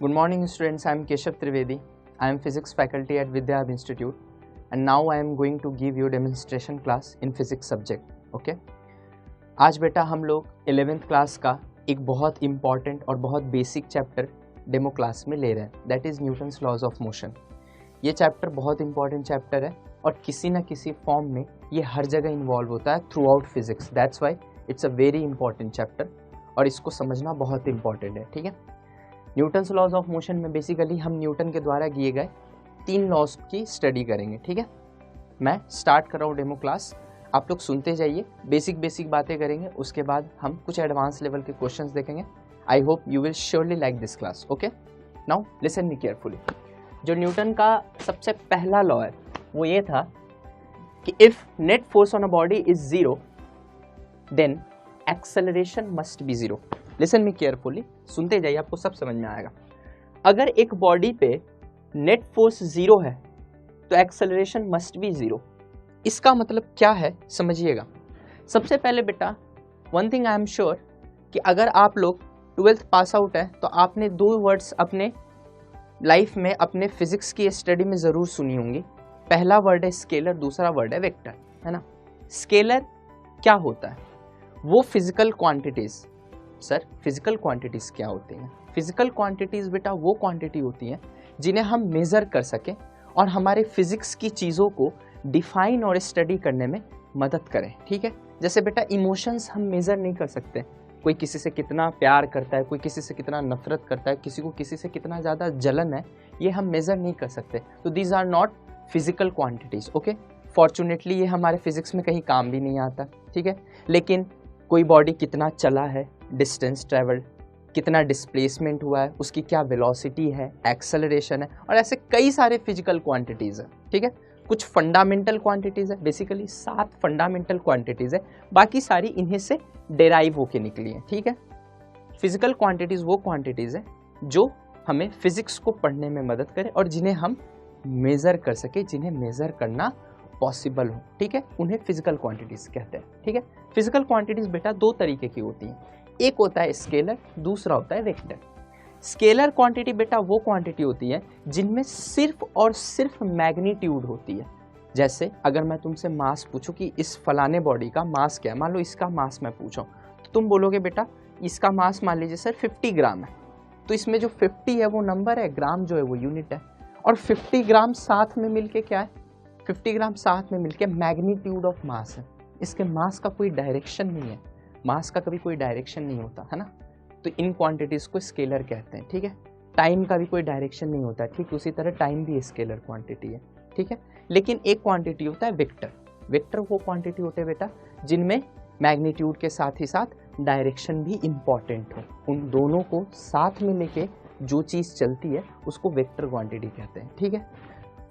Good morning students, I am Keshav Trivedi. I am physics faculty at Vidyabh Institute and now I am going to give you demonstration class in physics subject. Okay? आज बेटा हम लोग 11th class का एक बहुत important और बहुत basic chapter demo class में ले रहे हैं, that is Newton's laws of motion. ये चैप्टर बहुत इंपॉर्टेंट चैप्टर है और किसी ना किसी फॉर्म में ये हर जगह इन्वॉल्व होता है through out physics, that's why it's a very important chapter और इसको समझना बहुत इंपॉर्टेंट है। ठीक है, न्यूटन्स लॉज ऑफ मोशन में बेसिकली हम न्यूटन के द्वारा किए गए 3 लॉज की स्टडी करेंगे। ठीक है, मैं स्टार्ट कर रहा हूँ डेमो क्लास, आप लोग सुनते जाइए, बेसिक बातें करेंगे, उसके बाद हम कुछ एडवांस लेवल के क्वेश्चंस देखेंगे। I hope you will surely like this class. Okay, now listen me carefully. जो न्यूटन का सबसे पहला लॉ है वो ये था कि if net force on a body is 0 then acceleration must be 0। Listen me carefully, सुनते जाइए, आपको सब समझ में आएगा। अगर एक बॉडी पे नेट फोर्स 0 है तो एक्सेलरेशन मस्ट बी 0। इसका मतलब क्या है समझिएगा। सबसे पहले बेटा one thing I am sure कि अगर आप लोग 12th पास आउट है तो आपने 2 वर्ड्स अपने लाइफ में अपने फिजिक्स की स्टडी में ज़रूर सुनी होंगी। पहला वर्ड है स्केलर, दूसरा वर्ड है वेक्टर, है ना। स्केलर क्या होता है? वो physical quantities. Sir physical quantities क्या होती हैं? फिजिकल क्वांटिटीज़ बेटा वो क्वांटिटी होती हैं जिन्हें हम मेज़र कर सकें और हमारे फिजिक्स की चीज़ों को डिफाइन और स्टडी करने में मदद करें। ठीक है, जैसे बेटा इमोशंस हम मेज़र नहीं कर सकते, कोई किसी से कितना प्यार करता है, कोई किसी से कितना नफरत करता है, किसी को किसी से कितना ज़्यादा जलन है, ये हम मेज़र नहीं कर सकते। तो these are not physical quantities. Okay, fortunately ये हमारे फिजिक्स में कहीं काम भी नहीं आता। ठीक है, लेकिन कोई बॉडी कितना चला है, डिस्टेंस ट्रेवल्ड, कितना डिस्प्लेसमेंट हुआ है, उसकी क्या वेलोसिटी है, एक्सेलरेशन है, और ऐसे कई सारे फिजिकल क्वांटिटीज़ है। ठीक है, कुछ फंडामेंटल क्वांटिटीज़ है, बेसिकली 7 फंडामेंटल क्वांटिटीज़ है, बाकी सारी इन्हीं से डेराइव होके निकली है। ठीक है, फिजिकल क्वांटिटीज़ वो क्वांटिटीज़ है जो हमें फिजिक्स को पढ़ने में मदद करे और जिन्हें हम मेज़र कर सके, जिन्हें मेज़र करना पॉसिबल हो। ठीक है, उन्हें फिजिकल क्वांटिटीज़ कहते हैं। ठीक है, फिजिकल क्वांटिटीज़ बेटा 2 तरीके की होती हैं, एक होता है स्केलर, दूसरा होता है वेक्टर। स्केलर क्वांटिटी बेटा वो क्वांटिटी होती है जिनमें सिर्फ और सिर्फ मैग्नीट्यूड होती है। जैसे अगर मैं तुमसे मास पूछूं कि इस फलाने बॉडी का मास क्या है, मान लो इसका मास मैं पूछूं, तो तुम बोलोगे बेटा इसका मास मान लीजिए सर 50 ग्राम है। तो इसमें जो 50 है वो नंबर है, ग्राम जो है वो यूनिट है, और 50 ग्राम साथ में मिलके क्या है, 50 ग्राम साथ में मिलके मैग्नीट्यूड ऑफ मास है। इसके मास का कोई डायरेक्शन नहीं है, मास का कभी कोई डायरेक्शन नहीं होता है ना। तो इन क्वांटिटीज़ को स्केलर कहते हैं। ठीक है, टाइम का भी कोई डायरेक्शन नहीं होता, ठीक उसी तरह टाइम भी स्केलर क्वांटिटी है। ठीक है, लेकिन एक क्वांटिटी होता है वेक्टर। वेक्टर वो क्वांटिटी होते हैं बेटा जिनमें मैग्नीट्यूड के साथ ही साथ डायरेक्शन भी इम्पॉर्टेंट हो। उन दोनों को साथ में लेके जो चीज़ चलती है उसको वेक्टर क्वांटिटी कहते हैं। ठीक है,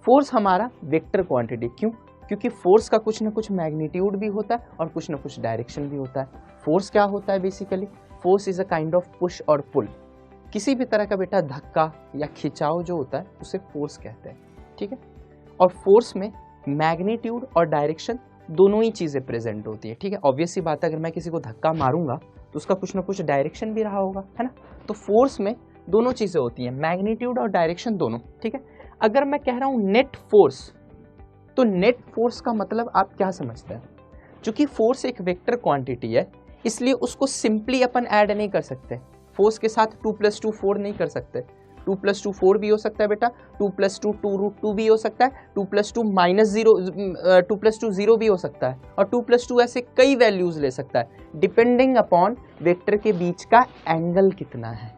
फोर्स हमारा वेक्टर क्वांटिटी, क्यों? क्योंकि फोर्स का कुछ ना कुछ मैग्नीट्यूड भी होता है और कुछ ना कुछ डायरेक्शन भी होता है। फोर्स क्या होता है? Basically force is a kind of push और पुल। किसी भी तरह का बेटा धक्का या खिंचाव जो होता है उसे फोर्स कहते हैं। ठीक है, और फोर्स में मैग्नीट्यूड और डायरेक्शन दोनों ही चीज़ें प्रेजेंट होती है। ठीक है, ऑब्वियस सी बात है, अगर मैं किसी को धक्का मारूंगा तो उसका कुछ ना कुछ डायरेक्शन भी रहा होगा, है ना। तो फोर्स में दोनों चीज़ें होती हैं, मैग्नीट्यूड और डायरेक्शन दोनों। ठीक है, अगर मैं कह रहा हूँ नेट फोर्स, तो नेट फोर्स का मतलब आप क्या समझते हैं? चूंकि फोर्स एक वेक्टर क्वांटिटी है इसलिए उसको सिंपली अपन ऐड नहीं कर सकते। फोर्स के साथ 2 + 2 4 नहीं कर सकते। 2 + 2 4 भी हो सकता है बेटा, 2 + 2 2√2 भी हो सकता है, 2 + 2 -0 2 + 2 0 भी हो सकता है, और 2 + 2 ऐसे कई वैल्यूज ले सकता है डिपेंडिंग अपॉन वेक्टर के बीच का एंगल कितना है।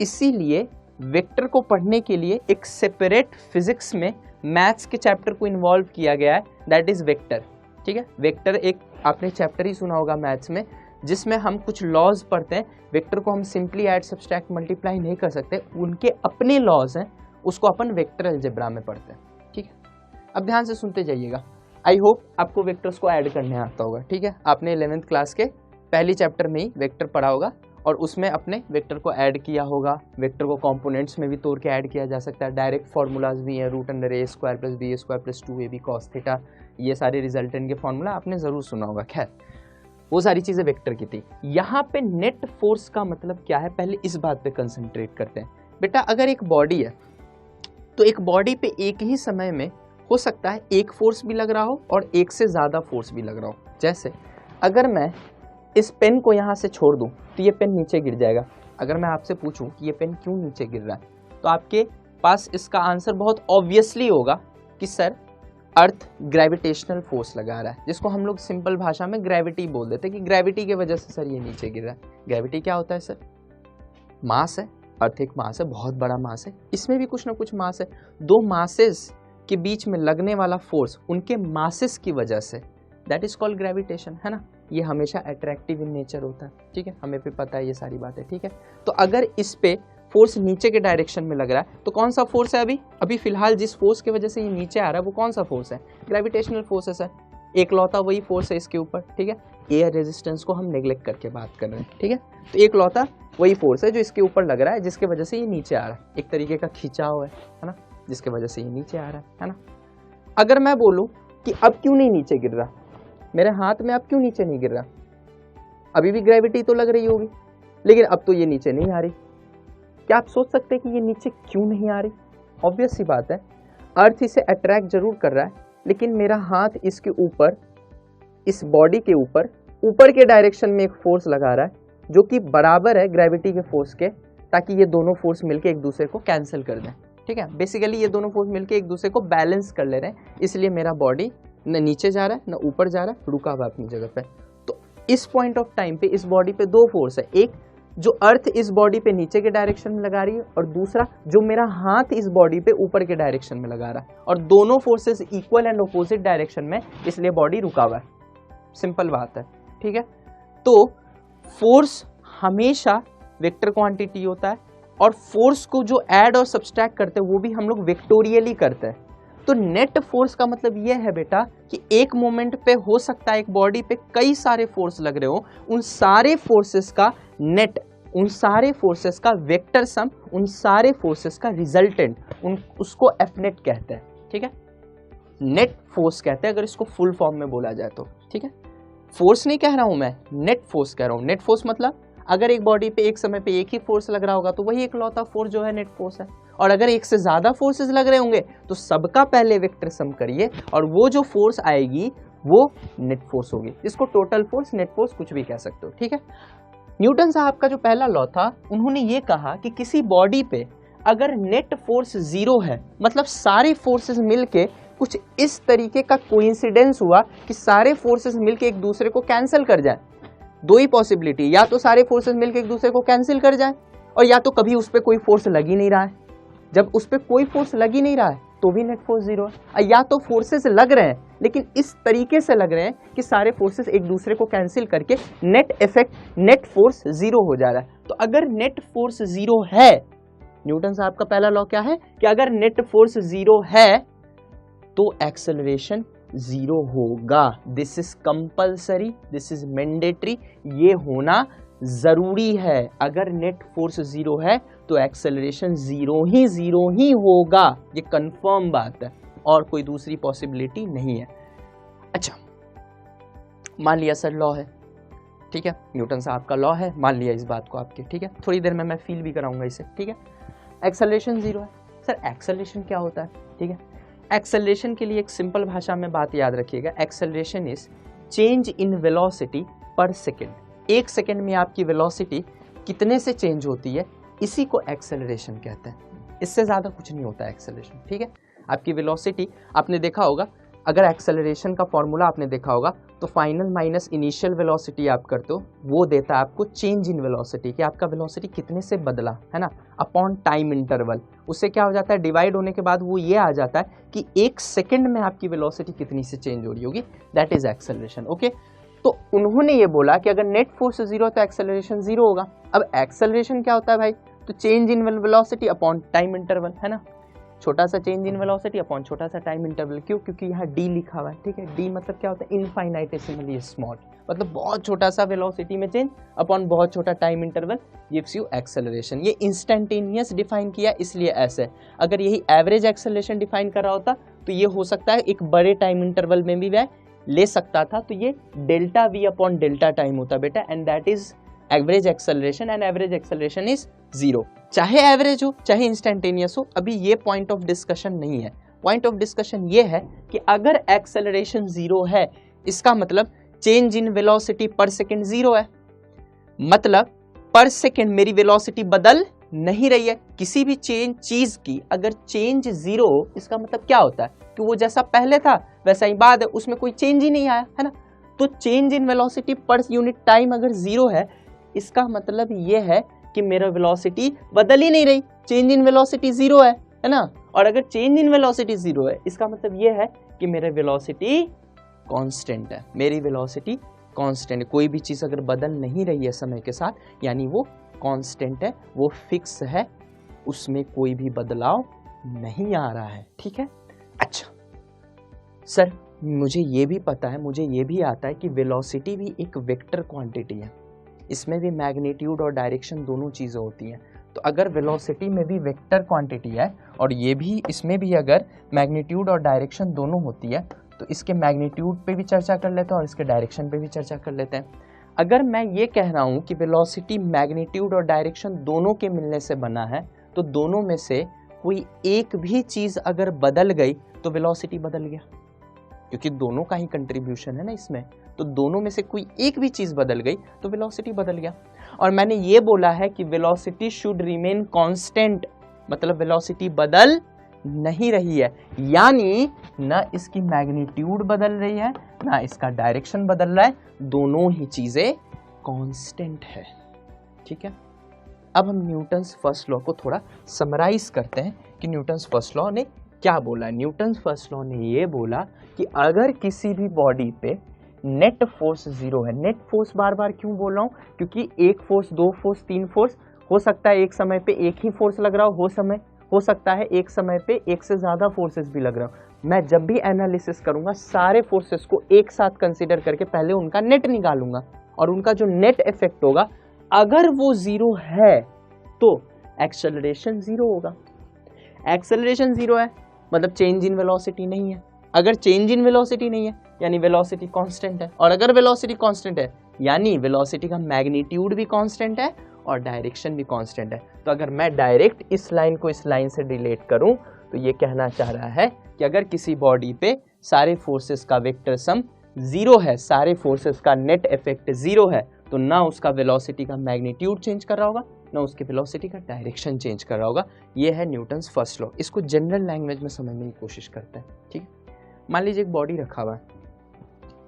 इसीलिए वेक्टर को पढ़ने के लिए एक सेपरेट फिजिक्स में मैथ्स के चैप्टर को इन्वॉल्व किया गया है, दैट इज वेक्टर। ठीक है, वेक्टर एक आपने चैप्टर ही सुना होगा मैथ्स में जिसमें हम कुछ लॉज पढ़ते हैं। वेक्टर को हम सिंपली ऐड सब्सट्रैक्ट मल्टीप्लाई नहीं कर सकते, उनके अपने लॉज हैं, उसको अपन वेक्टर अलजेब्रा में पढ़ते हैं। ठीक है, अब ध्यान से सुनते जाइएगा। आई होप आपको वेक्टर्स को ऐड करने आता होगा। ठीक है, आपने 11th क्लास के पहली चैप्टर में ही वेक्टर पढ़ा होगा और उसमें अपने वेक्टर को ऐड किया होगा। वेक्टर को कंपोनेंट्स में भी तोड़ के ऐड किया जा सकता है, डायरेक्ट फार्मूलाज भी हैं, √a² + b² + 2ab cos theta, ये सारे रिजल्टेंट के फार्मूला आपने ज़रूर सुना होगा। खैर वो सारी चीज़ें वेक्टर की थी। यहाँ पे नेट फोर्स का मतलब क्या है, पहले इस बात पे कंसंट्रेट करते हैं। बेटा अगर एक बॉडी है तो एक बॉडी पे एक ही समय में हो सकता है एक फोर्स भी लग रहा हो और एक से ज़्यादा फोर्स भी लग रहा हो। जैसे अगर मैं इस पेन को यहाँ से छोड़ दूँ तो ये पेन नीचे गिर जाएगा। अगर मैं आपसे पूछूं कि ये पेन क्यों नीचे गिर रहा है तो आपके पास इसका आंसर बहुत ऑब्वियसली होगा कि सर अर्थ ग्रेविटेशनल फोर्स लगा रहा है, जिसको हम लोग सिंपल भाषा में ग्रेविटी बोल देते हैं कि ग्रेविटी की वजह से सर ये नीचे गिर रहा है। ग्रेविटी क्या होता है सर? मास है। अर्थ एक मास है, बहुत बड़ा मास है, इसमें भी कुछ ना कुछ मास है। दो मासेस के बीच में लगने वाला फोर्स उनके मासेस की वजह से, दैट इज कॉल्ड ग्रेविटेशन, है ना। ये हमेशा अट्रैक्टिव इन नेचर होता है, ठीक है, हमें भी पता है ये सारी बातें, ठीक है। तो अगर इस पे फोर्स नीचे के डायरेक्शन में लग रहा है तो कौन सा फोर्स है? अभी फिलहाल जिस फोर्स की वजह से ये नीचे आ रहा है वो कौन सा फोर्स है? ग्रेविटेशनल फोर्स है सर। एक लौता वही फोर्स है इसके ऊपर, ठीक है। एयर रेजिस्टेंस को हम नेग्लेक्ट करके बात कर रहे हैं, ठीक है। तो एक लौता वही फोर्स है जो इसके ऊपर लग रहा है, जिसके वजह से ये नीचे आ रहा है, एक तरीके का खिंचाव है ना, जिसके वजह से ये नीचे आ रहा है ना। अगर मैं बोलूं कि अब क्यों नहीं नीचे गिर रहा, मेरे हाथ में अब क्यों नीचे नहीं गिर रहा, अभी भी ग्रेविटी तो लग रही होगी, लेकिन अब तो ये नीचे नहीं आ रही। क्या आप सोच सकते हैं कि ये नीचे क्यों नहीं आ रही? ऑब्वियस सी बात है, अर्थ इसे अट्रैक्ट जरूर कर रहा है, लेकिन मेरा हाथ इसके ऊपर, इस बॉडी के ऊपर के डायरेक्शन में एक फोर्स लगा रहा है जो कि बराबर है ग्रेविटी के फोर्स के, ताकि ये दोनों फोर्स मिलके एक दूसरे को कैंसिल कर दें, ठीक है। बेसिकली ये दोनों फोर्स मिलके एक दूसरे को बैलेंस कर ले रहे हैं, इसलिए मेरा बॉडी न नीचे जा रहा है न ऊपर जा रहा है, रुका हुआ अपनी जगह पे। तो इस पॉइंट ऑफ टाइम पे इस बॉडी पे दो फोर्स है, एक जो अर्थ इस बॉडी पे नीचे के डायरेक्शन में लगा रही है और दूसरा जो मेरा हाथ इस बॉडी पे ऊपर के डायरेक्शन में लगा रहा है, और दोनों forces equal and opposite direction में, इसलिए बॉडी रुका हुआ है। सिंपल बात है, ठीक है। तो फोर्स हमेशा वेक्टर क्वांटिटी होता है, और फोर्स को जो ऐड और सब्सट्रैक्ट करते हैं वो भी हम लोग वेक्टोरियली करते हैं। तो नेट फोर्स का मतलब ये है बेटा कि एक मोमेंट पे हो सकता है एक बॉडी पे कई सारे फोर्स लग रहे हो, उन सारे फोर्सेस का नेट, उन सारे फोर्सेस का वेक्टर सम, उन सारे फोर्सेस का रिजल्टेंट, उसको एफ नेट कहते हैं, ठीक है। नेट फोर्स कहते हैं अगर इसको फुल फॉर्म में बोला जाए तो, ठीक है। फोर्स नहीं कह रहा हूं मैं, नेट फोर्स कह रहा हूं। नेट फोर्स मतलब अगर एक बॉडी पे एक समय पे एक ही फोर्स लग रहा होगा तो वही इकलौता फोर्स जो है नेट फोर्स है, और अगर एक से ज्यादा फोर्सेस लग रहे होंगे तो सबका पहले वेक्टर सम करिए और वो जो फोर्स आएगी वो नेट फोर्स होगी। इसको टोटल फोर्स, नेट फोर्स कुछ भी कह सकते हो, ठीक है। न्यूटन साहब का जो पहला लॉ था, उन्होंने ये कहा कि किसी बॉडी पे अगर नेट फोर्स जीरो है, मतलब सारे फोर्सेस मिलके कुछ इस तरीके का कोइंसिडेंस हुआ कि सारे फोर्सेस मिलके एक दूसरे को कैंसिल कर जाए। दो ही पॉसिबिलिटी, या तो सारे फोर्सेस मिलके एक दूसरे को कैंसिल कर जाए, और या तो कभी उस पर कोई फोर्स लग ही नहीं रहा है। जब उस पर कोई फोर्स लग ही नहीं रहा है तो भी नेट फोर्स जीरो है, या तो फोर्सेस लग रहे हैं लेकिन इस तरीके से लग रहे हैं कि सारे फोर्सेस एक दूसरे को कैंसिल करके net effect, net force zero हो जा रहा है। तो अगर नेट फोर्स जीरो है, न्यूटन साहब का पहला लॉ क्या है कि अगर नेट फोर्स जीरो है तो एक्सेलरेशन जीरो होगा। This is compulsory, this is mandatory, ये होना जरूरी है। अगर नेट फोर्स जीरो है तो एक्सेलरेशन जीरो ही होगा, ये कंफर्म बात है और कोई दूसरी पॉसिबिलिटी नहीं है। अच्छा, मान लिया सर लॉ है, ठीक है, न्यूटन साहब का लॉ है, मान लिया इस बात को आपके, ठीक है। थोड़ी देर में मैं फील भी कराऊंगा इसे, ठीक है। एक्सेलरेशन जीरो है। सर एक्सेलरेशन क्या होता है, ठीक है। एक्सेलरेशन के लिए एक सिंपल भाषा में बात याद रखिएगा, acceleration is change in velocity per second. एक सेकेंड में आपकी वेलोसिटी कितने से चेंज होती है, इसी को एक्सेलरेशन कहते हैं। इससे ज़्यादा कुछ नहीं होता है एक्सेलरेशन, ठीक है। आपकी वेलोसिटी आपने देखा होगा, अगर एक्सेलरेशन का फॉर्मूला आपने देखा होगा तो फाइनल माइनस इनिशियल वेलोसिटी आप करते हो, वो देता है आपको चेंज इन वेलोसिटी, कि आपका वेलोसिटी कितने से बदला, है ना, अपॉन टाइम इंटरवल। उससे क्या हो जाता है, डिवाइड होने के बाद वो ये आ जाता है कि एक सेकेंड में आपकी वेलोसिटी कितनी से चेंज हो रही होगी, दैट इज एक्सेलरेशन, ओके। तो उन्होंने ये बोला कि अगर नेट फोर्स जीरो तो एक्सेलरेशन जीरो होगा। अब एक्सेलरेशन क्या होता है भाई, तो change in velocity upon time interval, है ना, छोटा सा चेंज इन वेलोसिटी अपॉन छोटा सा टाइम इंटरवल। क्यों? क्योंकि यहाँ डी लिखा हुआ है, ठीक है। डी मतलब क्या होता है, इनफाइनाइटेसिमली स्मॉल, मतलब बहुत छोटा सा वेलोसिटी में चेंज अपॉन बहुत छोटा time interval gives you acceleration. ये इंस्टेंटेनियस डिफाइन किया इसलिए ऐसे। अगर यही एवरेज एक्सेलरेशन डिफाइन कर रहा होता तो ये हो सकता है एक बड़े टाइम इंटरवल में भी वह ले सकता था, तो ये delta we upon delta time होता बेटा, and that is average acceleration, and average acceleration is zero. चाहे एवरेज हो चाहे इंस्टेंटेनियस हो, अभी ये पॉइंट ऑफ डिस्कशन नहीं है। पॉइंट ऑफ डिस्कशन ये है कि अगर एक्सेलरेशन 0 है, इसका मतलब चेंज इन वेलोसिटी पर सेकंड 0 है, मतलब पर सेकंड मेरी वेलोसिटी बदल नहीं रही है। किसी भी चीज की अगर चेंज 0 हो, इसका मतलब क्या होता है कि वो जैसा पहले था वैसा ही बाद है, उसमें कोई चेंज ही नहीं आया, है ना। तो change in velocity per unit time अगर 0 है, इसका मतलब ये है कि मेरा वेलोसिटी बदल ही नहीं रही, चेंज इन वेलोसिटी 0 है ना। और अगर चेंज इन वेलोसिटी 0 है, इसका मतलब ये है कि मेरा वेलोसिटी कांस्टेंट है, मेरी वेलोसिटी कांस्टेंट है। कोई भी चीज अगर बदल नहीं रही है समय के साथ, यानी वो कांस्टेंट है, वो फिक्स है, उसमें कोई भी बदलाव नहीं आ रहा है, ठीक है। अच्छा सर, मुझे ये भी पता है, मुझे ये भी आता है कि वेलोसिटी भी एक वेक्टर क्वांटिटी है, इसमें भी मैग्नीट्यूड और डायरेक्शन दोनों चीज़ें होती हैं। तो अगर वेलोसिटी में भी वेक्टर क्वांटिटी है और ये भी, इसमें भी अगर मैग्नीट्यूड और डायरेक्शन दोनों होती है, तो इसके मैग्नीट्यूड पे भी चर्चा कर लेते हैं और इसके डायरेक्शन पे भी चर्चा कर लेते हैं। अगर मैं ये कह रहा हूँ कि वेलोसिटी मैग्नीट्यूड और डायरेक्शन दोनों के मिलने से बना है, तो दोनों में से कोई एक भी चीज़ अगर बदल गई तो वेलोसिटी बदल गया, क्योंकि दोनों का ही कंट्रीब्यूशन है ना इसमें। तो दोनों में से कोई एक भी चीज बदल गई तो वेलोसिटी बदल गया। और मैंने ये बोला है कि वेलोसिटी शुड रिमेन कांस्टेंट, मतलब वेलोसिटी बदल नहीं रही है, यानी ना इसकी मैग्नीट्यूड बदल रही है ना इसका डायरेक्शन बदल रहा है, दोनों ही चीजें कांस्टेंट है, ठीक है। अब हम न्यूटन्स फर्स्ट लॉ को थोड़ा समराइज करते हैं कि न्यूटन्स फर्स्ट लॉ ने क्या बोला। न्यूटन्स फर्स्ट लॉ ने ये बोला कि अगर किसी भी बॉडी पे नेट फोर्स 0 है, नेट फोर्स बार बार क्यों बोल रहा हूँ, क्योंकि एक फोर्स, दो फोर्स, तीन फोर्स हो सकता है, एक समय पे एक ही फोर्स लग रहा हो सकता है एक समय पे एक से ज्यादा फोर्सेस भी लग रहा हो। मैं जब भी एनालिसिस करूंगा सारे फोर्सेस को एक साथ कंसीडर करके पहले उनका नेट निकालूंगा, और उनका जो नेट इफेक्ट होगा अगर वो 0 है तो एक्सेलरेशन 0 होगा। एक्सेलरेशन 0 है मतलब चेंज इन वेलोसिटी नहीं है। अगर चेंज इन वेलोसिटी नहीं है यानी वेलोसिटी कांस्टेंट है, और अगर वेलोसिटी कांस्टेंट है यानी वेलोसिटी का मैग्नीट्यूड भी कांस्टेंट है और डायरेक्शन भी कांस्टेंट है। तो अगर मैं डायरेक्ट इस लाइन को इस लाइन से रिलेट करूं तो ये कहना चाह रहा है कि अगर किसी बॉडी पे सारे फोर्सेस का वेक्टर सम 0 है, सारे फोर्सेस का नेट इफेक्ट 0 है, तो ना उसका वेलोसिटी का मैग्नीट्यूड चेंज कर रहा होगा ना उसकी वेलोसिटी का डायरेक्शन चेंज कर रहा होगा। ये है न्यूटन्स फर्स्ट लॉ। इसको जनरल लैंग्वेज में समझने की कोशिश करते हैं, ठीक है। मान लीजिए एक बॉडी रखा हुआ है,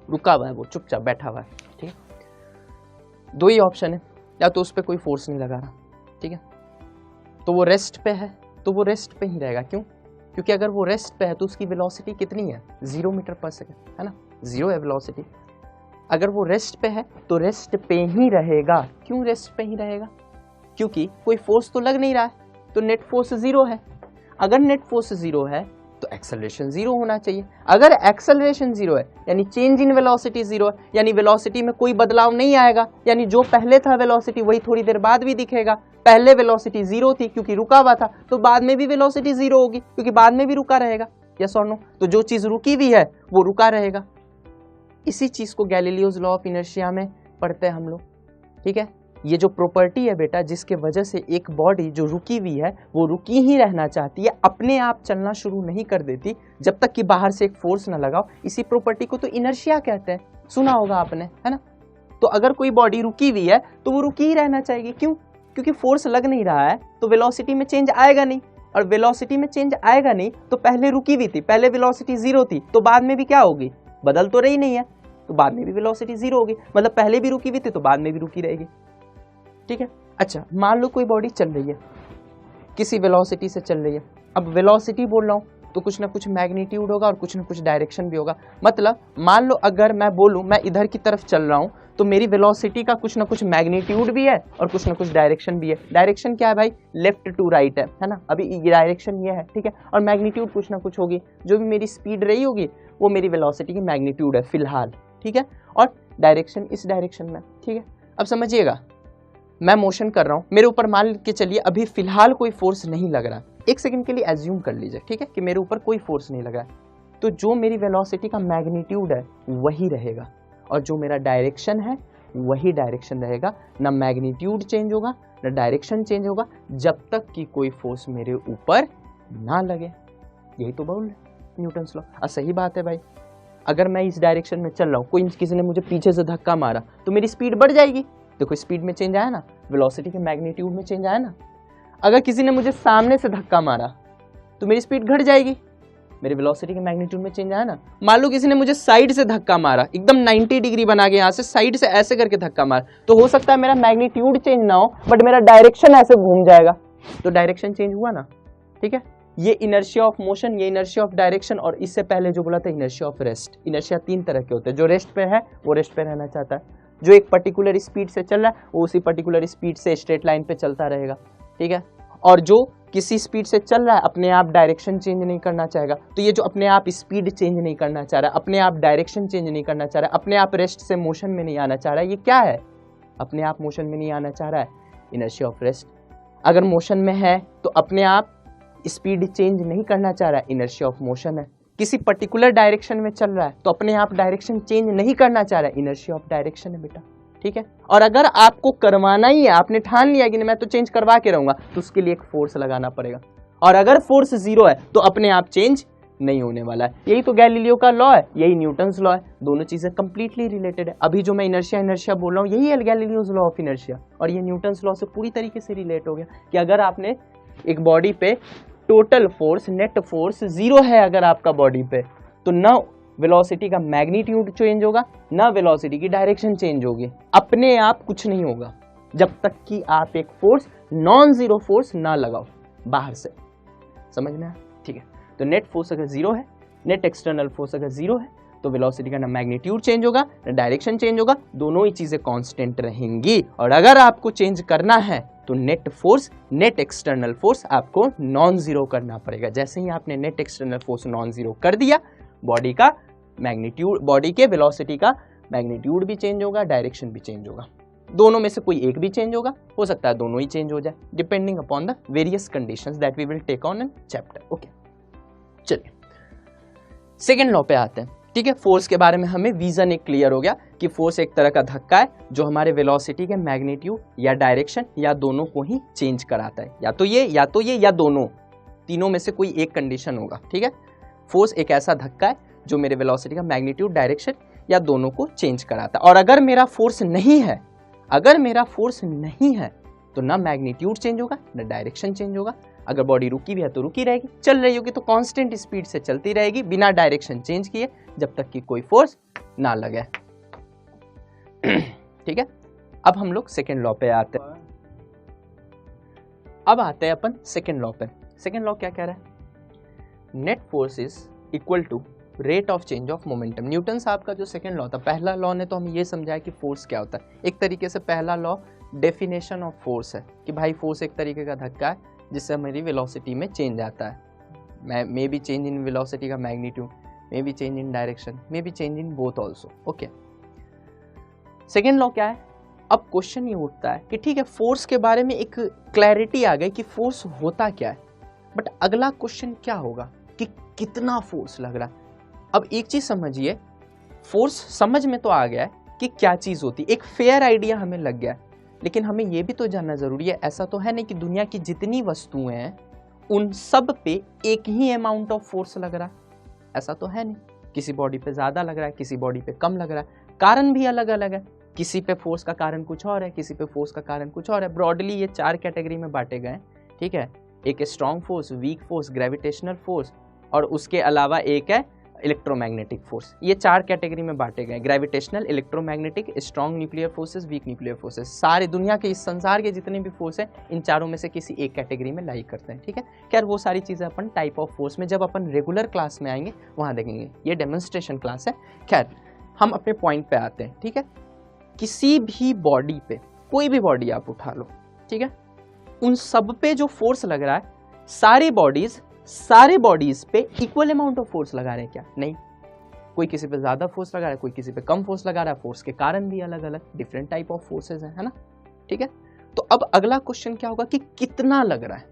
रुका हुआ है, वो चुपचाप बैठा हुआ है, ठीक है। दो ही ऑप्शन है, या तो उस पर कोई फोर्स नहीं लगा रहा, ठीक है, तो वो रेस्ट पे है, तो वो रेस्ट पे ही रहेगा। क्यों? क्योंकि अगर वो रेस्ट पे है तो उसकी वेलोसिटी कितनी है, 0 मीटर पर सेकेंड, है ना, 0 है वेलोसिटी। अगर वो रेस्ट पे है तो रेस्ट पे ही रहेगा। क्यों रेस्ट पे ही रहेगा? क्योंकि कोई फोर्स तो लग नहीं रहा है, तो नेट फोर्स 0 है। अगर नेट फोर्स 0 है तो एक्सेलरेशन 0 होना चाहिए। अगर एक्सेलरेशन 0 है यानी चेंज इन वेलोसिटी 0 है, यानी वेलोसिटी में कोई बदलाव नहीं आएगा, यानी जो पहले था वेलोसिटी वही थोड़ी देर बाद भी दिखेगा। पहले वेलोसिटी 0 थी क्योंकि रुका हुआ था, तो बाद में भी वेलोसिटी 0 होगी क्योंकि बाद में भी रुका रहेगा। यस और नो? तो जो चीज रुकी हुई है वो रुका रहेगा। इसी चीज को गैलीलियोज लॉ ऑफ इनर्शिया में पढ़ते हैं हम लोग, ठीक है। ये जो प्रॉपर्टी है बेटा, जिसके वजह से एक बॉडी जो रुकी हुई है वो रुकी ही रहना चाहती है, अपने आप चलना शुरू नहीं कर देती जब तक कि बाहर से एक फोर्स ना लगाओ। इसी प्रॉपर्टी को तो इनर्शिया कहते हैं, सुना होगा आपने, है ना। तो अगर कोई बॉडी रुकी हुई है तो वो रुकी ही रहना चाहिए। क्यों? क्योंकि फोर्स लग नहीं रहा है तो वेलोसिटी में चेंज आएगा नहीं, और वेलोसिटी में चेंज आएगा नहीं तो पहले रुकी हुई थी, पहले वेलोसिटी 0 थी, तो बाद में भी क्या होगी, बदल तो रही नहीं है, तो बाद में भी वेलोसिटी 0 होगी। मतलब पहले भी रुकी हुई थी तो बाद में भी रुकी रहेगी, ठीक है। अच्छा, मान लो कोई बॉडी चल रही है, किसी वेलोसिटी से चल रही है। अब वेलोसिटी बोल रहा हूं तो कुछ ना कुछ मैग्नीट्यूड होगा और कुछ ना कुछ डायरेक्शन भी होगा। मतलब मान लो अगर मैं बोलूं मैं इधर की तरफ चल रहा हूं तो मेरी वेलोसिटी का कुछ ना कुछ मैग्नीट्यूड भी है और कुछ ना कुछ डायरेक्शन भी है। डायरेक्शन क्या है भाई? लेफ्ट टू राइट है ना। अभी ये डायरेक्शन ये है, ठीक है। और मैग्नीट्यूड कुछ ना कुछ होगी, जो भी मेरी स्पीड रही होगी वो मेरी वेलोसिटी की मैग्नीट्यूड है फिलहाल, ठीक है। और डायरेक्शन इस डायरेक्शन में, ठीक है। अब समझिएगा, मैं मोशन कर रहा हूं, मेरे ऊपर मान के चलिए अभी फिलहाल कोई फोर्स नहीं लग रहा। एक सेकंड के लिए एज्यूम कर लीजिए, ठीक है, कि मेरे ऊपर कोई फोर्स नहीं लगा, तो जो मेरी वेलोसिटी का मैग्नीट्यूड है वही रहेगा और जो मेरा डायरेक्शन है वही डायरेक्शन रहेगा। ना मैग्नीट्यूड चेंज होगा न डायरेक्शन चेंज होगा जब तक कि कोई फोर्स मेरे ऊपर ना लगे। यही तो बोल रहे न्यूटन्स लॉ। और सही बात है भाई, अगर मैं इस डायरेक्शन में चल रहा हूँ, कोई किसी ने मुझे पीछे से धक्का मारा तो मेरी स्पीड बढ़ जाएगी। देखो स्पीड में चेंज आया ना, वेलोसिटी के मैग्नीट्यूड में चेंज आया ना। अगर किसी ने मुझे सामने से धक्का मारा तो मेरी स्पीड घट जाएगी, मेरे वेलोसिटी के मैग्नीट्यूड में चेंज आया ना। मान लो किसी ने मुझे साइड से धक्का मारा, एकदम 90 डिग्री बना के यहाँ से साइड से ऐसे करके धक्का मारा, तो हो सकता है मेरा मैग्नीट्यूड चेंज ना हो बट मेरा डायरेक्शन ऐसे घूम जाएगा, तो डायरेक्शन चेंज हुआ ना। ठीक है, ये इनर्शिया ऑफ मोशन, ये इनर्शिया ऑफ डायरेक्शन, और इससे पहले जो बोला था इनर्शिया ऑफ रेस्ट। इनर्शिया 3 तरह के होते हैं, जो रेस्ट पे है वो रेस्ट पे रहना चाहता है, जो एक पर्टिकुलर स्पीड से चल रहा है वो उसी पर्टिकुलर स्पीड से स्ट्रेट लाइन पे चलता रहेगा। ठीक है, और जो किसी स्पीड से चल रहा है अपने आप डायरेक्शन चेंज नहीं करना चाहेगा। तो ये जो अपने आप स्पीड चेंज नहीं करना चाह रहा है, अपने आप डायरेक्शन चेंज नहीं करना चाह रहा है, अपने आप रेस्ट से मोशन में नहीं आना चाह रहा है, ये क्या है? अपने आप मोशन में नहीं आना चाह रहा है, इनर्शिया ऑफ रेस्ट। अगर मोशन में है तो अपने आप स्पीड चेंज नहीं करना चाह रहा है, इनर्शिया ऑफ मोशन है। किसी पर्टिकुलर डायरेक्शन में चल रहा है तो अपने आप डायरेक्शन चेंज नहीं करना चाह रहा है, इनर्शिया ऑफ डायरेक्शन है बेटा। ठीक है, और अगर आपको करवाना ही है, आपने ठान लिया कि मैं तो चेंज करवा के रहूंगा, तो उसके लिए एक फोर्स लगाना पड़ेगा, और अगर फोर्स 0 है तो अपने आप चेंज नहीं होने वाला है। यही तो गैलीलियो का लॉ है, यही न्यूटन्स लॉ है, दोनों चीजें कंप्लीटली रिलेटेड है। अभी जो मैं इनर्शिया बोल रहा हूँ यही है गैलीलियोज लॉ ऑफ इनर्शिया, और ये न्यूटन्स लॉ से पूरी तरीके से रिलेट हो गया कि अगर आपने एक बॉडी पे टोटल फोर्स, नेट फोर्स 0 है अगर आपका बॉडी पे, तो ना वेलोसिटी का मैग्नीट्यूड चेंज होगा ना वेलोसिटी की डायरेक्शन चेंज होगी, अपने आप कुछ नहीं होगा जब तक कि आप एक फोर्स नॉन जीरो फोर्स ना लगाओ बाहर से। समझ में आया? ठीक है, तो नेट फोर्स अगर 0 है, नेट एक्सटर्नल फोर्स अगर 0 है, तो वेलोसिटी का ना मैग्नीट्यूड चेंज होगा ना डायरेक्शन चेंज होगा, दोनों ही चीजें कांस्टेंट रहेंगी। और अगर आपको चेंज करना है तो net force, net external force आपको नॉन जीरो करना पड़ेगा। जैसे ही आपने net external force non zero कर दिया, बॉडी का मैग्नीट्यूड, बॉडी के वेलोसिटी का मैग्नीट्यूड भी चेंज होगा, डायरेक्शन भी चेंज होगा, दोनों में से कोई एक भी चेंज होगा, हो सकता है दोनों ही चेंज हो जाए, depending upon the various conditions that we will take on in chapter. Okay, चलिए सेकेंड लॉ पे आते हैं। ठीक है, फोर्स के बारे में हमें विजन एक क्लियर हो गया कि फोर्स एक तरह का धक्का है जो हमारे वेलोसिटी के मैग्नीट्यूड या डायरेक्शन या दोनों को ही चेंज कराता है, या तो ये या तो ये या दोनों, तीनों में से कोई एक कंडीशन होगा। ठीक है, फोर्स एक ऐसा धक्का है जो मेरे वेलोसिटी का मैग्नीट्यूड, डायरेक्शन या दोनों को चेंज कराता है। और अगर मेरा फोर्स नहीं है, अगर मेरा फोर्स नहीं है तो ना मैग्नीट्यूड चेंज होगा ना डायरेक्शन चेंज होगा। अगर बॉडी रुकी भी है तो रुकी रहेगी, चल रही होगी तो कांस्टेंट स्पीड से चलती रहेगी बिना डायरेक्शन चेंज किए, जब तक कि कोई फोर्स ना लगे। ठीक है, अब हम लोग सेकेंड लॉ पे आते हैं। अब आते हैं अपन सेकेंड लॉ पे। सेकेंड लॉ क्या कह रहा है? Net force is equal to rate of change of momentum. Newton साहब का जो सेकेंड लॉ था, पहला लॉ ने तो हमें ये समझाया कि फोर्स क्या होता है। एक तरीके से पहला लॉ डेफिनेशन ऑफ फोर्स है कि भाई फोर्स एक तरीके का धक्का है जिससे हमारी वेलोसिटी में चेंज आता है, may be change in velocity का magnitude, may be change in direction, may be change in both also. Okay, second law क्या है? अब क्वेश्चन ये उठता है कि ठीक है, फोर्स के बारे में एक क्लैरिटी आ गई कि फोर्स होता क्या है, बट अगला क्वेश्चन क्या होगा कि कितना फोर्स लग रहा है। अब एक चीज समझिए, फोर्स समझ में तो आ गया है कि क्या चीज होती है, एक फेयर आइडिया हमें लग गया है, लेकिन हमें यह भी तो जानना जरूरी है, ऐसा तो है नहीं कि दुनिया की जितनी वस्तुएं हैं उन सब पे एक ही अमाउंट ऑफ फोर्स लग रहा है, ऐसा तो है नहीं। किसी बॉडी पे ज्यादा लग रहा है, किसी बॉडी पे कम लग रहा है, कारण भी अलग अलग है, किसी पे फोर्स का कारण कुछ और है, किसी पे फोर्स का कारण कुछ और है। ब्रॉडली ये 4 कैटेगरी में बांटे गए। ठीक है, एक strong force, weak force, gravitational force, और उसके अलावा एक है इलेक्ट्रोमैग्नेटिक फोर्स। ये 4 कैटेगरी में बांटे गए, gravitational, electromagnetic, strong nuclear forces, weak nuclear forces. सारे दुनिया के, इस संसार के जितने भी फोर्स हैं, इन चारों में से किसी एक कैटेगरी में लाई करते हैं। ठीक है, खैर वो सारी चीजें अपन टाइप ऑफ फोर्स में जब अपन रेगुलर क्लास में आएंगे वहां देखेंगे, ये डेमोन्स्ट्रेशन क्लास है। खैर हम अपने पॉइंट पे आते हैं। ठीक है, किसी भी बॉडी पे, कोई भी बॉडी आप उठा लो, ठीक है, उन सब पे जो फोर्स लग रहा है, सारे बॉडीज पे इक्वल अमाउंट ऑफ फोर्स लगा रहे हैं क्या? नहीं, कोई किसी पे ज्यादा फोर्स लगा रहा है, कोई किसी पे कम फोर्स लगा रहा है, फोर्स के कारण भी अलग अलग डिफरेंट टाइप ऑफ फोर्सेस है ना। ठीक है, तो अब अगला क्वेश्चन क्या होगा कि कितना लग रहा है,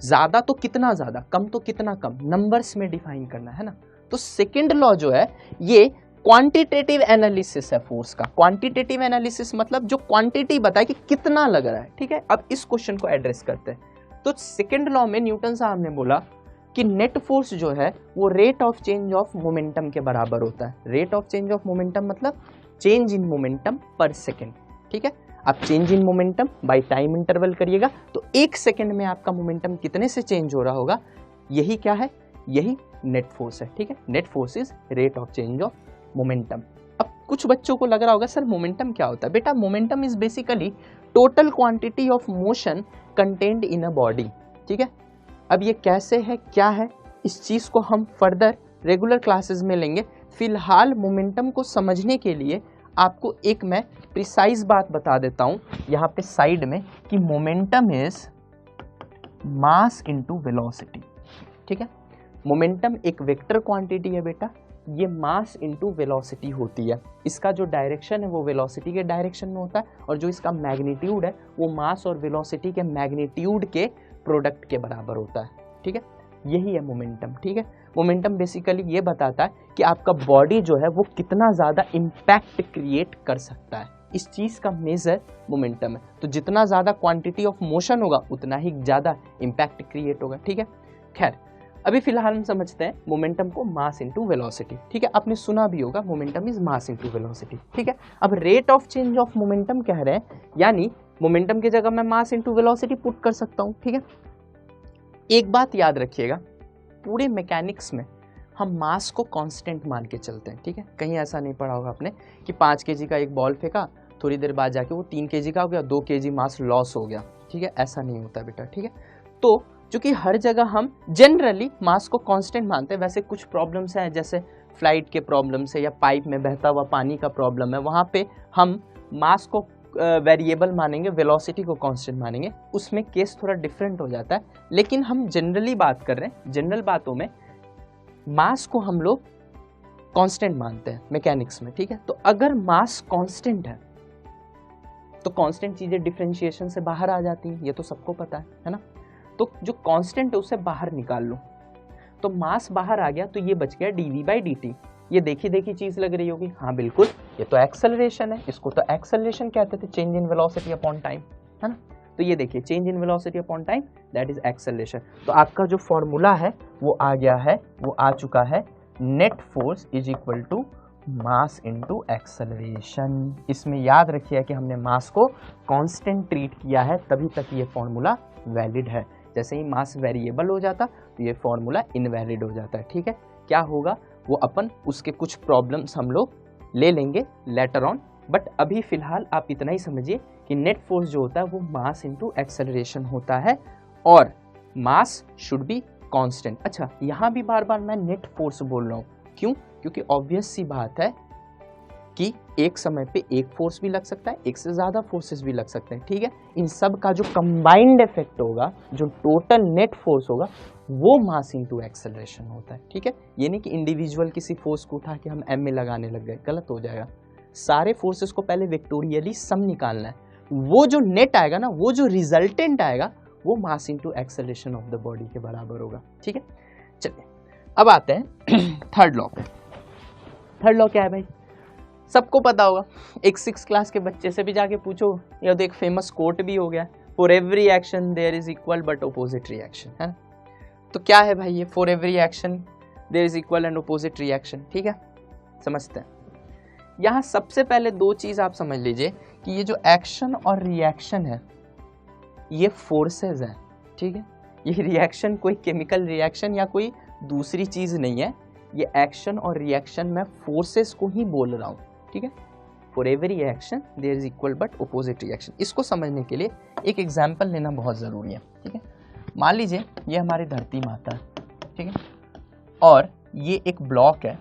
ज्यादा तो कितना ज्यादा, कम तो कितना कम, नंबर्स में डिफाइन करना है ना। तो सेकेंड लॉ जो है ये क्वांटिटेटिव एनालिसिस है फोर्स का। क्वांटिटेटिव एनालिसिस मतलब जो क्वांटिटी बताए कि कितना लग रहा है, ठीक है। अब इस क्वेश्चन को एड्रेस करते हैं। तो सेकंड लॉ में न्यूटन साहब ने बोला कि नेट फोर्स जो है वो rate of change of momentum के बराबर होता है। Rate of change of momentum मतलब चेंज इन मोमेंटम पर सेकेंड, ठीक है। आप change in momentum by time interval करिएगा तो एक सेकेंड में आपका मोमेंटम कितने से चेंज हो रहा होगा, यही क्या है, यही नेट फोर्स है, ठीक है। Net force is rate of change of momentum. अब कुछ बच्चों को लग रहा होगा सर मोमेंटम क्या होता है। बेटा momentum is basically total quantity of motion contained in a body, ठीक है। अब ये कैसे है, क्या है, इस चीज को हम फर्दर रेगुलर क्लासेस में लेंगे। फिलहाल मोमेंटम को समझने के लिए आपको एक मैं प्रिसाइज बात बता देता हूं यहाँ पे साइड में कि momentum is mass into velocity, ठीक है। मोमेंटम एक वेक्टर क्वांटिटी है बेटा, ये मास इनटू वेलोसिटी होती है। इसका जो डायरेक्शन है वो वेलोसिटी के डायरेक्शन में होता है और जो इसका मैग्नीट्यूड है वो मास और वेलोसिटी के मैग्नीट्यूड के प्रोडक्ट के बराबर होता है, ठीक है। यही है मोमेंटम, ठीक है। मोमेंटम बेसिकली ये बताता है कि आपका बॉडी जो है वो कितना ज़्यादा इम्पैक्ट क्रिएट कर सकता है, इस चीज़ का मेजर मोमेंटम है। तो जितना ज़्यादा क्वांटिटी ऑफ मोशन होगा उतना ही ज़्यादा इम्पैक्ट क्रिएट होगा, ठीक है। खैर अभी फिलहाल हम समझते हैं मोमेंटम को मास इनटू वेलोसिटी, ठीक है। आपने सुना भी होगा momentum is mass into velocity, ठीक है। अब rate of change of momentum कह रहे हैं, यानी मोमेंटम की जगह मैं मास इनटू वेलोसिटी पुट कर सकता हूं, ठीक है। एक बात याद रखिएगा, पूरे मैकेनिक्स में हम मास को कांस्टेंट मान के चलते हैं, ठीक है। कहीं ऐसा नहीं पढ़ा होगा आपने कि 5 kg का एक बॉल फेंका, थोड़ी देर बाद जाके वो 3 kg का हो गया, 2 kg मास लॉस हो गया, ठीक है। ऐसा नहीं होता बेटा, ठीक है। तो चूंकि हर जगह हम जनरली मास को कांस्टेंट मानते हैं, वैसे कुछ प्रॉब्लम्स हैं जैसे फ्लाइट के प्रॉब्लम्स है या पाइप में बहता हुआ पानी का प्रॉब्लम है, वहाँ पे हम मास को वेरिएबल मानेंगे, वेलोसिटी को कांस्टेंट मानेंगे, उसमें केस थोड़ा डिफरेंट हो जाता है। लेकिन हम जनरली बात कर रहे हैं, जनरल बातों में मास को हम लोग कांस्टेंट मानते हैं मैकेनिक्स में, ठीक है। तो अगर मास कांस्टेंट है तो कांस्टेंट चीज़ें डिफरेंशिएशन से बाहर आ जाती हैं, ये तो सबको पता है ना। तो जो कांस्टेंट है उसे बाहर निकाल लो, तो मास बाहर आ गया तो ये बच गया dv/dt। ये देखी देखी चीज लग रही होगी, हाँ बिल्कुल, ये तो एक्सेलरेशन है, इसको तो एक्सेलरेशन कहते थे, change in velocity upon time, है ना। तो ये देखिए change in velocity upon time that is acceleration. तो आपका जो फॉर्मूला है वो आ गया है, वो आ चुका है, net force is equal to mass into acceleration. इसमें याद रखिए कि हमने मास को कांस्टेंट ट्रीट किया है, तभी तक ये फॉर्मूला वैलिड है। जैसे ही मास वेरिएबल हो जाता तो ये फॉर्मूला इनवैलिड हो जाता है, ठीक है। क्या होगा वो अपन उसके कुछ प्रॉब्लम्स हम लोग ले लेंगे लेटर ऑन, बट अभी फिलहाल आप इतना ही समझिए कि नेट फोर्स जो होता है वो मास इनटू एक्सेलरेशन होता है और मास शुड बी कांस्टेंट। अच्छा, यहाँ भी बार बार मैं नेट फोर्स बोल रहा हूँ, क्यों? क्योंकि ऑब्वियस सी बात है कि एक समय पे एक फोर्स भी लग सकता है, एक से ज़्यादा फोर्सेस भी लग सकते हैं, ठीक है। इन सब का जो कंबाइंड इफेक्ट होगा, जो टोटल नेट फोर्स होगा, वो मास इनटू एक्सेलरेशन होता है, ठीक है। ये नहीं कि इंडिविजुअल किसी फोर्स को उठा के हम एम में लगाने लग गए, गलत हो जाएगा। सारे फोर्सेस को पहले वेक्टोरियली सम निकालना है, वो जो नेट आएगा ना, वो जो रिजल्टेंट आएगा वो मास into acceleration of the body के बराबर होगा, ठीक है। चलिए अब आते हैं थर्ड लॉ पे। थर्ड लॉ क्या है भाई? सबको पता होगा, एक 6 क्लास के बच्चे से भी जाके पूछो, या तो एक फेमस कोट भी हो गया, for every action there is equal but opposite reaction, है ना। तो क्या है भाई ये for every action there is equal and opposite reaction, ठीक है। समझते हैं। यहाँ सबसे पहले 2 चीज आप समझ लीजिए कि ये जो एक्शन और रिएक्शन है ये फोर्सेस है, ठीक है। ये रिएक्शन कोई केमिकल रिएक्शन या कोई दूसरी चीज नहीं है, ये एक्शन और रिएक्शन में फोर्सेस को ही बोल रहा हूँ, ठीक है। For every action there is equal but opposite reaction. इसको समझने के लिए एक एग्जाम्पल लेना बहुत ज़रूरी है, ठीक है। मान लीजिए ये हमारी धरती माता है, ठीक है, और ये एक ब्लॉक है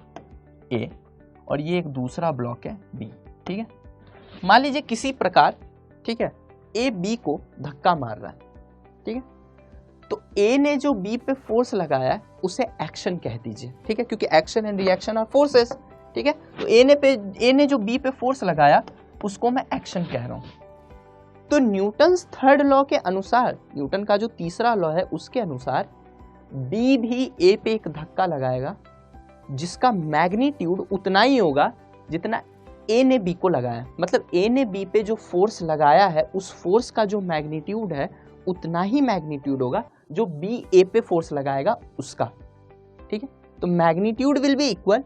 ए और ये एक दूसरा ब्लॉक है बी, ठीक है। मान लीजिए किसी प्रकार, ठीक है, ए बी को धक्का मार रहा है, ठीक है। तो ए ने जो बी पे फोर्स लगाया है उसे एक्शन कह दीजिए, ठीक है, क्योंकि action and reaction are forces, ठीक है। तो ए ने जो बी पे फोर्स लगाया उसको मैं एक्शन कह रहा हूं। तो न्यूटन्स थर्ड लॉ के अनुसार, न्यूटन का जो तीसरा लॉ है उसके अनुसार बी भी ए पे एक धक्का लगाएगा जिसका मैग्नीट्यूड उतना ही होगा जितना ए ने बी को लगाया। मतलब ए ने बी पे जो फोर्स लगाया है उस फोर्स का जो मैग्नीट्यूड है उतना ही मैग्नीट्यूड होगा जो बी ए पे फोर्स लगाएगा उसका। ठीक है, तो magnitude will be equal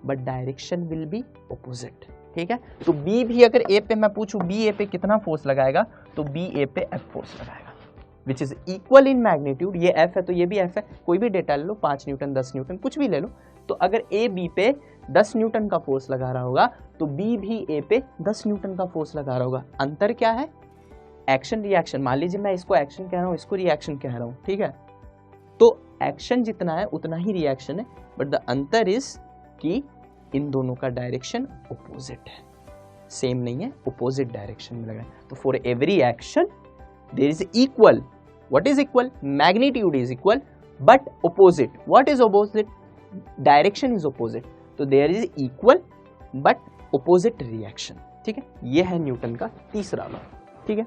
but direction will be opposite. ठीक है, तो बी भी अगर ए पे मैं पूछूं बी ए पे कितना फोर्स लगाएगा तो बी ए पे एफ फोर्स लगाएगा which is equal in magnitude. ये एफ है तो ये भी एफ है, कोई भी डेटा ले लो, 5 न्यूटन 10 न्यूटन कुछ भी ले लो। तो अगर ए बी पे 10 न्यूटन का फोर्स लगा रहा होगा तो बी भी ए पे 10 न्यूटन का फोर्स लगा रहा होगा। अंतर क्या है? Action reaction. मान लीजिए मैं इसको एक्शन कह रहा हूँ, इसको रिएक्शन कह रहा हूँ। ठीक है, तो एक्शन जितना है उतना ही रिएक्शन है, बट द अंतर इज कि इन दोनों का डायरेक्शन ऑपोजिट है, सेम नहीं है, ऑपोजिट डायरेक्शन में लगा है। तो for every action there is equal, what is equal? Magnitude is equal but opposite. What is opposite? Direction is opposite. तो there is equal but opposite reaction. ठीक है, ये है न्यूटन का तीसरा लॉ। ठीक है,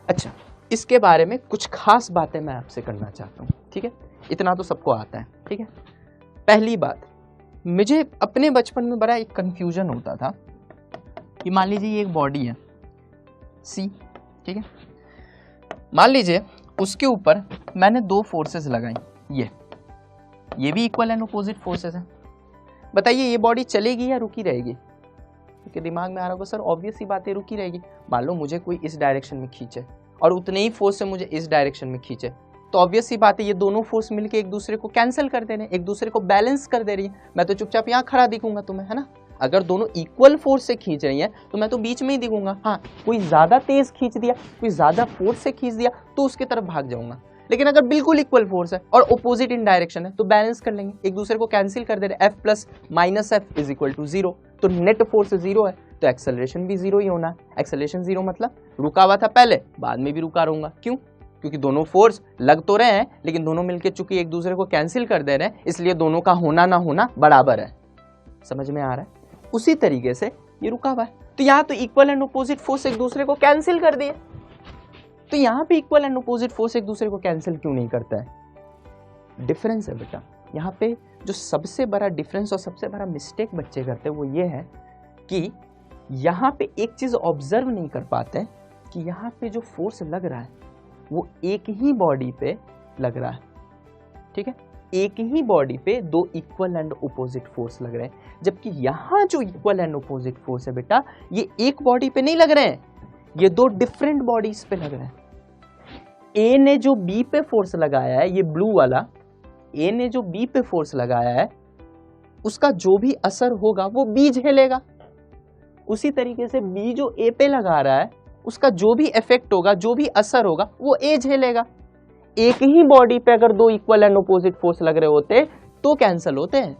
अच्छा इसके बारे में कुछ खास बातें मैं आपसे करना चाहता हूँ। ठीक है, इतना तो सबको आता है। ठीक है, पहली बात, मुझे अपने बचपन में बड़ा एक कंफ्यूजन होता था कि मान लीजिए ये एक बॉडी है सी। ठीक है, मान लीजिए उसके ऊपर मैंने 2 फोर्सेस लगाई, ये भी इक्वल एंड अपोजिट फोर्सेस हैं। बताइए ये बॉडी चलेगी या रुकी रहेगी? क्योंकि दिमाग में आ रहा होगा सर ऑब्वियस सी बात है रुकी रहेगी। मान लो मुझे कोई इस डायरेक्शन में खींचे और उतने ही फोर्स से मुझे इस डायरेक्शन में खींचे, तो ऑब्वियस सी बात है ये दोनों फोर्स मिलके एक दूसरे को कैंसिल कर दे रहे हैं, एक दूसरे को बैलेंस कर दे रही है। मैं तो चुपचाप यहाँ खड़ा दिखूंगा तुम्हें, है ना। अगर दोनों इक्वल फोर्स से खींच रही हैं तो मैं तो बीच में ही दिखूंगा। हाँ, कोई ज्यादा तेज खींच दिया, कोई ज्यादा फोर्स से खींच दिया तो उसकी तरफ भाग जाऊंगा। लेकिन अगर बिल्कुल इक्वल फोर्स है और ऑपोजिट इन डायरेक्शन है तो बैलेंस कर लेंगे, एक दूसरे को कैंसिल कर दे रहे। F plus minus F is equal to 0, तो नेट फोर्स 0 है तो एक्सेलरेशन भी 0 ही होना है। एक्सेलरेशन 0 मतलब रुका हुआ था पहले, बाद में भी रुका रहूंगा। क्यों? क्योंकि दोनों फोर्स लग तो रहे हैं लेकिन दोनों मिलकर चूंकि एक दूसरे को कैंसिल कर दे रहे हैं, इसलिए दोनों का होना ना होना बराबर है। समझ में आ रहा है? उसी तरीके से ये रुका हुआ है, तो यहाँ तो इक्वल एंड अपोजिट फोर्स एक दूसरे को कैंसिल कर दिए। तो यहाँ पे इक्वल एंड अपोजिट फोर्स एक दूसरे को कैंसिल क्यों नहीं करता है? डिफरेंस है बेटा। यहाँ पे जो सबसे बड़ा डिफरेंस और सबसे बड़ा मिस्टेक बच्चे करते हैं वो ये है कि यहाँ पे एक चीज ऑब्जर्व नहीं कर पाते कि यहाँ पे जो फोर्स लग रहा है वो एक ही बॉडी पे लग रहा है। ठीक है, एक ही बॉडी पे 2 इक्वल एंड ओपोजिट फोर्स लग रहे हैं, जबकि यहाँ जो इक्वल एंड ओपोजिट फोर्स है बेटा ये एक बॉडी पे नहीं लग रहे हैं, ये 2 डिफरेंट बॉडीज पे लग रहे हैं। ए ने जो बी पे फोर्स लगाया है, ये ब्लू वाला, ए ने जो बी पे फोर्स लगाया है उसका जो भी असर होगा वो बी झेलेगा। उसी तरीके से बी जो ए पे लगा रहा है उसका जो भी इफेक्ट होगा, जो भी असर होगा वो ए झेलेगा। एक ही बॉडी पे अगर 2 इक्वल एंड अपोजिट फोर्स लग रहे होते तो कैंसिल होते हैं,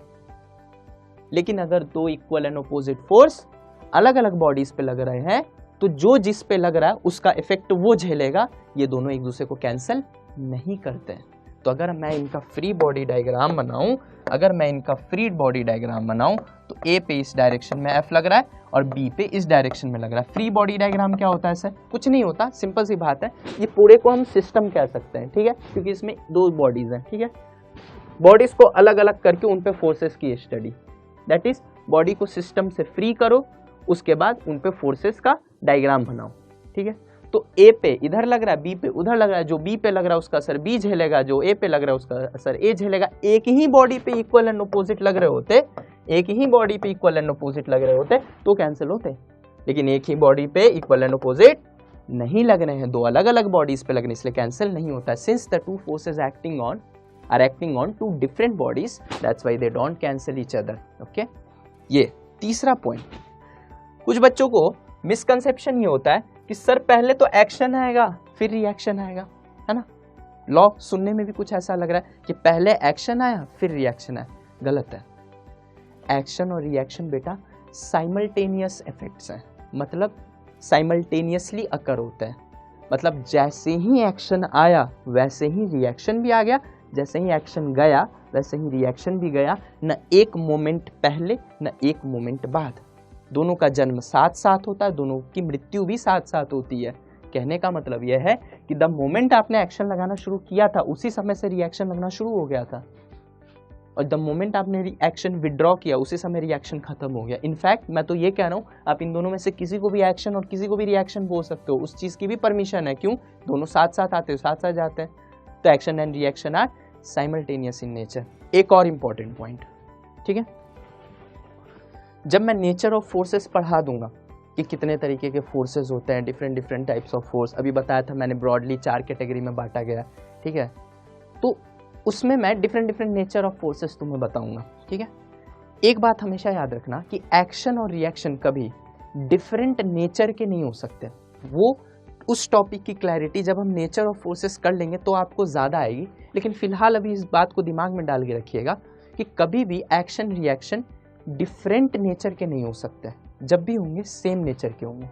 लेकिन अगर 2 इक्वल एंड अपोजिट फोर्स अलग अलग बॉडीज पे लग रहे हैं तो जो जिस पे लग रहा है उसका इफेक्ट वो झेलेगा, ये दोनों एक दूसरे को कैंसिल नहीं करते हैं। तो अगर मैं इनका फ्री बॉडी डायग्राम बनाऊं, तो ए पे इस डायरेक्शन में एफ लग रहा है और बी पे इस डायरेक्शन में लग रहा है। फ्री बॉडी डायग्राम क्या होता है सर? कुछ नहीं होता, सिंपल सी बात है। ये पूरे को हम सिस्टम कह सकते हैं। ठीक है, क्योंकि इसमें 2 बॉडीज हैं। ठीक है, बॉडीज को अलग अलग करके उन पे फोर्सेस की स्टडी, दैट इज बॉडी को सिस्टम से फ्री करो, उसके बाद उन पे फोर्सेस का डायग्राम बनाओ। ठीक है, तो ए पे इधर लग रहा है, बी पे उधर लग रहा है, जो बी पे लग रहा है उसका असर बी झेलेगा, जो ए पे लग रहा है उसका असर ए झेलेगा। एक ही बॉडी पे इक्वल एंड अपोजिट लग रहे होते, तो कैंसिल होते, लेकिन एक ही बॉडी पे इक्वल एंड अपोजिट नहीं लग रहे हैं, 2 अलग अलग बॉडीज पे लग रहे हैं, इसलिए कैंसिल नहीं होता है। Since the 2 forces are acting on 2 different bodies, that's why they don't cancel each other. Okay, ये तीसरा पॉइंट। कुछ बच्चों को मिसकंसेप्शन ये होता है कि सर पहले तो एक्शन आएगा फिर रिएक्शन आएगा, है ना। लॉ सुनने में भी कुछ ऐसा लग रहा है कि पहले एक्शन आया फिर रिएक्शन आया। गलत है। एक्शन और रिएक्शन बेटा साइमल्टेनियस इफेक्ट्स हैं, मतलब साइमल्टेनियसली अकर होते हैं। मतलब जैसे ही एक्शन आया वैसे ही रिएक्शन भी आ गया, जैसे ही एक्शन गया वैसे ही रिएक्शन भी गया। न एक मोमेंट पहले न एक मोमेंट बाद। दोनों का जन्म साथ साथ होता है, दोनों की मृत्यु भी साथ साथ होती है। कहने का मतलब यह है कि द मोमेंट आपने एक्शन लगाना शुरू किया था उसी समय से रिएक्शन लगना शुरू हो गया था। और द मोमेंट आपने रिएक्शन विड्रॉ किया उसी समय रिएक्शन खत्म हो गया। इनफैक्ट मैं तो ये कह रहा हूँ आप इन दोनों में से किसी को भी एक्शन और किसी को भी रिएक्शन बोल सकते हो, उस चीज़ की भी परमिशन है। क्यों? दोनों साथ साथ आते हो, साथ साथ जाते हैं। तो action and reaction are simultaneous in nature. एक और इम्पॉर्टेंट पॉइंट, ठीक है, जब मैं नेचर ऑफ फोर्सेस पढ़ा दूंगा कि कितने तरीके के फोर्सेस होते हैं, डिफरेंट टाइप्स ऑफ फोर्स, अभी बताया था मैंने ब्रॉडली 4 कैटेगरी में बांटा गया, ठीक है, तो उसमें मैं डिफरेंट नेचर ऑफ फोर्सेस तुम्हें बताऊंगा, ठीक है। एक बात हमेशा याद रखना कि एक्शन और रिएक्शन कभी डिफरेंट नेचर के नहीं हो सकते। वो उस टॉपिक की क्लैरिटी जब हम नेचर ऑफ फोर्सेस कर लेंगे तो आपको ज़्यादा आएगी, लेकिन फिलहाल अभी इस बात को दिमाग में डाल के रखिएगा कि कभी भी एक्शन रिएक्शन डिफरेंट नेचर के नहीं हो सकते, जब भी होंगे सेम नेचर के होंगे।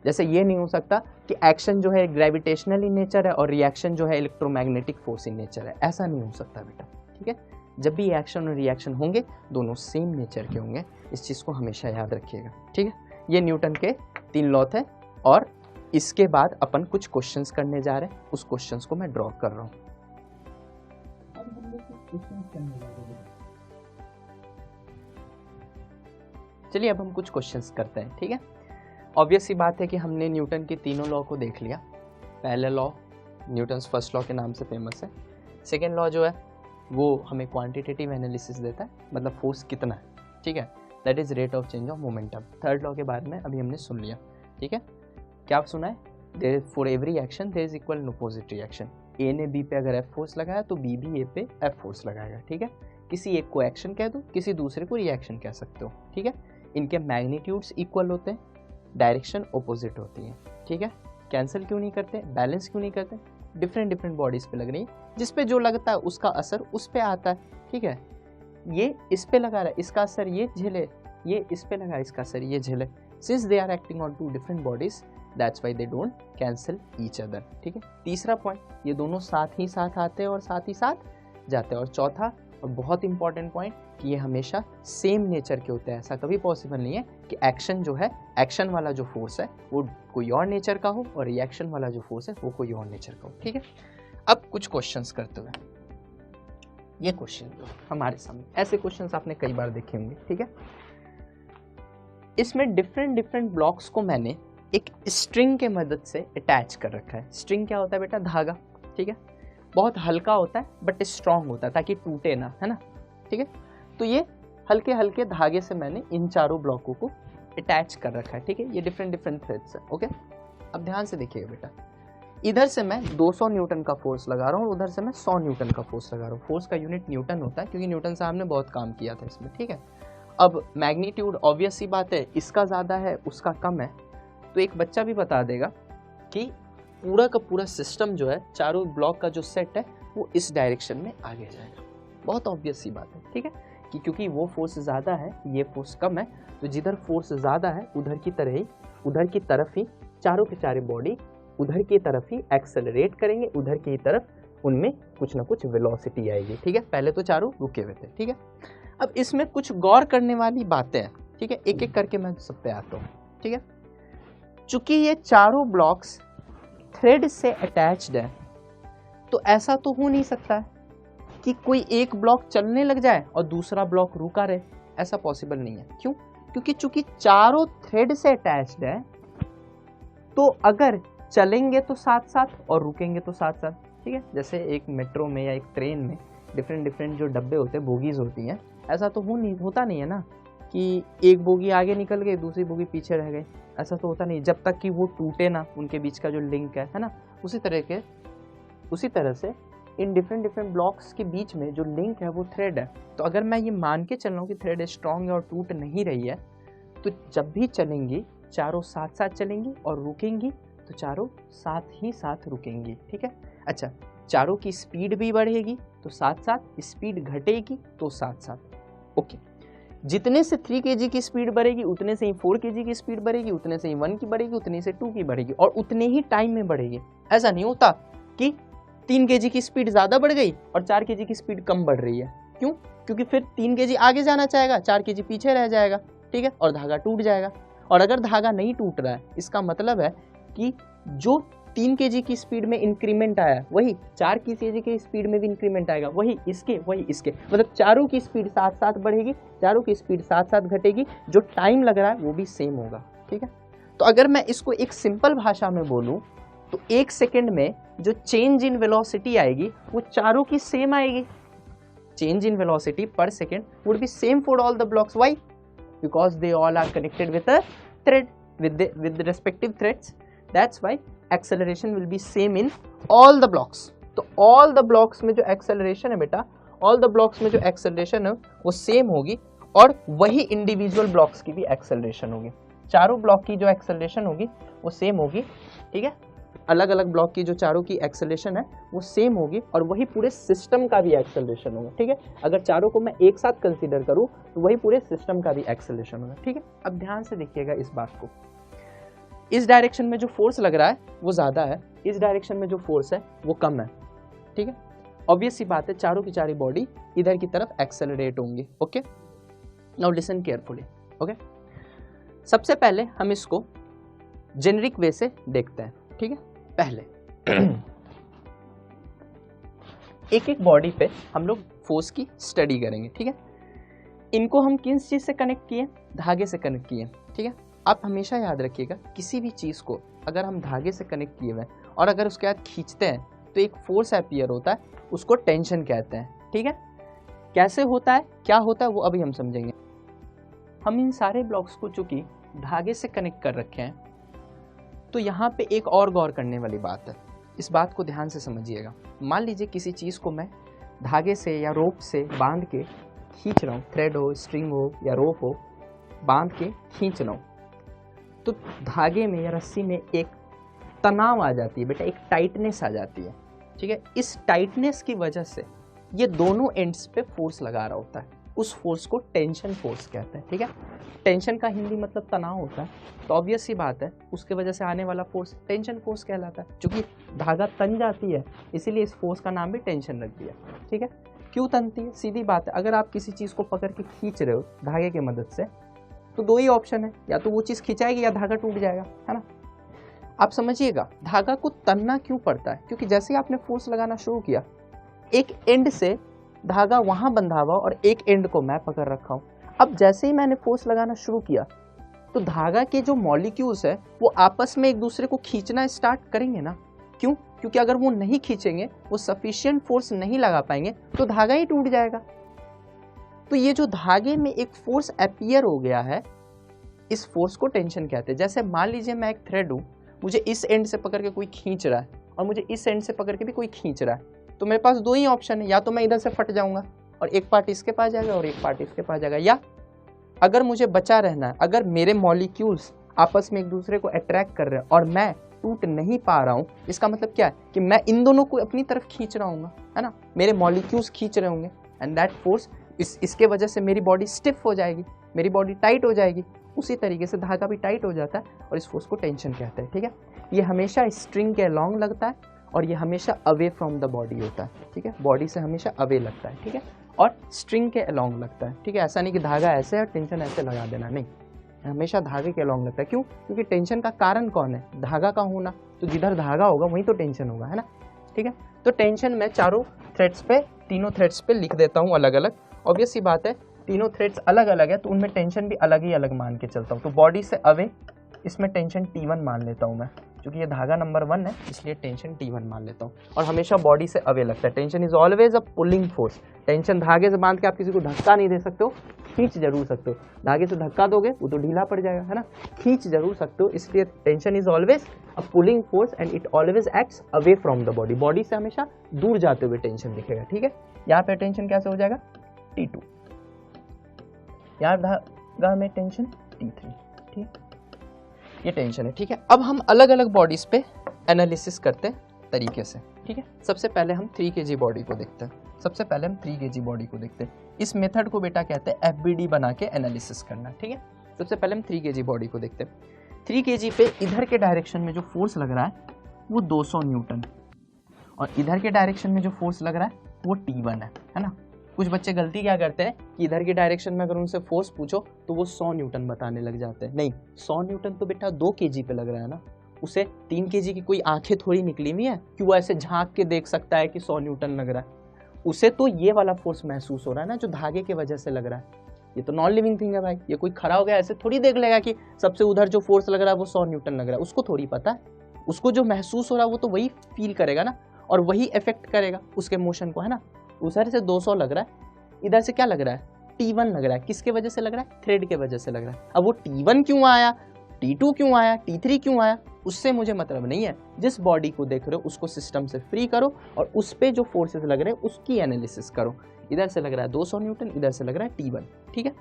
जैसे ये नहीं हो सकता कि एक्शन जो है ग्रेविटेशनल इन नेचर है और रिएक्शन जो है इलेक्ट्रोमैग्नेटिक फोर्स इन नेचर है, ऐसा नहीं हो सकता बेटा, ठीक है। जब भी एक्शन और रिएक्शन होंगे दोनों सेम नेचर के होंगे, इस चीज़ को हमेशा याद रखिएगा, ठीक है। ये न्यूटन के 3 लॉ थे और इसके बाद अपन कुछ क्वेश्चंस करने जा रहे हैं, उस क्वेश्चंस को मैं ड्रॉ कर रहा हूँ। चलिए अब हम कुछ क्वेश्चंस करते हैं, ठीक है। ऑब्वियस सी बात है कि हमने न्यूटन के तीनों लॉ को देख लिया। पहला लॉ न्यूटन्स फर्स्ट लॉ के नाम से फेमस है। सेकेंड लॉ जो है वो हमें क्वांटिटेटिव एनालिसिस देता है, मतलब फोर्स कितना है, ठीक है, that is rate of change of momentum. Third law के बारे में अभी हमने सुन लिया, ठीक है। क्या सुना है? There for every action there is equal and opposite reaction. A ने बी पे अगर एफ फोर्स लगाया तो बी भी ए पे एफ फोर्स लगाएगा, ठीक है। किसी एक को एक्शन कह दो, किसी दूसरे को रिएक्शन कह सकते हो, ठीक है। इनके मैग्नीट्यूड्स इक्वल होते हैं, डायरेक्शन ऑपोजिट होती है, ठीक है। कैंसिल क्यों नहीं करते, बैलेंस क्यों नहीं करते? डिफरेंट बॉडीज पे लग रही है, जिस पे जो लगता है उसका असर उस पे आता है, ठीक है। ये इस पे लगा रहा है, इसका असर ये झेले, ये इस पे लगा, इसका असर ये झेले। Since they are acting on 2 different bodies that's why they don't cancel each other, ठीक है। तीसरा पॉइंट, ये दोनों साथ ही साथ आते हैं और साथ ही साथ जाते हैं। और चौथा और बहुत इंपॉर्टेंट पॉइंट कि ये हमेशा सेम नेचर के होते हैं। ऐसा कभी पॉसिबल नहीं है कि एक्शन जो है, एक्शन वाला जो फोर्स है वो कोई और नेचर का हो और रिएक्शन वाला जो फोर्स है वो कोई और नेचर का हो, ठीक है। अब कुछ क्वेश्चंस करते हुए, ये क्वेश्चन हमारे सामने, ऐसे क्वेश्चंस आपने कई बार देखे होंगे, ठीक है। इसमें डिफरेंट ब्लॉक्स को मैंने एक स्ट्रिंग के मदद से अटैच कर रखा है। स्ट्रिंग क्या होता है बेटा? धागा, ठीक है। बहुत हल्का होता है बट स्ट्रांग होता है ताकि टूटे ना, है ना, ठीक है। तो ये हल्के धागे से मैंने इन चारों ब्लॉकों को अटैच कर रखा है, ठीक है। ये डिफरेंट थ्रेड्स है, ओके। अब ध्यान से देखिएगा बेटा, इधर से मैं 200 न्यूटन का फोर्स लगा रहा हूँ, उधर से मैं 100 न्यूटन का फोर्स लगा रहा हूँ। फोर्स का यूनिट न्यूटन होता है क्योंकि न्यूटन साहब ने बहुत काम किया था इसमें, ठीक है। अब मैग्नीट्यूड ऑब्वियस सी बात है, इसका ज़्यादा है उसका कम है, तो एक बच्चा भी बता देगा कि पूरा का पूरा सिस्टम जो है, चारों ब्लॉक का जो सेट है वो इस डायरेक्शन में आगे जाएगा। बहुत ऑब्वियस सी बात है, ठीक है, कि क्योंकि वो फोर्स ज़्यादा है, ये फोर्स कम है, तो जिधर फोर्स ज़्यादा है उधर की तरफ ही चारों के चारों बॉडी उधर की तरफ ही एक्सेलरेट करेंगे, उधर की तरफ उनमें कुछ ना कुछ वेलोसिटी आएगी, ठीक है। पहले तो चारों रुके हुए थे, ठीक है। अब इसमें कुछ गौर करने वाली बातें हैं, ठीक है, एक एक करके मैं सब पे आता हूँ, ठीक है। चूंकि ये चारों ब्लॉक्स थ्रेड से अटैच्ड है, तो ऐसा तो हो नहीं सकता कि कोई एक ब्लॉक चलने लग जाए और दूसरा ब्लॉक रुका रहे, ऐसा पॉसिबल नहीं है। क्यों? क्योंकि चूंकि चारों थ्रेड से अटैच्ड है, तो अगर चलेंगे तो साथ साथ और रुकेंगे तो साथ साथ, ठीक है। जैसे एक मेट्रो में या एक ट्रेन में डिफरेंट जो डब्बे होते हैं, बोगीज होती हैं, ऐसा तो होता नहीं है ना कि एक बोगी आगे निकल गई दूसरी बोगी पीछे रह गई, ऐसा तो होता नहीं, जब तक कि वो टूटे ना, उनके बीच का जो लिंक है ना। उसी तरह से इन डिफरेंट ब्लॉक्स के बीच में जो लिंक है वो थ्रेड है। तो अगर मैं ये मान के चल रहा हूँ कि थ्रेड स्ट्रॉन्ग है और टूट नहीं रही है, तो जब भी चलेंगी चारों साथ साथ चलेंगी और रुकेंगी तो चारों साथ ही साथ रुकेंगी, ठीक है। अच्छा, चारों की स्पीड भी बढ़ेगी तो साथ साथ, स्पीड घटेगी तो साथ साथ, ओके। जितने से 3 kg की स्पीड बढ़ेगी उतने से ही 4 kg की स्पीड बढ़ेगी, उतने से ही 1 की बढ़ेगी, उतने से 2 की बढ़ेगी, और उतने ही टाइम में बढ़ेगी। ऐसा नहीं होता कि 3 kg की स्पीड ज़्यादा बढ़ गई और 4 kg की स्पीड कम बढ़ रही है। क्यों? क्योंकि फिर 3 kg आगे जाना चाहेगा, 4 kg पीछे रह जाएगा, ठीक है, और धागा टूट जाएगा। और अगर धागा नहीं टूट रहा है, इसका मतलब है कि जो 3 kg की स्पीड में इंक्रीमेंट आया, वही 4 kg की स्पीड में भी इंक्रीमेंट आएगा, वही इसके मतलब चारों की स्पीड साथ साथ बढ़ेगी, चारों की स्पीड साथ साथ घटेगी, जो टाइम लग रहा है वो भी सेम होगा। ठीक है, तो अगर मैं इसको एक सिंपल भाषा में बोलूं तो 1 सेकेंड में जो चेंज इन वेलोसिटी आएगी वो चारों की सेम आएगी। Change in velocity per second would be same for all the blocks. Why? Because they all are connected with a thread, with the respective threads. That's why acceleration will be same in all the blocks. तो all the blocks में जो acceleration है बेटा, all the blocks में जो acceleration है वो same होगी और वही individual blocks की भी acceleration होगी। चारों ब्लॉक की जो acceleration होगी वो same होगी। ठीक है, अलग अलग ब्लॉक की जो चारों की acceleration है वो same होगी और वही पूरे सिस्टम का भी acceleration होगा। ठीक है, अगर चारों को मैं एक साथ कंसीडर करूं तो वही पूरे सिस्टम का भी acceleration होगा। ठीक है, अब ध्यान से देखिएगा इस बात को, इस डायरेक्शन में जो फोर्स लग रहा है वो ज़्यादा है, इस डायरेक्शन में जो फोर्स है वो कम है। ठीक है, ऑब्वियस सी बात है, चारों की चारी बॉडी इधर की तरफ एक्सेलरेट होंगे। Okay, now listen carefully. Okay, सबसे पहले हम इसको जेनरिक वे से देखते हैं। ठीक है, पहले एक एक बॉडी पे हम लोग फोर्स की स्टडी करेंगे। ठीक है, इनको हम किस चीज़ से कनेक्ट किए? धागे से कनेक्ट किए। ठीक है, आप हमेशा याद रखिएगा, किसी भी चीज़ को अगर हम धागे से कनेक्ट किए हुए हैं और अगर उसके बाद खींचते हैं तो एक फोर्स अपीयर होता है, उसको टेंशन कहते हैं। ठीक है, कैसे होता है, क्या होता है, वो अभी हम समझेंगे। हम इन सारे ब्लॉक्स को चूंकि धागे से कनेक्ट कर रखे हैं तो यहाँ पे एक और गौर करने वाली बात है, इस बात को ध्यान से समझिएगा। मान लीजिए किसी चीज़ को मैं धागे से या रोप से बांध के खींच रहा हूँ, थ्रेड हो, स्ट्रिंग हो या रोप हो, बांध के खींच रहा हूँ, तो धागे में या रस्सी में एक तनाव आ जाती है बेटा, एक टाइटनेस आ जाती है। ठीक है, इस टाइटनेस की वजह से ये दोनों एंड्स पे फोर्स लगा रहा होता है, उस फोर्स को टेंशन फोर्स कहते हैं। ठीक है, टेंशन का हिंदी मतलब तनाव होता है, तो ऑब्वियस सी बात है उसके वजह से आने वाला फोर्स टेंशन फोर्स कहलाता है। क्योंकि धागा तन जाती है इसीलिए इस फोर्स का नाम भी टेंशन रख दिया। ठीक है, क्यों तनती है? सीधी बात है, अगर आप किसी चीज़ को पकड़ के खींच रहे हो धागे की मदद से तो दो ही ऑप्शन है, या तो वो चीज़ खिंचाएगी या धागा टूट जाएगा, है ना। आप समझिएगा धागा को तनना क्यों पड़ता है, क्योंकि जैसे ही आपने फोर्स लगाना शुरू किया, एक एंड से धागा वहाँ बंधा हुआ और एक एंड को मैं पकड़ रखा हूँ। अब जैसे ही मैंने फोर्स लगाना शुरू किया तो धागा के जो मॉलिक्यूल्स है वो आपस में एक दूसरे को खींचना स्टार्ट करेंगे ना। क्यों? क्योंकि अगर वो नहीं खींचेंगे, वो सफिशिएंट फोर्स नहीं लगा पाएंगे तो धागा ही टूट जाएगा। तो ये जो धागे में एक फोर्स अपीयर हो गया है, इस फोर्स को टेंशन कहते हैं। जैसे मान लीजिए मैं एक थ्रेड हूँ, मुझे इस एंड से पकड़ के कोई खींच रहा है और मुझे इस एंड से पकड़ के भी कोई खींच रहा है, तो मेरे पास दो ही ऑप्शन है, या तो मैं इधर से फट जाऊंगा और एक पार्ट इसके पास जाएगा और एक पार्ट इसके पास जाएगा, या अगर मुझे बचा रहना है, अगर मेरे मॉलिक्यूल्स आपस में एक दूसरे को अट्रैक्ट कर रहे हैं और मैं टूट नहीं पा रहा हूँ, इसका मतलब क्या है कि मैं इन दोनों को अपनी तरफ खींच रहा हूँ, है ना, मेरे मॉलिक्यूल्स खींच रहे होंगे, एंड दैट फोर्स इसके वजह से मेरी बॉडी स्टिफ हो जाएगी, मेरी बॉडी टाइट हो जाएगी। उसी तरीके से धागा भी टाइट हो जाता है और इस फोर्स को टेंशन कहते हैं। ठीक है, ये हमेशा स्ट्रिंग के अलॉन्ग लगता है और ये हमेशा अवे फ्रॉम द बॉडी होता है। ठीक है, बॉडी से हमेशा अवे लगता है। ठीक है, और स्ट्रिंग के अलॉन्ग लगता है। ठीक है, ऐसा नहीं कि धागा ऐसे है और टेंशन ऐसे लगा देना, नहीं, हमेशा धागे के अलॉन्ग लगता है। क्यों? क्योंकि टेंशन का कारण कौन है? धागा का होना। तो जिधर धागा होगा वहीं तो टेंशन होगा, है ना। ठीक है, तो टेंशन मैं चारों थ्रेड्स पे, तीनों थ्रेड्स पे लिख देता हूँ अलग अलग। ऑब्वियस सी बात है, तीनों थ्रेड्स अलग अलग है तो उनमें टेंशन भी अलग ही अलग मान के चलता हूँ। तो बॉडी से अवे इसमें टेंशन T1 मान लेता हूँ मैं, क्योंकि ये धागा नंबर 1 है इसलिए टेंशन T1 मान लेता हूँ। और हमेशा बॉडी से अवे लगता है। Tension is always a pulling force. Tension धागे से बांध के आप किसी को धक्का नहीं दे सकते हो, खींच जरूर सकते हो। धागे से धक्का दोगे वो तो ढीला पड़ जाएगा, है ना, खींच जरूर सकते हो। इसलिए tension is always a pulling force and it always acts away from the body. Body से हमेशा दूर जाते हुए टेंशन दिखेगा। ठीक है, यहाँ पे टेंशन कैसे हो जाएगा? T2, यहाँ धागा में टेंशन T3। ठीक है, ये टेंशन है। ठीक है, अब हम अलग अलग बॉडीज पे एनालिसिस करते हैं तरीके से। ठीक है, सबसे पहले हम 3 kg बॉडी को देखते हैं। सबसे पहले हम 3 kg बॉडी को देखते हैं। इस मेथड को बेटा कहते हैं FBD बना के एनालिसिस करना। ठीक है, सबसे पहले हम 3 kg बॉडी को देखते हैं। 3 kg पे इधर के डायरेक्शन में जो फोर्स लग रहा है वो 200 न्यूटन और इधर के डायरेक्शन में जो फोर्स लग रहा है वो T1 है ना। कुछ बच्चे गलती क्या करते हैं कि इधर के डायरेक्शन में अगर उनसे फोर्स पूछो तो वो 100 न्यूटन बताने लग जाते हैं। नहीं, 100 न्यूटन तो बेटा 2 kg पे लग रहा है ना, उसे 3 kg की कोई आंखें थोड़ी निकली हुई है कि वो ऐसे झांक के देख सकता है कि 100 न्यूटन लग रहा है। उसे तो ये वाला फोर्स महसूस हो रहा है ना जो धागे की वजह से लग रहा है। ये तो नॉन लिविंग थिंग है भाई, ये कोई खड़ा हो गया ऐसे थोड़ी देख लेगा कि सबसे उधर जो फोर्स लग रहा है वो 100 न्यूटन लग रहा है। उसको थोड़ी पता है, उसको जो महसूस हो रहा है वो तो वही फील करेगा ना, और वही इफेक्ट करेगा उसके मोशन को, है ना। उधर से 200 लग रहा है, इधर से क्या लग रहा है, T1 लग रहा है। किसके वजह से लग रहा है, थ्रेड के वजह से लग रहा है। अब वो T1 क्यों आया, T2 क्यों आया, T3 क्यों आया, उससे मुझे मतलब नहीं है। जिस बॉडी को देख रहे हो उसको सिस्टम से फ्री करो और उस पे जो फोर्सेस लग रहे हैं उसकी एनालिसिस करो। इधर से लग रहा है 200 न्यूटन, इधर से लग रहा है T1, ठीक है।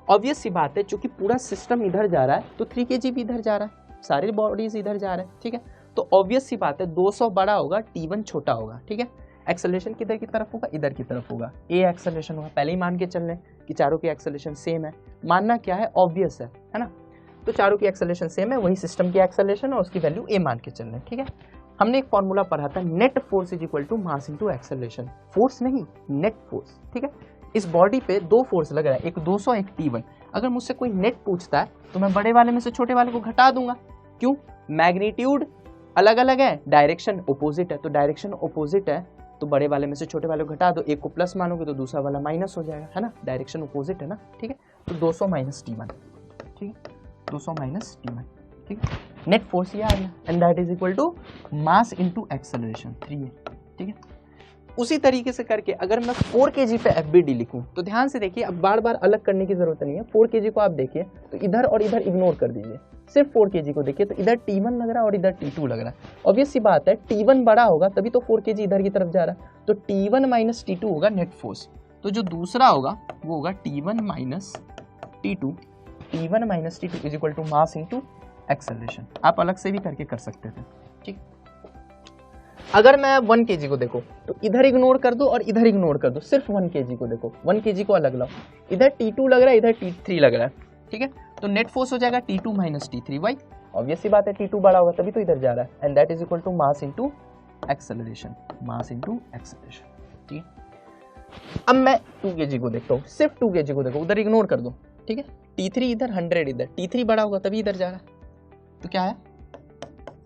ऑब्वियस सी बात है, चूंकि पूरा सिस्टम इधर जा रहा है तो 3 kg भी इधर जा रहा है, सारी बॉडीज इधर जा रहे हैं, ठीक है। तो ऑब्वियस सी बात है 200 बड़ा होगा, T1 छोटा होगा, ठीक है। एक्सेलरेशन किधर की तरफ होगा, इधर की तरफ होगा। ए एक्सेलरेशन होगा, पहले ही मान के चल रहे हैं कि चारों की एक्सेलरेशन सेम है। मानना क्या है, ऑब्वियस है ना। तो चारों की एक्सेलरेशन सेम है, वही सिस्टम की एक्सेलरेशन और उसकी वैल्यू ए मान के चल रहे हैं, ठीक है। हमने एक फॉर्मूला पढ़ा था, net force is equal to mass into acceleration. Force नहीं, नेट फोर्स, ठीक है। इस बॉडी पे 2 फोर्स लग रहा है, एक 200 एक T1। अगर मुझसे कोई नेट पूछता है तो मैं बड़े वाले में से छोटे वाले को घटा दूंगा। क्यों, मैग्नीट्यूड अलग अलग है, डायरेक्शन अपोजिट है। तो डायरेक्शन अपोजिट है तो बड़े वाले में से छोटे वाले को घटा दो, एक को प्लस मानोगे तो दूसरा वाला माइनस हो जाएगा, है ना। डायरेक्शन अपोजिट है ना, ठीक है। तो 200 माइनस T1, ठीक है, 200 माइनस T1, ठीक है। नेट फोर्स ये आ गया and that is equal to mass into acceleration 3a, ठीक है। उसी तरीके से करके अगर मैं 4 kg पे FBD लिखूं तो ध्यान से देखिए, अब बार बार अलग करने की जरूरत नहीं है। 4 kg को आप देखिए तो इधर और इधर इग्नोर कर दीजिए, सिर्फ 4 kg को देखिए तो इधर T1 लग रहा है और इधर T2 लग रहा है। ऑब्वियस सी बात है, T1 बड़ा होगा तभी तो 4 kg इधर की तरफ जा रहा है। तो T1 माइनस T2 होगा नेट फोर्स। तो जो दूसरा होगा वो होगा T1 minus T2, T1 minus T2 is equal to mass into acceleration. आप अलग से भी करके कर सकते थे, ठीक। अगर मैं 1 kg को देखो तो इधर इग्नोर कर दो और इधर इग्नोर कर दो, सिर्फ 1 kg को देखो, 1 kg को अलग लाओ। इधर T2 लग रहा है, इधर T3 लग रहा है, ठीक है। तो नेट फोर्स हो जाएगा T2 minus T3। Y, obvious सी बात है, T2 बड़ा होगा तभी तो इधर जा रहा है and that is equal to mass into acceleration, mass into acceleration, ठीक है। अब मैं 2 kg को देखता हूँ, सिर्फ 2 kg को देखो, उधर इग्नोर कर दो, ठीक है। T3 इधर, 100 इधर, T3 बड़ा होगा तभी इधर जा रहा है। तो क्या है,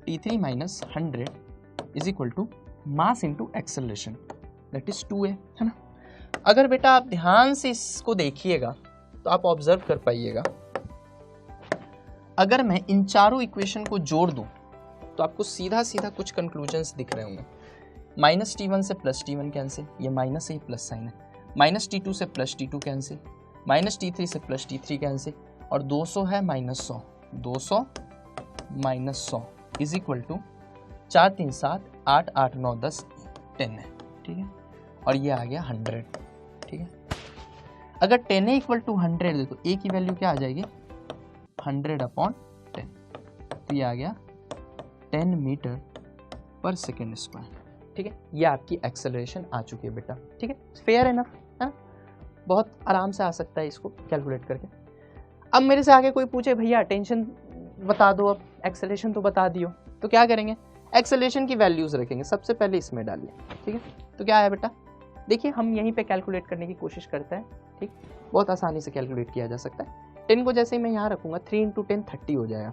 T3 minus 100 is equal to mass into acceleration, that is 2a, है ना। अगर बेटा आप ध्यान से इसको देखिएगा तो आप ऑब्जर्व कर पाइएगा, अगर मैं इन चारों इक्वेशन को जोड़ दूं तो आपको सीधा सीधा कुछ कंक्लूजन्स दिख रहे होंगे। माइनस T1 से प्लस T1 कैंसिल, ये माइनस से ही प्लस साइन है। माइनस T2 से plus T2 cancel, minus T3 से प्लस T3 कैंसिल, और 200 है minus 100, 200 minus 100 is equal to 4 3 7 8 8 9 10 10 है, ठीक है। और ये आ गया 100, ठीक है। अगर 10 है इक्वल टू 100 दे तो ए की वैल्यू क्या आ जाएगी, 100/10, तो ये आ गया 10 मीटर पर सेकेंड स्क्वायर, ठीक है। ये आपकी एक्सेलरेशन आ चुकी है बेटा, ठीक है। फेयर एनफ, है ना, बहुत आराम से आ सकता है इसको कैलकुलेट करके। अब मेरे से आगे कोई पूछे भैया टेंशन बता दो, अब एक्सेलरेशन तो बता दियो, तो क्या करेंगे, एक्सेलरेशन की वैल्यूज रखेंगे, सबसे पहले इसमें डालिए, ठीक है। तो क्या है बेटा, देखिए हम यहीं पे कैलकुलेट करने की कोशिश करते हैं, ठीक, बहुत आसानी से कैलकुलेट किया जा सकता है। 10 को जैसे ही मैं यहाँ रखूंगा 3 × 10 30 हो जाएगा।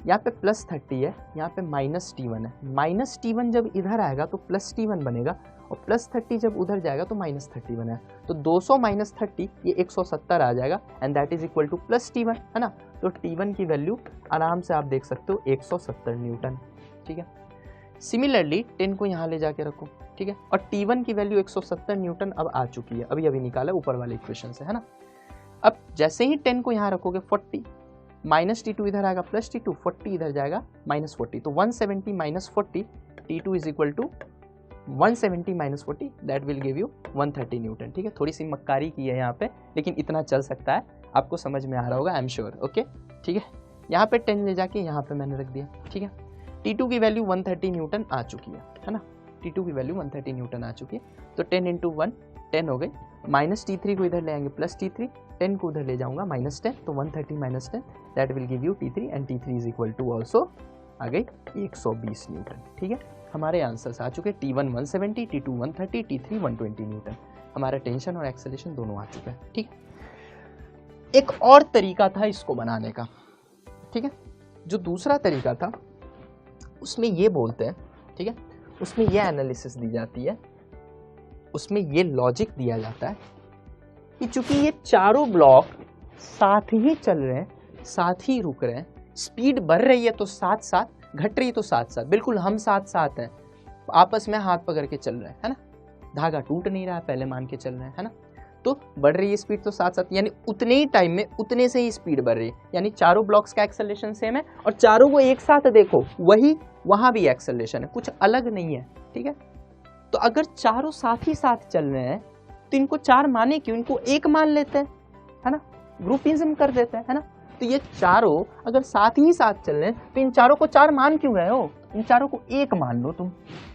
यहाँ पे प्लस 30 है, यहाँ पे माइनस T1 है। माइनस T1 जब इधर आएगा तो प्लस T1 बनेगा, और प्लस 30 जब उधर जाएगा तो माइनस 30 बनेगा। तो 200 माइनस 30 ये 170 आ जाएगा and that is equal two plus T1, है ना। तो T1 की वैल्यू आराम से आप देख सकते हो 170 न्यूटन, ठीक है। सिमिलरली 10 को यहाँ ले जाके रखो, ठीक है, और T1 की वैल्यू 170 न्यूटन अब आ चुकी है, अभी निकाला ऊपर वाले इक्वेशन से, है ना। अब जैसे ही 10 को यहाँ रखोगे 40, माइनस T2 इधर आएगा प्लस T2, 40 इधर जाएगा माइनस 40, तो 170 minus 40, T2 is equal to 170 minus 40, that will give you 130 newton, ठीक है। थोड़ी सी मक्कारी की है यहाँ पे, लेकिन इतना चल सकता है, आपको समझ में आ रहा होगा, आई एम श्योर, ओके, ठीक है। यहाँ पे 10 ले जाके यहाँ पे मैंने रख दिया, ठीक है। T2 की वैल्यू 130 न्यूटन आ चुकी है ना। T2 की वैल्यू 130 न्यूटन आ चुकी है, तो 10 × 1 10 हो गई। माइनस T3 को इधर ले आएंगे प्लस T3, 10 को उधर ले जाऊंगा माइनस 10, तो 130 minus 10 that will give you T3 and T3 is equal to also आ गई 120 न्यूटन, ठीक है। हमारे आंसर्स आ चुके, T1 170, T2 130, T3 120 न्यूटन। हमारा टेंशन और एक्सेलरेशन दोनों आ चुका है, ठीक है। एक और तरीका था इसको बनाने का, ठीक है। जो दूसरा तरीका था उसमें ये बोलते हैं, ठीक है, उसमें ये एनालिसिस दी जाती है, उसमें ये लॉजिक दिया जाता है कि चूंकि ये चारों ब्लॉक साथ ही चल रहे हैं, साथ ही रुक रहे हैं, स्पीड बढ़ रही है तो साथ साथ, घट रही है तो साथ साथ, बिल्कुल हम साथ साथ हैं, आपस में हाथ पकड़ के चल रहे हैं, है ना, धागा टूट नहीं रहा है, पहले मान के चल रहे हैं, है ना। तो बढ़ रही है स्पीड तो साथ साथ, यानी उतने ही टाइम में उतने से ही स्पीड बढ़ रही है, यानी चारों ब्लॉक्स का एक्सेलरेशन सेम है और चारों को एक साथ देखो वही वहां भी एक्सेलरेशन है, कुछ अलग नहीं है, ठीक है। तो अगर चारों साथ ही साथ चल रहे हैं तो इनको चार माने क्यों, इनको एक मान लेते हैं, है ना, ग्रुपिज्म कर देते हैं, है ना। तो ये चारों अगर साथ ही साथ चल रहे हैं तो इन चारों को चार मान क्यों रहे हो, इन चारों को एक मान लो तुम,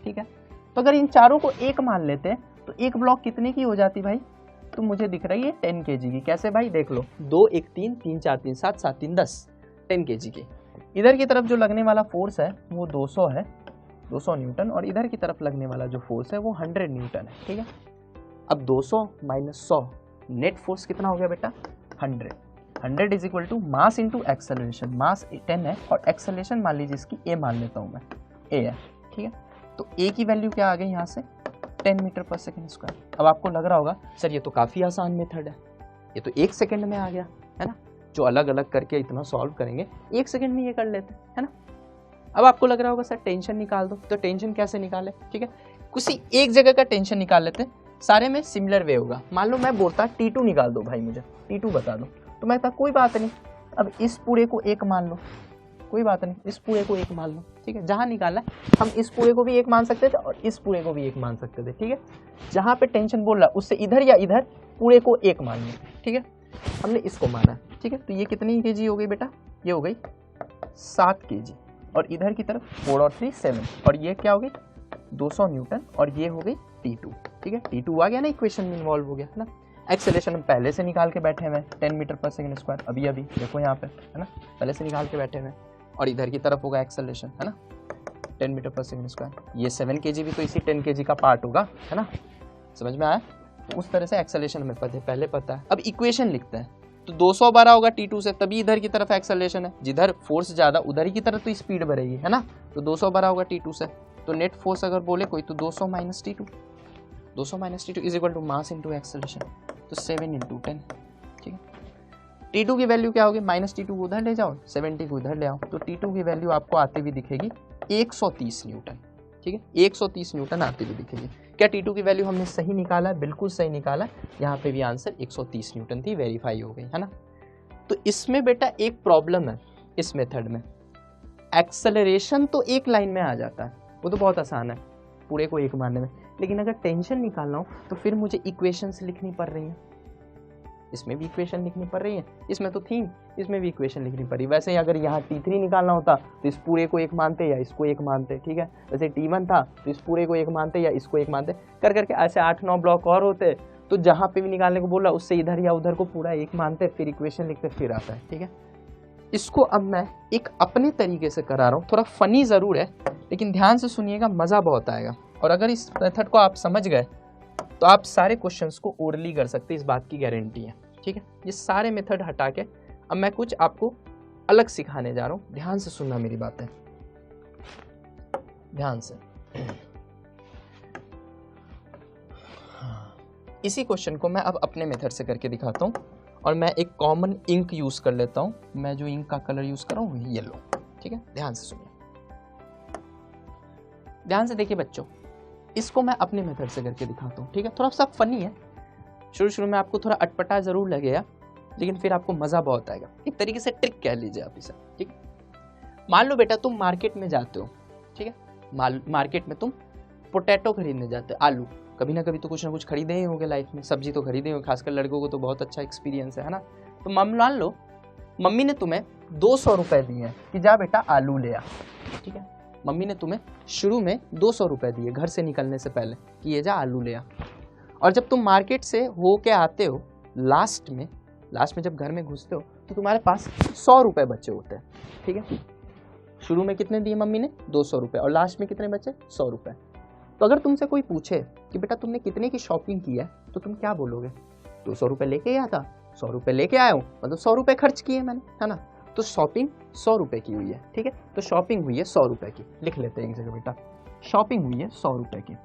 ठीक है। तो अगर इन चारों को एक मान लेते हैं तो एक ब्लॉक कितने की हो जाती भाई, तो मुझे दिख रही है 10 kg की। कैसे भाई, देख लो, 2 1 3 3 4 3 7 7 3 10, 10 kg की। इधर की तरफ जो लगने वाला फोर्स है वो 200 है, 200 न्यूटन, और इधर की तरफ लगने वाला जो फोर्स है वो 100 न्यूटन है, ठीक है। अब 200 माइनस 100, नेट फोर्स कितना हो गया बेटा, 100। 100 is equal to mass into acceleration, mass 10 है और एक्सेलरेशन मान लीजिए इसकी ए मान लेता हूँ मैं, ए है, ठीक है। तो ए की वैल्यू क्या आ गई यहाँ से, 10 मीटर पर सेकेंड स्क्वायर। अब आपको लग रहा होगा सर ये तो काफ़ी आसान मेथड है, ये तो 1 सेकेंड में आ गया, है ना, जो अलग अलग करके इतना सॉल्व करेंगे 1 सेकेंड में ये कर लेते हैं, है ना। अब आपको लग रहा होगा सर टेंशन निकाल दो, तो टेंशन कैसे निकाले, ठीक है, किसी एक जगह का टेंशन निकाल लेते हैं, सारे में सिमिलर वे होगा। मान लो मैं बोलता T2 निकाल दो भाई, मुझे T2 बता दो, तो मैं कहता कोई बात नहीं, अब इस पूरे को एक मान लो, कोई बात नहीं, इस पूरे को एक मान लो, ठीक है। जहां निकाला हम इस पूरे को भी एक मान सकते थे और इस पूरे को भी एक मान सकते थे, ठीक है। जहां पे टेंशन बोल रहा उससे इधर या इधर पूरे को एक मान लो, ठीक है। हमने इसको माना, ठीक है। तो ये कितनी केजी हो गई बेटा, ये हो गई 7 kg, और इधर की तरफ 4 और 3 7, और ये क्या हो गई 200 न्यूटन, और ये हो गई T2, ठीक है। T2 आ गया ना, इक्वेशन में इन्वॉल्व हो गया, है ना। एक्सेलरेशन हम पहले से निकाल के बैठे हुए, 10 मीटर पर सेकेंड स्क्वायर, अभी अभी देखो यहाँ पे, है ना, पहले से निकाल के बैठे हुए, और इधर की तरफ होगा एक्सेलरेशन, है ना, 10 मीटर पर सेकेंड स्क्वायर। ये 7 kg भी तो इसी 10 kg का पार्ट होगा, है ना, समझ में आया। तो उस तरह से एक्सेलरेशन हमें पहले पता है। अब इक्वेशन लिखते हैं, तो 200 बार होगा T2 से, तभी इधर की तरफ एक्सेलरेशन है, जिधर फोर्स ज़्यादा उधर ही की तरफ तो स्पीड बढ़ेगी, है ना। तो 200 बार होगा T2 से, तो नेट फोर्स अगर बोले कोई तो 200 minus T2, 200 minus T2 is equal to mass into acceleration, तो 7 इंटू 10, ठीक है। T2 की वैल्यू क्या होगी, माइनस T2 को उधर ले जाओ, 70 को उधर ले आओ, तो T2 की वैल्यू आपको आती हुई दिखेगी 130 न्यूटन, ठीक है, 130 न्यूटन आती हुई दिखेगी। क्या T2 की वैल्यू हमने सही निकाला, बिल्कुल सही निकाला, यहाँ पे भी आंसर 130 न्यूटन थी, वेरीफाई हो गई, है ना। तो इसमें बेटा एक प्रॉब्लम है इस मेथड में, एक्सेलरेशन तो एक लाइन में आ जाता है, वो तो बहुत आसान है पूरे को एक मानने में, लेकिन अगर टेंशन निकालना हो तो फिर मुझे इक्वेशंस लिखनी पड़ रही है, इसमें भी इक्वेशन लिखनी पड़ रही है, इसमें तो थी, इसमें भी इक्वेशन लिखनी पड़ी। वैसे ही अगर यहाँ T3 निकालना होता तो इस पूरे को एक मानते या इसको एक मानते, ठीक है। वैसे T1 था तो इस पूरे को एक मानते या इसको एक मानते, कर करके ऐसे 8-9 ब्लॉक और होते, तो जहाँ पे भी निकालने को बोला उससे इधर या उधर को पूरा एक मानते, फिर इक्वेशन लिखते, फिर आता है, ठीक है। इसको अब मैं एक अपने तरीके से करा रहा हूँ, थोड़ा फनी ज़रूर है, लेकिन ध्यान से सुनिएगा, मज़ा बहुत आएगा। और अगर इस मेथड को आप समझ गए तो आप सारे क्वेश्चंस को ओरली कर सकते, इस बात की गारंटी है, ठीक है। ये सारे मेथड हटा के अब मैं कुछ आपको अलग सिखाने जा रहा हूँ, ध्यान से सुनना मेरी बातें, ध्यान से। इसी क्वेश्चन को मैं अब अपने मेथड से करके दिखाता हूँ, और मैं एक कॉमन इंक यूज कर लेता हूँ। मैं जो इंक का कलर यूज कर रहा हूँ येलो, ठीक है। ध्यान से सुनिए, ध्यान से देखिए बच्चों, इसको मैं अपने मेथड से करके दिखाता हूँ, ठीक है। थोड़ा सा फनी है, शुरू में आपको थोड़ा अटपटा जरूर लगेगा, लेकिन फिर आपको मजा बहुत आएगा, एक तरीके से ट्रिक कह लीजिए आप इसे, ठीक। मान लो बेटा तुम मार्केट में जाते हो, ठीक है, मार्केट में तुम पोटैटो खरीदने जाते हो, आलू, कभी ना कभी तो कुछ ना कुछ खरीदे ही होंगे लाइफ में, सब्जी तो खरीदे होंगे, खासकर लड़कों को तो बहुत अच्छा एक्सपीरियंस है ना। तो मान लो मम्मी ने तुम्हें 200 रुपए दिए हैं कि जा बेटा आलू ले आ, ठीक है। मम्मी ने तुम्हें शुरू में 200 रुपए दिए घर से निकलने से पहले कि ये जा आलू ले आ, और जब तुम मार्केट से हो के आते हो, लास्ट में जब घर में घुसते हो तो तुम्हारे पास 100 रुपए बचे होते हैं, ठीक है। शुरू में कितने दिए मम्मी ने, 200 रुपए, और लास्ट में कितने बचे, 100 रुपए। तो अगर तुमसे कोई पूछे कि बेटा तुमने कितने की शॉपिंग की है, तो तुम क्या बोलोगे, 200 रुपए लेके आया था, 100 रुपए लेके आया हूँ, मतलब 100 रुपए खर्च किए मैंने, है ना। तो शॉपिंग 100 रुपये की हुई है, ठीक है। तो शॉपिंग हुई है 100 रुपये की, लिख लेते हैं एक जगह बेटा, शॉपिंग हुई है 100 रुपये की।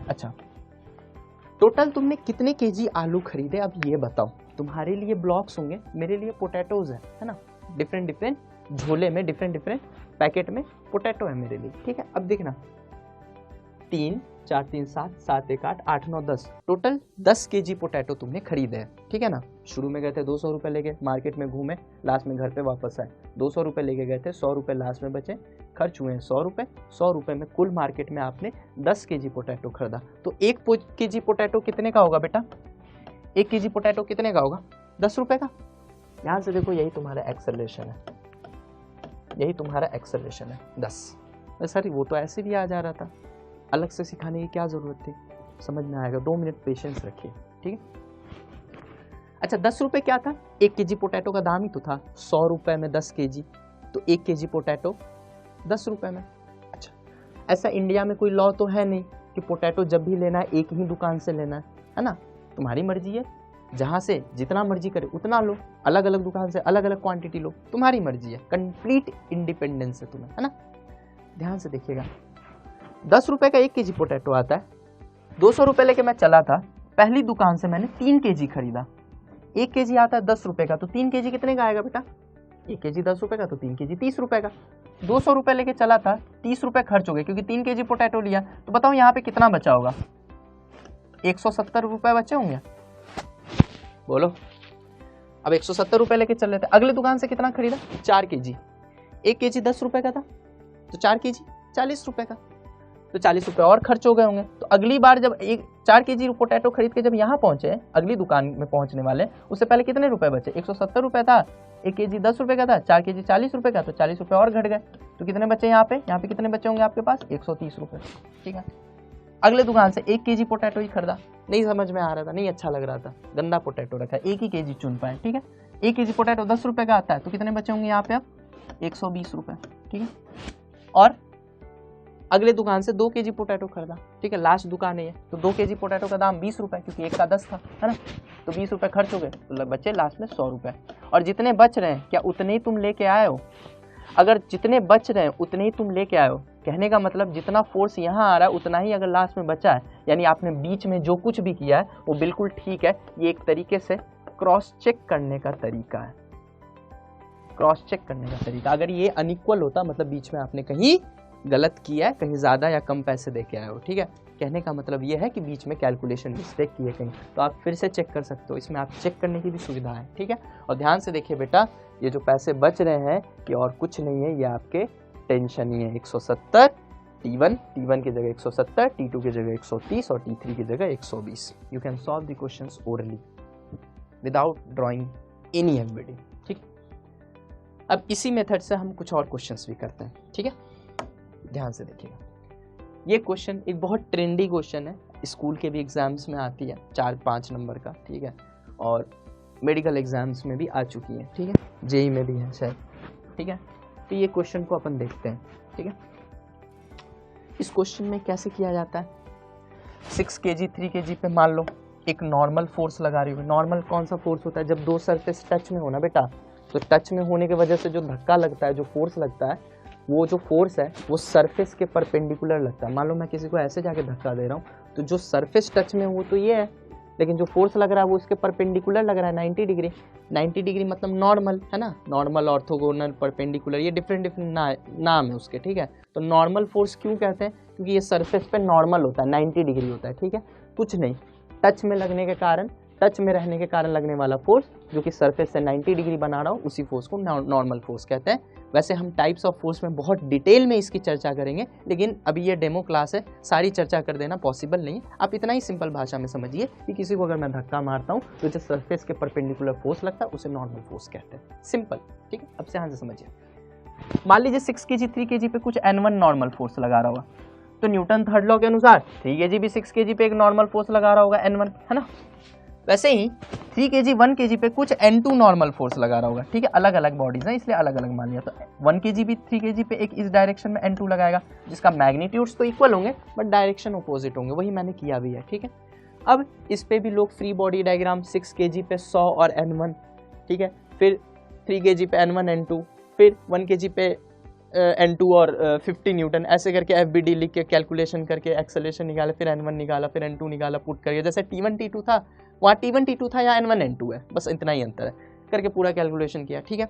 अच्छा, टोटल तुमने कितने केजी आलू खरीदे, अब ये बताओ। तुम्हारे लिए ब्लॉक्स होंगे, मेरे लिए पोटैटोज है ना, डिफरेंट डिफरेंट झोले में, डिफरेंट डिफरेंट पैकेट में पोटैटो है मेरे लिए, ठीक है। अब देखना 3 4 3 7 7 1 8 8 9 10, टोटल 10 केजी पोटैटो तुमने खरीदे हैं, ठीक है ना। शुरू में गए थे 200 रुपये लेके, मार्केट में घूमे, लास्ट में घर पे वापस आए, 200 रुपये लेके गए थे, 100 रुपये लास्ट में बचे, खर्च हुए हैं 100 रुपये। 100 रुपये में कुल मार्केट में आपने 10 केजी पोटैटो खरीदा। तो 1 केजी पोटैटो कितने का होगा बेटा, 1 केजी पोटैटो कितने का होगा, 10 रुपये का। यहाँ से देखो, यही तुम्हारा एक्सेलरेशन है, यही तुम्हारा एक्सेलरेशन है 10। सर वो तो ऐसे भी आ जा रहा था, अलग से सिखाने की क्या ज़रूरत थी, समझ में आएगा, 2 मिनट पेशेंस रखिए, ठीक है। अच्छा, 10 रुपये क्या था, 1 केजी पोटैटो का दाम ही तो था। 100 रुपये में 10 केजी, तो 1 केजी पोटैटो 10 रुपये में। अच्छा, ऐसा इंडिया में कोई लॉ तो है नहीं कि पोटैटो जब भी लेना है एक ही दुकान से लेना है ना। तुम्हारी मर्जी है, जहाँ से जितना मर्जी करे उतना लो, अलग अलग दुकान से अलग अलग क्वांटिटी लो, तुम्हारी मर्जी है, कंप्लीट इंडिपेंडेंस है तुम्हें, है ना। ध्यान से देखिएगा, 10 रुपये का 1 केजी पोटैटो आता है। 200 रुपये लेके मैं चला था, पहली दुकान से मैंने 3 केजी खरीदा। 1 केजी आता है 10 रुपये का, तो 3 केजी कितने का आएगा बेटा, 1 केजी 10 रुपये का, तो 3 केजी 30 रुपये का। 200 रुपये लेके चला था, 30 रुपये खर्च हो गए क्योंकि 3 केजी पोटैटो लिया। तो बताओ यहाँ पे कितना बचा होगा, 170 रुपये बचे होंगे, बोलो। अब 170 रुपये लेके चल रहे थे, अगले दुकान से कितना खरीदा, 4 केजी। 1 केजी 10 रुपये का था, तो 4 केजी 40 रुपये का, तो 40 रुपये और खर्च हो गए होंगे। तो अगली बार जब 4 केजी पोटैटो खरीद के जब यहाँ पहुंचे, अगली दुकान में पहुंचने वाले, उससे पहले कितने रुपए बचे, 170 रुपये था, 1 केजी 10 रुपये का था, 4 केजी 40 रुपये का, तो 40 रुपये और घट गए। तो कितने बचे यहाँ पे कितने बचे होंगे आपके पास, 130 रुपये, ठीक है। अगले दुकान से 1 केजी पोटैटो ही खरीदा, नहीं समझ में आ रहा था, नहीं अच्छा लग रहा था, गंदा पोटैटो रखा, 1 ही केजी चुन पाए, ठीक है। 1 केजी पोटैटो 10 रुपये का आता है, तो कितने बचे होंगे यहाँ पे अब, 120 रुपये, ठीक है। और अगले दुकान से 2 केजी पोटैटो खरीदा, ठीक है, लास्ट दुकान है ये, तो 2 केजी पोटैटो का दाम 20 रुपये, क्योंकि 1 का 10 था, है ना। तो 20 रुपये खर्च हो गए, तो बचे लास्ट में 100 रुपये। और जितने बच रहे हैं, क्या उतने ही तुम लेके आए हो, अगर जितने बच रहे हैं उतने ही तुम लेके आए हो, कहने का मतलब जितना फोर्स यहाँ आ रहा है उतना ही अगर लास्ट में बचा है, यानी आपने बीच में जो कुछ भी किया है वो बिल्कुल ठीक है। ये एक तरीके से क्रॉस चेक करने का तरीका है, क्रॉस चेक करने का तरीका। अगर ये अनइक्वल होता मतलब बीच में आपने कहीं गलत किया है, कहीं ज़्यादा या कम पैसे दे के आए हो, ठीक है। कहने का मतलब ये है कि बीच में कैलकुलेशन मिस्टेक की है कहीं, तो आप फिर से चेक कर सकते हो, इसमें आप चेक करने की भी सुविधा है, ठीक है। और ध्यान से देखिए बेटा, ये जो पैसे बच रहे हैं ये और कुछ नहीं है, ये आपके टेंशन ही है। 170 T1 की जगह 170, T2 की जगह 130 और T3 की जगह 120। You can solve the questions orally without drawing any everyday, ठीक। अब इसी मेथड से हम कुछ और क्वेश्चंस भी करते हैं, ठीक है। ध्यान से देखिएगा, ये क्वेश्चन एक बहुत ट्रेंडी क्वेश्चन है, स्कूल के भी एग्जाम्स में आती है, 4-5 नंबर का, ठीक है, और मेडिकल एग्जाम्स में भी आ चुकी है, ठीक है, जेई में भी है शायद, ठीक है। तो ये क्वेश्चन को अपन देखते हैं, ठीक है। इस क्वेश्चन में कैसे किया जाता है, 6 kg 3 kg पे मान लो एक नॉर्मल फोर्स लगा रही हो। नॉर्मल कौन सा फोर्स होता है, जब 2 सरफेस टच में हो ना बेटा, तो टच में होने की वजह से जो धक्का लगता है, जो फोर्स लगता है, वो जो फोर्स है वो सरफेस के परपेंडिकुलर लगता है। मान लो मैं किसी को ऐसे जाके धक्का दे रहा हूँ, तो जो सरफेस टच में हो तो ये है, लेकिन जो फोर्स लग रहा है वो इसके परपेंडिकुलर लग रहा है 90 डिग्री। 90 डिग्री मतलब नॉर्मल, है ना, नॉर्मल, ऑर्थोगोनल, परपेंडिकुलर, ये डिफरेंट नाम है उसके, ठीक है। तो नॉर्मल फोर्स क्यों कहते हैं, क्योंकि ये सरफेस पे नॉर्मल होता है, 90 डिग्री होता है, ठीक है। कुछ नहीं, टच में लगने के कारण, टच में रहने के कारण लगने वाला फोर्स जो कि सरफेस से 90 डिग्री बना रहा हो, उसी फोर्स को नॉर्मल फोर्स कहते हैं। वैसे हम टाइप्स ऑफ फोर्स में बहुत डिटेल में इसकी चर्चा करेंगे, लेकिन अभी ये डेमो क्लास है, सारी चर्चा कर देना पॉसिबल नहीं। आप इतना ही सिंपल भाषा में समझिए कि किसी को अगर मैं धक्का मारता हूँ तो जो सरफेस के परपेंडिकुलर फोर्स लगता है उसे नॉर्मल फोर्स कहते हैं, सिंपल, ठीक है। अब से ध्यान से समझिए, मान लीजिए 6 kg 3 kg पे कुछ N1 नॉर्मल फोर्स लगा रहा होगा, तो न्यूटन थर्ड लॉ के अनुसार 3 kg भी 6 kg पे एक नॉर्मल फोर्स लगा रहा होगा N1, है ना। वैसे ही 3 kg 1 kg पे कुछ N2 नॉर्मल फोर्स लगा रहा होगा, ठीक है। अलग अलग बॉडीज हैं इसलिए अलग अलग मान लिया, तो 1 kg भी 3 kg पे एक इस डायरेक्शन में N2 लगाएगा, जिसका मैग्नीट्यूड्स तो इक्वल होंगे बट डायरेक्शन अपोजिट होंगे, वही मैंने किया भी है, ठीक है। अब इस पे भी लोग फ्री बॉडी डायग्राम 6 kg पे 100 और N1, ठीक है। फिर 3 kg पे N1 N2, फिर 1 kg पे N2 और 50 न्यूटन, ऐसे करके FBD लिख के कैलकुलेशन करके एक्सेलरेशन निकाला, फिर N1 निकाला, फिर N2 निकाला, पुट करके जैसे T1 T2 था वहाँ T1 T2 था, यहाँ N1 N2 है, बस इतना ही अंतर है, करके पूरा कैलकुलेशन किया। ठीक है,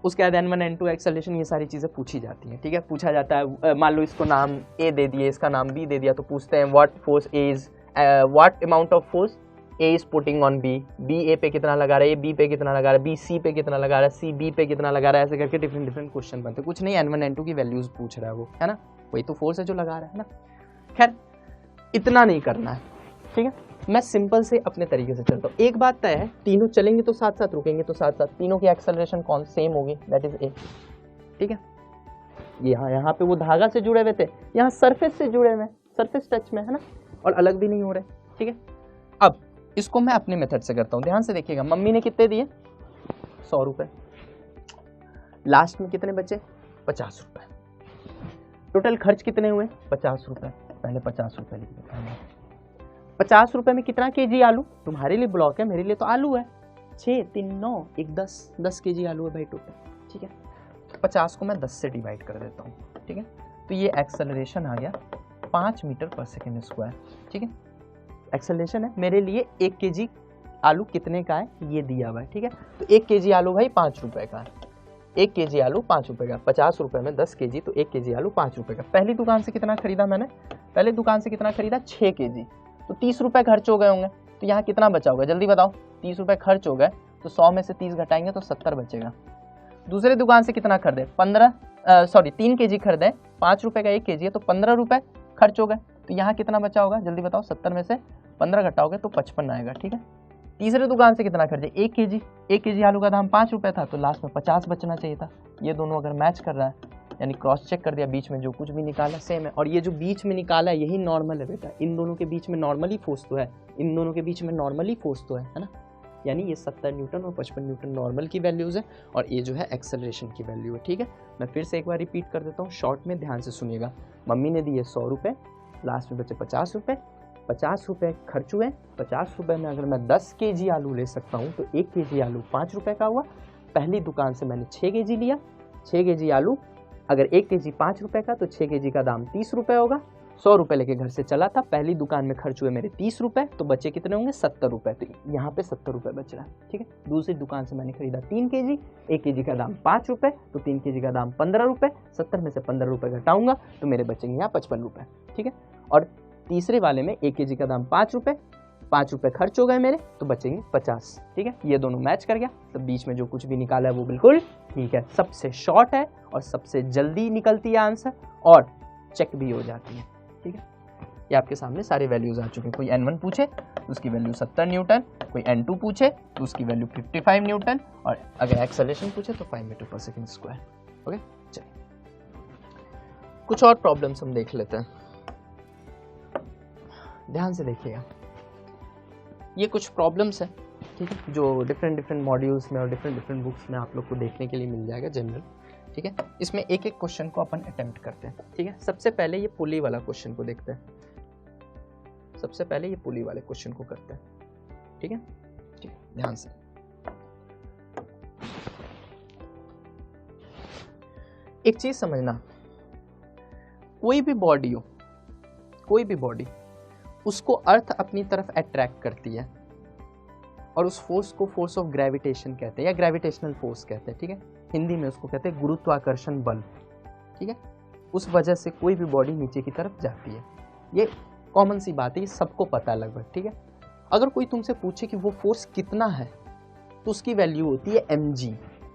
उसके बाद N1 N2 एक्सेलरेशन, ये सारी चीज़ें पूछी जाती हैं। ठीक है, पूछा जाता है, मान लो इसको नाम A दे दिए, इसका नाम B दे दिया, तो पूछते हैं what amount of force A is putting on B, B A पे कितना लगा रहा है, A B पे कितना लगा रहा है, B C पे कितना लगा रहा है, C B पे कितना लगा रहा है, ऐसे करके डिफरेंट क्वेश्चन बनते हैं। कुछ नहीं, N1 N2 की वैल्यूज पूछ रहा है वो, है ना, वही तो फोर्स है जो लगा रहा है ना। खैर इतना नहीं करना है, ठीक है, मैं सिंपल से अपने तरीके से चलता हूँ। एक बात तय है, तीनों चलेंगे तो साथ साथ, रुकेंगे तो साथ साथ, तीनों की एक्सेलरेशन कौन सेम होगी, दैट इज A। ठीक है, यहाँ पे वो धागा से जुड़े हुए थे, यहाँ सरफेस से जुड़े हुए, सरफेस टच में, है ना, और अलग भी नहीं हो रहे। ठीक है, अब इसको मैं अपने मेथड से करता हूँ, ध्यान से देखिएगा। मम्मी ने कितने दिए, 100 रुपए, लास्ट में कितने बचे, 50 रुपए, टोटल खर्च कितने हुए, 50 रुपए, पहले 50 रुपए लिख देता हूँ। 50 रुपए में कितना केजी आलू, तुम्हारे लिए ब्लॉक है, मेरे लिए तो आलू है, 6 3 9 1 10 केजी आलू है भाई टोटल। ठीक है, 50 को मैं 10 से डिवाइड कर देता हूँ। ठीक है, तो ये एक्सेलरेशन आ गया 5 मीटर पर सेकेंड स्क्वायर। ठीक है, एक्सेलरेशन है, मेरे लिए 1 केजी आलू कितने का है ये दिया हुआ है। ठीक है, तो 1 केजी आलू भाई 5 रुपए का है, 1 केजी आलू 5 रुपए का, 50 रुपए में 10 केजी, तो 1 केजी आलू 5 रुपए का। पहली दुकान से कितना खरीदा मैंने, पहले दुकान से कितना खरीदा, 6 केजी, तो 30 रुपए खर्च हो गए होंगे, तो यहाँ कितना बचा होगा जल्दी बताओ, 30 रुपए खर्च हो गए, तो 100 में से 30 घटाएंगे तो 70 बचेगा। दूसरे दुकान से कितना खरीदे, 3 केजी खरीदे, 5 रुपए का 1 केजी है, तो 15 रुपए खर्च हो गए, तो यहाँ कितना बचा होगा जल्दी बताओ, 70 में से 15 घटाओगे तो 55 आएगा। ठीक है, तीसरे दुकान से कितना खरीदे, 1 केजी आलू का दाम 5 रुपए था, तो लास्ट में 50 बचना चाहिए था। ये दोनों अगर मैच कर रहा है, यानी क्रॉस चेक कर दिया, बीच में जो कुछ भी निकाला सेम है, और ये जो बीच में निकाला है यही नॉर्मल है बेटा, इन दोनों के बीच में नॉर्मली फोर्स तो है, इन दोनों के बीच में नॉर्मली फोर्स तो है ना, यानी ये 70 न्यूटन और 55 न्यूटन नॉर्मल की वैल्यूज़ है, और ये जो है एक्सेलरेशन की वैल्यू है। ठीक है, मैं फिर से एक बार रिपीट कर देता हूँ, शॉर्ट में ध्यान से सुनिएगा। मम्मी ने दिए 100 रुपये, लास्ट में बचे 50 रुपये, 50 रुपये खर्च हुए, 50 रुपये में अगर मैं 10 केजी आलू ले सकता हूँ, तो 1 केजी आलू 5 रुपये का हुआ। पहली दुकान से मैंने 6 केजी लिया, 6 केजी आलू, अगर 1 केजी 5 रुपये का, तो 6 केजी का दाम 30 रुपये होगा। 100 रुपये लेके घर से चला था, पहली दुकान में खर्च हुए मेरे 30 रुपये, तो बचे कितने होंगे, 70 रुपये, तो यहाँ पे 70 रुपये बच रहा है। ठीक है, दूसरी दुकान से मैंने खरीदा 3 केजी, 1 केजी का दाम 5 रुपये, तो 3 केजी का दाम 15 रुपये, 70 में से 15 रुपये घटाऊंगा तो मेरे बचेंगे यहाँ 55 रुपये। ठीक है, और तीसरे वाले में 1 केजी का दाम 5 रुपये, 5 रुपये खर्च हो गए मेरे, तो बचेंगे 50। ठीक है, ये दोनों मैच कर गया, तो बीच में जो कुछ भी निकाला है वो बिल्कुल ठीक है, सबसे शॉर्ट है और सबसे जल्दी निकलती है आंसर, और चेक भी हो जाती है। ठीक है, ये आपके सामने सारे वैल्यूज आ चुके हैं। कोई N1 पूछे तो उसकी वैल्यू 70 न्यूटन, कोई N2 पूछे तो उसकी वैल्यू 55 न्यूटन, और अगर एक्सेलरेशन पूछे तो 5 metre per second square. Okay, चलिए कुछ और प्रॉब्लम्स हम देख लेते हैं, ध्यान से देखिएगा। ये कुछ प्रॉब्लम्स हैं, ठीक है, जो डिफरेंट मॉड्यूल्स में और डिफरेंट बुक्स में आप लोग को देखने के लिए मिल जाएगा जनरल। ठीक है, इसमें एक एक क्वेश्चन को अपन अटेम्प्ट करते हैं। ठीक है, सबसे पहले ये पुली वाला क्वेश्चन को देखते हैं, सबसे पहले ये पुली वाले क्वेश्चन को करते हैं। ठीक है, ठीक, ध्यान से। एक चीज समझना, कोई भी बॉडी हो, कोई भी बॉडी, उसको अर्थ अपनी तरफ अट्रैक्ट करती है, और उस फोर्स को फोर्स ऑफ ग्रेविटेशन कहते हैं, या ग्रेविटेशनल फोर्स कहते हैं। ठीक है, हिंदी में उसको कहते हैं गुरुत्वाकर्षण बल। ठीक है, उस वजह से कोई भी बॉडी नीचे की तरफ जाती है, ये कॉमन सी बात है, ये सबको पता है लगभग। ठीक है, अगर कोई तुमसे पूछे कि वो फोर्स कितना है, तो उसकी वैल्यू होती है mg।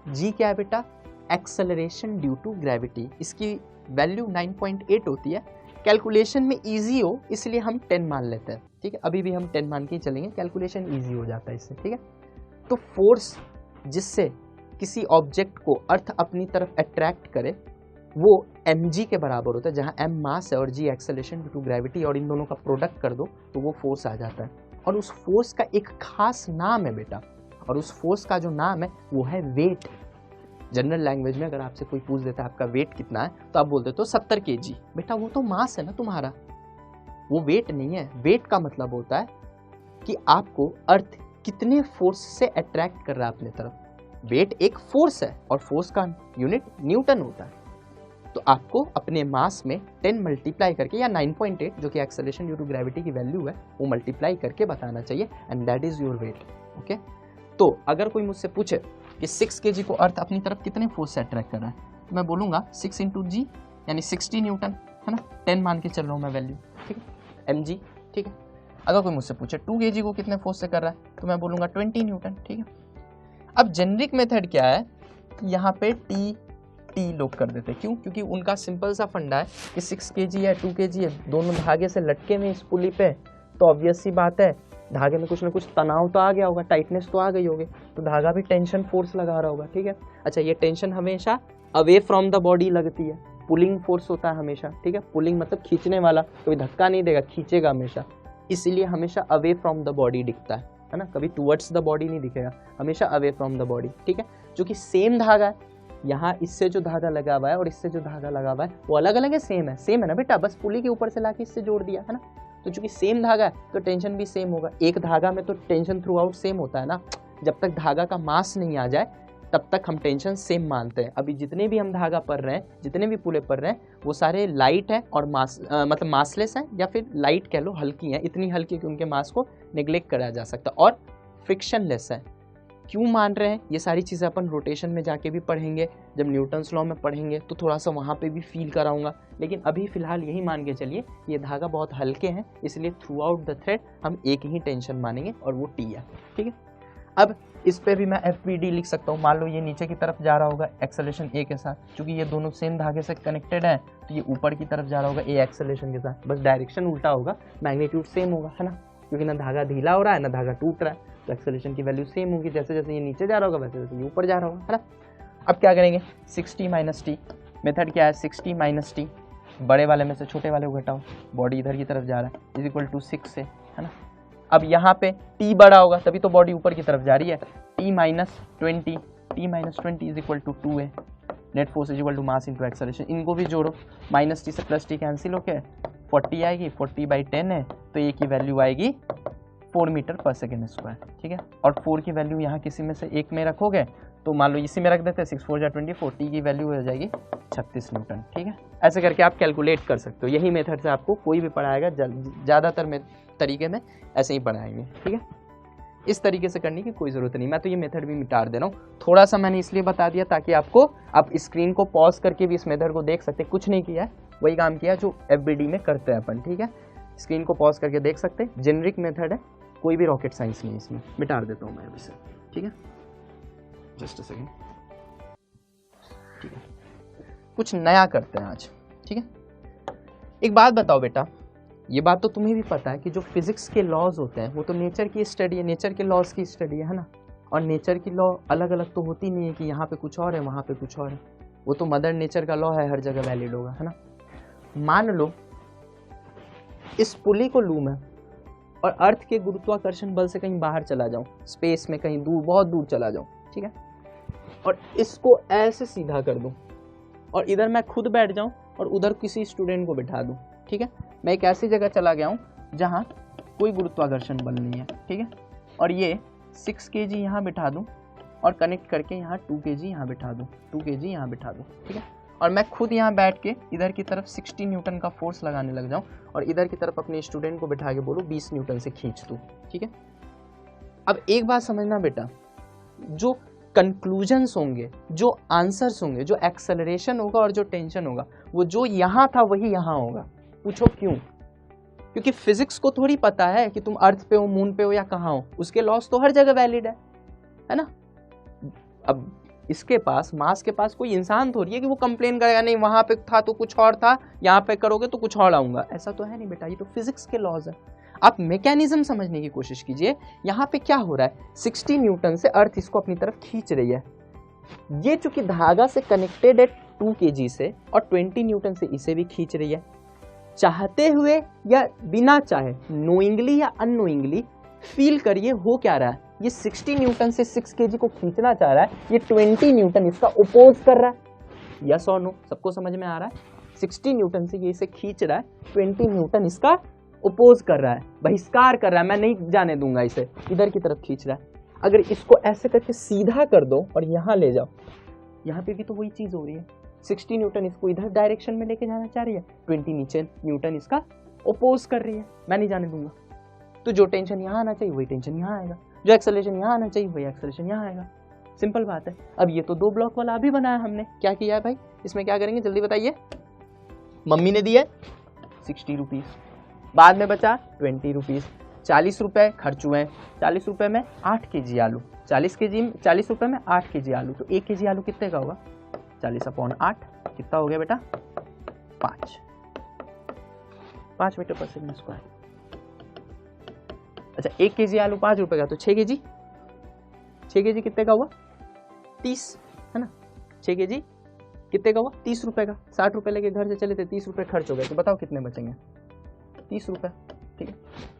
जी क्या है बेटा, एक्सेलरेशन ड्यू टू ग्रेविटी, इसकी वैल्यू 9.8 होती है। कैलकुलेशन में इजी हो इसलिए हम 10 मान लेते हैं। ठीक है, अभी भी हम 10 मान के ही चलेंगे, कैलकुलेशन इजी हो जाता है इससे। ठीक है, तो फोर्स जिससे किसी ऑब्जेक्ट को अर्थ अपनी तरफ अट्रैक्ट करे वो mg के बराबर होता है, जहाँ m मास है और g acceleration due to gravity, और इन दोनों का प्रोडक्ट कर दो तो वो फोर्स आ जाता है। और उस फोर्स का एक खास नाम है बेटा, और उस फोर्स का जो नाम है वो है वेट। जनरल लैंग्वेज में अगर आपसे कोई पूछ देता है आपका वेट कितना है, तो आप बोल देते हो 70 kg। बेटा वो तो मास है ना तुम्हारा, वो वेट नहीं है। वेट का मतलब होता है कि आपको अर्थ कितने फोर्स से अट्रैक्ट कर रहा है अपने तरफ। वेट एक फोर्स है और फोर्स का यूनिट न्यूटन होता है। तो आपको अपने मास में 10 मल्टीप्लाई करके या 9.8 जो कि एक्सेलरेशन ड्यू टू ग्रेविटी की वैल्यू है वो मल्टीप्लाई करके बताना चाहिए and that is your weight. Okay, तो अगर कोई मुझसे पूछे कि 6 kg को अर्थ अपनी तरफ कितने फोर्स से अट्रैक्ट कर रहा है, तो मैं बोलूँगा 6 × g यानी 60 न्यूटन, है ना, 10 मान के चल रहा हूँ मैं वैल्यू, ठीक है, mg, ठीक है। अगर कोई मुझसे पूछे 2 kg को कितने फोर्स से कर रहा है, तो मैं बोलूँगा 20 न्यूटन, ठीक है। अब जेनरिक मेथड क्या है, यहाँ पे टी लोग कर देते हैं, क्यों? क्योंकि उनका सिंपल सा फंडा है कि 6 kg है 2 kg है, दोनों धागे से लटके में इस पुली पे, तो ऑब्वियस सी बात है धागे में कुछ ना कुछ तनाव तो आ गया होगा, टाइटनेस तो आ गई होगी, तो धागा भी टेंशन फोर्स लगा रहा होगा, ठीक है। अच्छा, ये टेंशन हमेशा अवे फ्रॉम द बॉडी लगती है, पुलिंग फोर्स होता है हमेशा, ठीक है। पुलिंग मतलब खींचने वाला, कोई धक्का नहीं देगा, खींचेगा हमेशा, इसीलिए हमेशा अवे फ्रॉम द बॉडी दिखता है ना, कभी टुवर्ड्स द बॉडी नहीं दिखेगा, हमेशा अवे फ्रॉम द बॉडी, ठीक है। जो कि सेम धागा है, यहाँ इससे जो धागा लगा हुआ है और इससे जो धागा लगा हुआ है वो अलग अलग है, सेम है ना बेटा, बस पुली के ऊपर से लाके इससे जोड़ दिया, है ना। तो चूंकि सेम धागा है तो टेंशन भी सेम होगा। एक धागा में तो टेंशन थ्रू आउट सेम होता है ना, जब तक धागा का मास नहीं आ जाए तब तक हम टेंशन सेम मानते हैं। अभी जितने भी हम धागा पढ़ रहे हैं, जितने भी पुले पढ़ रहे हैं, वो सारे लाइट है और मतलब मासलेस हैं, या फिर लाइट कह लो, हल्की हैं, इतनी हल्की कि उनके मास को नेग्लेक्ट करा जा सकता, और फ्रिक्शनलेस है। क्यों मान रहे हैं, ये सारी चीज़ें अपन रोटेशन में जाके भी पढ़ेंगे, जब न्यूटन्स लॉ में पढ़ेंगे तो थोड़ा सा वहाँ पे भी फील कराऊंगा, लेकिन अभी फिलहाल यही मान के चलिए ये धागा बहुत हल्के हैं, इसलिए थ्रू आउट द थ्रेड हम एक ही टेंशन मानेंगे और वो टी है, ठीक है। अब इस पे भी मैं FBD लिख सकता हूँ। मान लो ये नीचे की तरफ जा रहा होगा एक्सेलरेशन A के साथ, क्योंकि ये दोनों सेम धागे से कनेक्टेड है, तो ये ऊपर की तरफ जा रहा होगा A एक्सेलरेशन के साथ, बस डायरेक्शन उल्टा होगा, मैग्नीट्यूड सेम होगा, है ना, क्योंकि ना धागा ढीला हो रहा है ना धागा टूट रहा है, तो एक्सेलरेशन की वैल्यू सेम होगी, जैसे जैसे ये नीचे जा रहा होगा वैसे वैसे ये ऊपर जा रहा होगा, है ना। अब क्या करेंगे, 60 - t मेथड क्या है, 60 - t, बड़े वाले में से छोटे वाले को घटाओ, बॉडी इधर की तरफ जा रहा है, इज इक्वल टू 6 से, है ना। अब यहाँ पे t बड़ा होगा तभी तो बॉडी ऊपर की तरफ जा रही है, t - 20 is equal to 2a, net force is equal to mass into acceleration. इनको भी जोड़ो, -t से +t कैंसिल होके 40 आएगी, 40/10 है, तो a की वैल्यू आएगी 4 मीटर पर सेकेंड स्क्वायर, ठीक है। और 4 की वैल्यू यहाँ किसी में से एक में रखोगे तो मान लो इसी में रख देते हैं, 6 × 4 = 24, t की वैल्यू हो जाएगी 36 न्यूटन, ठीक है। ऐसे करके आप कैलकुलेट कर सकते हो, यही मेथड से आपको कोई भी पढ़ाएगा, ज़्यादातर में तरीके में ऐसे ही पढ़ाएंगे, ठीक है। इस तरीके से करने की कोई ज़रूरत नहीं, मैं तो ये मेथड भी मिटा दे रहा हूँ, थोड़ा सा मैंने इसलिए बता दिया ताकि आप स्क्रीन को पॉज करके भी इस मेथड को देख सकते, कुछ नहीं किया है, वही काम किया जो FBD में करते हैं अपन, ठीक है। स्क्रीन को पॉज करके देख सकते, जेनरिक मेथड है, कोई भी रॉकेट साइंस नहीं, इसमें मिटा देता हूँ मैं अभी से, ठीक है, जस्ट अ सेकेंड, ठीक है। कुछ नया करते हैं आज, ठीक है। एक बात बताओ बेटा, ये बात तो तुम्हें भी पता है कि जो फिजिक्स के लॉज होते हैं वो तो नेचर की स्टडी है, नेचर के लॉज की स्टडी है ना, और नेचर की लॉ अलग अलग तो होती नहीं है कि यहाँ पे कुछ और है वहाँ पे कुछ और है, वो तो मदर नेचर का लॉ है, हर जगह वैलिड होगा, है ना। मान लो इस पुली को लूँ मैं और अर्थ के गुरुत्वाकर्षण बल से कहीं बाहर चला जाऊं, स्पेस में कहीं दूर, बहुत दूर चला जाऊं, ठीक है, और इसको ऐसे सीधा कर दूं और इधर मैं खुद बैठ जाऊं और उधर किसी स्टूडेंट को बिठा दूं, ठीक है। मैं एक ऐसी जगह चला गया हूं जहां कोई गुरुत्वाकर्षण बल नहीं है, ठीक है, और ये 6 kg यहाँ बिठा दूं और कनेक्ट करके यहाँ 2 kg यहाँ बिठा दूं, 2 kg यहाँ बिठा दूं, ठीक है, और मैं खुद यहाँ बैठ के इधर की तरफ 60 न्यूटन का फोर्स लगाने लग जाऊं और इधर की तरफ अपने स्टूडेंट को बिठा के बोलूँ 20 न्यूटन से खींच दूँ, ठीक है। अब एक बात समझना बेटा, जो कंक्लूजन्स होंगे, जो आंसर्स होंगे, जो एक्सेलरेशन होगा और जो टेंशन होगा, वो जो यहाँ था वही यहाँ होगा। पूछो क्यों? क्योंकि फिजिक्स को थोड़ी पता है कि तुम अर्थ पे हो, मून पे हो या कहाँ हो, उसके लॉस तो हर जगह वैलिड है ना। अब इसके पास, मास के पास कोई इंसान थोड़ी है कि वो कंप्लेन करेगा नहीं वहां पे था तो कुछ और था, यहाँ पे करोगे तो कुछ और आऊंगा, ऐसा तो है नहीं बेटा, ये तो फिजिक्स के लॉज है। आप मैकेनिज्म समझने की कोशिश कीजिए, यहाँ पे क्या हो रहा है, 60 न्यूटन से अर्थ इसको अपनी तरफ खींच रही है, ये चूंकि धागा से कनेक्टेड है 2 kg से और 20 न्यूटन से इसे भी खींच रही है, चाहते हुए या बिना चाहे, नोइंगली या अननोइंगली, फील करिए हो क्या रहा है, ये 60 न्यूटन से 6 kg को खींचना चाह रहा है, ये 20 न्यूटन इसका ओपोज कर रहा है, यस और नो, सबको समझ में आ रहा है। 60 न्यूटन से ये इसे खींच रहा है, 20 न्यूटन इसका ओपोज कर रहा है, बहिष्कार कर रहा है, मैं नहीं जाने दूंगा इसे, इधर की तरफ खींच रहा है। अगर इसको ऐसे करके सीधा कर दो और यहाँ ले जाओ, यहाँ पे भी तो वही चीज हो रही है। 60 न्यूटन इसको इधर डायरेक्शन में लेके जाना चाह रही है, 20 नीचे न्यूटन इसका ओपोज कर रही है। मैं नहीं जाने दूंगा। तो जो टेंशन यहाँ आना चाहिए वही टेंशन यहाँ आएगा, जो एक्सेलरेशन यहाँ आना चाहिए वही एक्सेलरेशन यहाँ आएगा। सिंपल बात है। अब ये तो 2 ब्लॉक वाला अभी बनाया हमने, क्या किया है भाई, इसमें क्या करेंगे जल्दी बताइए। मम्मी ने दिया 60 रुपीज, बाद में बचा 20 रुपीज, 40 रुपए खर्च हुए हैं। 40 रुपए में 8 kg आलू, 40 रुपए में 8 kg आलू, तो 1 kg आलू कितने का होगा, 40/8 कितना हो गया बेटा, 5 मीटर पर सेकंड स्क्वायर। अच्छा 1 kg आलू 5 रुपए का, तो 6 kg कितने का हुआ, 30 है ना। 6 kg कितने का हुआ, 30 रुपए का। 60 रुपए लेके घर से चले थे, 30 रुपए खर्च हो गए, तो बताओ कितने बचेंगे, 30 रुपए। ठीक है,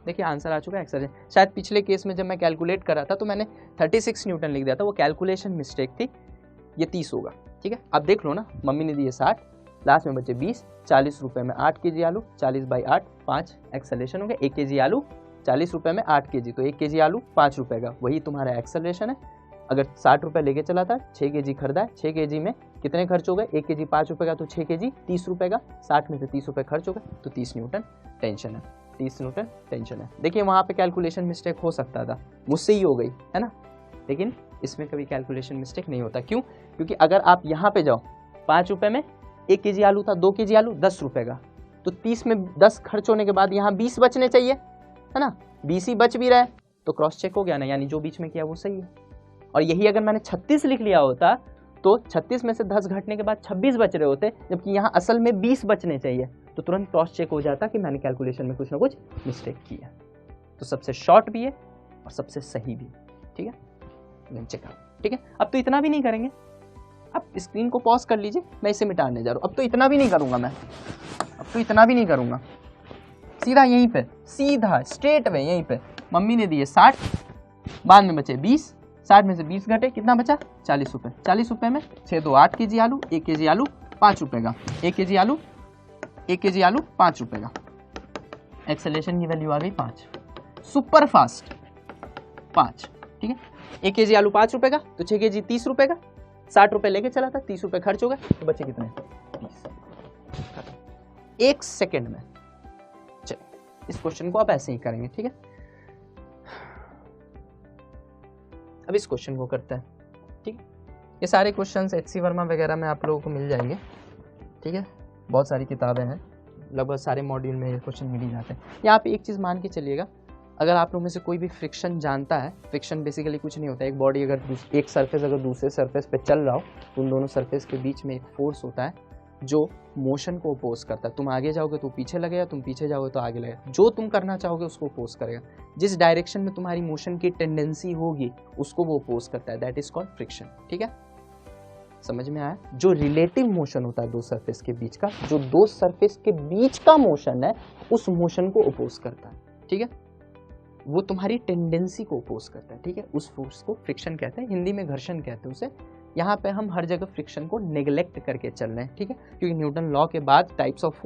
देखिए आंसर आ चुका है एक्सेलरेशन। शायद पिछले केस में जब मैं कैलकुलेट कर रहा था तो मैंने 36 न्यूटन लिख दिया था, वो कैलकुलेशन मिस्टेक थी, ये 30 होगा। ठीक है, अब देख लो ना, मम्मी ने दिए 60, लास्ट में बचे 20, 40 रुपए में 8 kg आलू, 40/8 5 एक्सेलरेशन हो गया। 1 kg आलू 40 रुपए में 8 kg, तो 1 kg आलू 5 रुपए का, वही तुम्हारा एक्सेलरेशन है। अगर 60 रुपए लेके चला था, 6 kg खरीदा है, 6 kg में कितने खर्च हो गए, 1 kg 5 रुपए का, तो 6 kg 30 रुपए का, 60 में से 30 रुपए खर्च हो गए, तो 30 न्यूटन टेंशन है, 30 न्यूटन टेंशन है। देखिए वहां पे कैलकुलेशन मिस्टेक हो सकता था, मुझसे ही हो गई है ना, लेकिन इसमें कभी कैलकुलेशन मिस्टेक नहीं होता। क्यों, क्योंकि अगर आप यहाँ पे जाओ, 5 रुपए में 1 kg आलू था, 2 kg आलू 10 रुपए का, तो 30 में 10 खर्च होने के बाद यहाँ 20 बचने चाहिए, है ना, 20 ही बच भी रहा है, तो क्रॉस चेक हो गया ना, यानी जो बीच में किया वो सही है। और यही अगर मैंने 36 लिख लिया होता तो 36 में से 10 घटने के बाद 26 बच रहे होते, जबकि यहाँ असल में 20 बचने चाहिए, तो तुरंत क्रॉस चेक हो जाता कि मैंने कैलकुलेशन में कुछ ना कुछ मिस्टेक किया। तो सबसे शॉर्ट भी है और सबसे सही भी है। ठीक है, चेक आउट। ठीक है, अब तो इतना भी नहीं करेंगे, अब स्क्रीन को पॉज कर लीजिए, मैं इसे मिटाने जा रहा हूँ। अब तो इतना भी नहीं करूंगा मैं, अब तो इतना भी नहीं करूंगा, सीधा यहीं पे, सीधा स्ट्रेट वे यहीं पे। मम्मी ने दिए 60, बाद में बचे 20, 60 में से 20 घटे, कितना बचा, 40 रुपए। 40 रुपए में 6 2 8 kg आलू, 1 kg आलू 5 रुपए का, 1 kg आलू 5 रुपए का। एक्सेलरेशन की वैल्यू आ गई 5, सुपर फास्ट 5। ठीक है, 1 kg आलू 5 रुपए का, तो 6 kg 30 रुपए का, 60 रुपए लेके चला था, 30 रुपए खर्च हो गए, तो बचे कितने, 30। 1 सेकेंड में। चलिए इस क्वेश्चन को आप ऐसे ही करेंगे। ठीक है, अब इस क्वेश्चन को करते हैं। ठीक है, ये सारे क्वेश्चंस HC वर्मा वगैरह में आप लोगों को मिल जाएंगे। ठीक है, बहुत सारी किताबें हैं, लगभग सारे मॉड्यूल में ये क्वेश्चन मिल ही जाते हैं। यहाँ पे एक चीज़ मान के चलिएगा, अगर आप लोग में से कोई भी फ्रिक्शन जानता है, फ्रिक्शन बेसिकली कुछ नहीं होता है, एक बॉडी अगर एक सरफेस अगर दूसरे सरफेस पे चल रहा हो, तो उन दोनों सरफेस के बीच में एक फोर्स होता है जो मोशन को अपोज करता है। तुम आगे जाओगे तो पीछे लगेगा, तुम पीछे जाओगे तो आगे लगेगा, जो तुम करना चाहोगे उसको अपोज करेगा। जिस डायरेक्शन में तुम्हारी मोशन की टेंडेंसी होगी उसको वो अपोज करता है, दैट इज कॉल्ड फ्रिक्शन। ठीक है, समझ में आया। जो रिलेटिव मोशन होता है दो सरफेस के बीच का, जो दो सरफेस के बीच का मोशन है, उस मोशन को अपोज करता है। ठीक है, वो तुम्हारी टेंडेंसी को अपोज करता है। ठीक है, उस फोर्स को फ्रिक्शन कहते हैं, हिंदी में घर्षण कहते हैं उसे। यहाँ पे हम हर जगह फ्रिक्शन को नेग्लेक्ट करके चल रहे हैं। ठीक है, क्योंकि न्यूटन लॉ के बाद टाइप्स ऑफ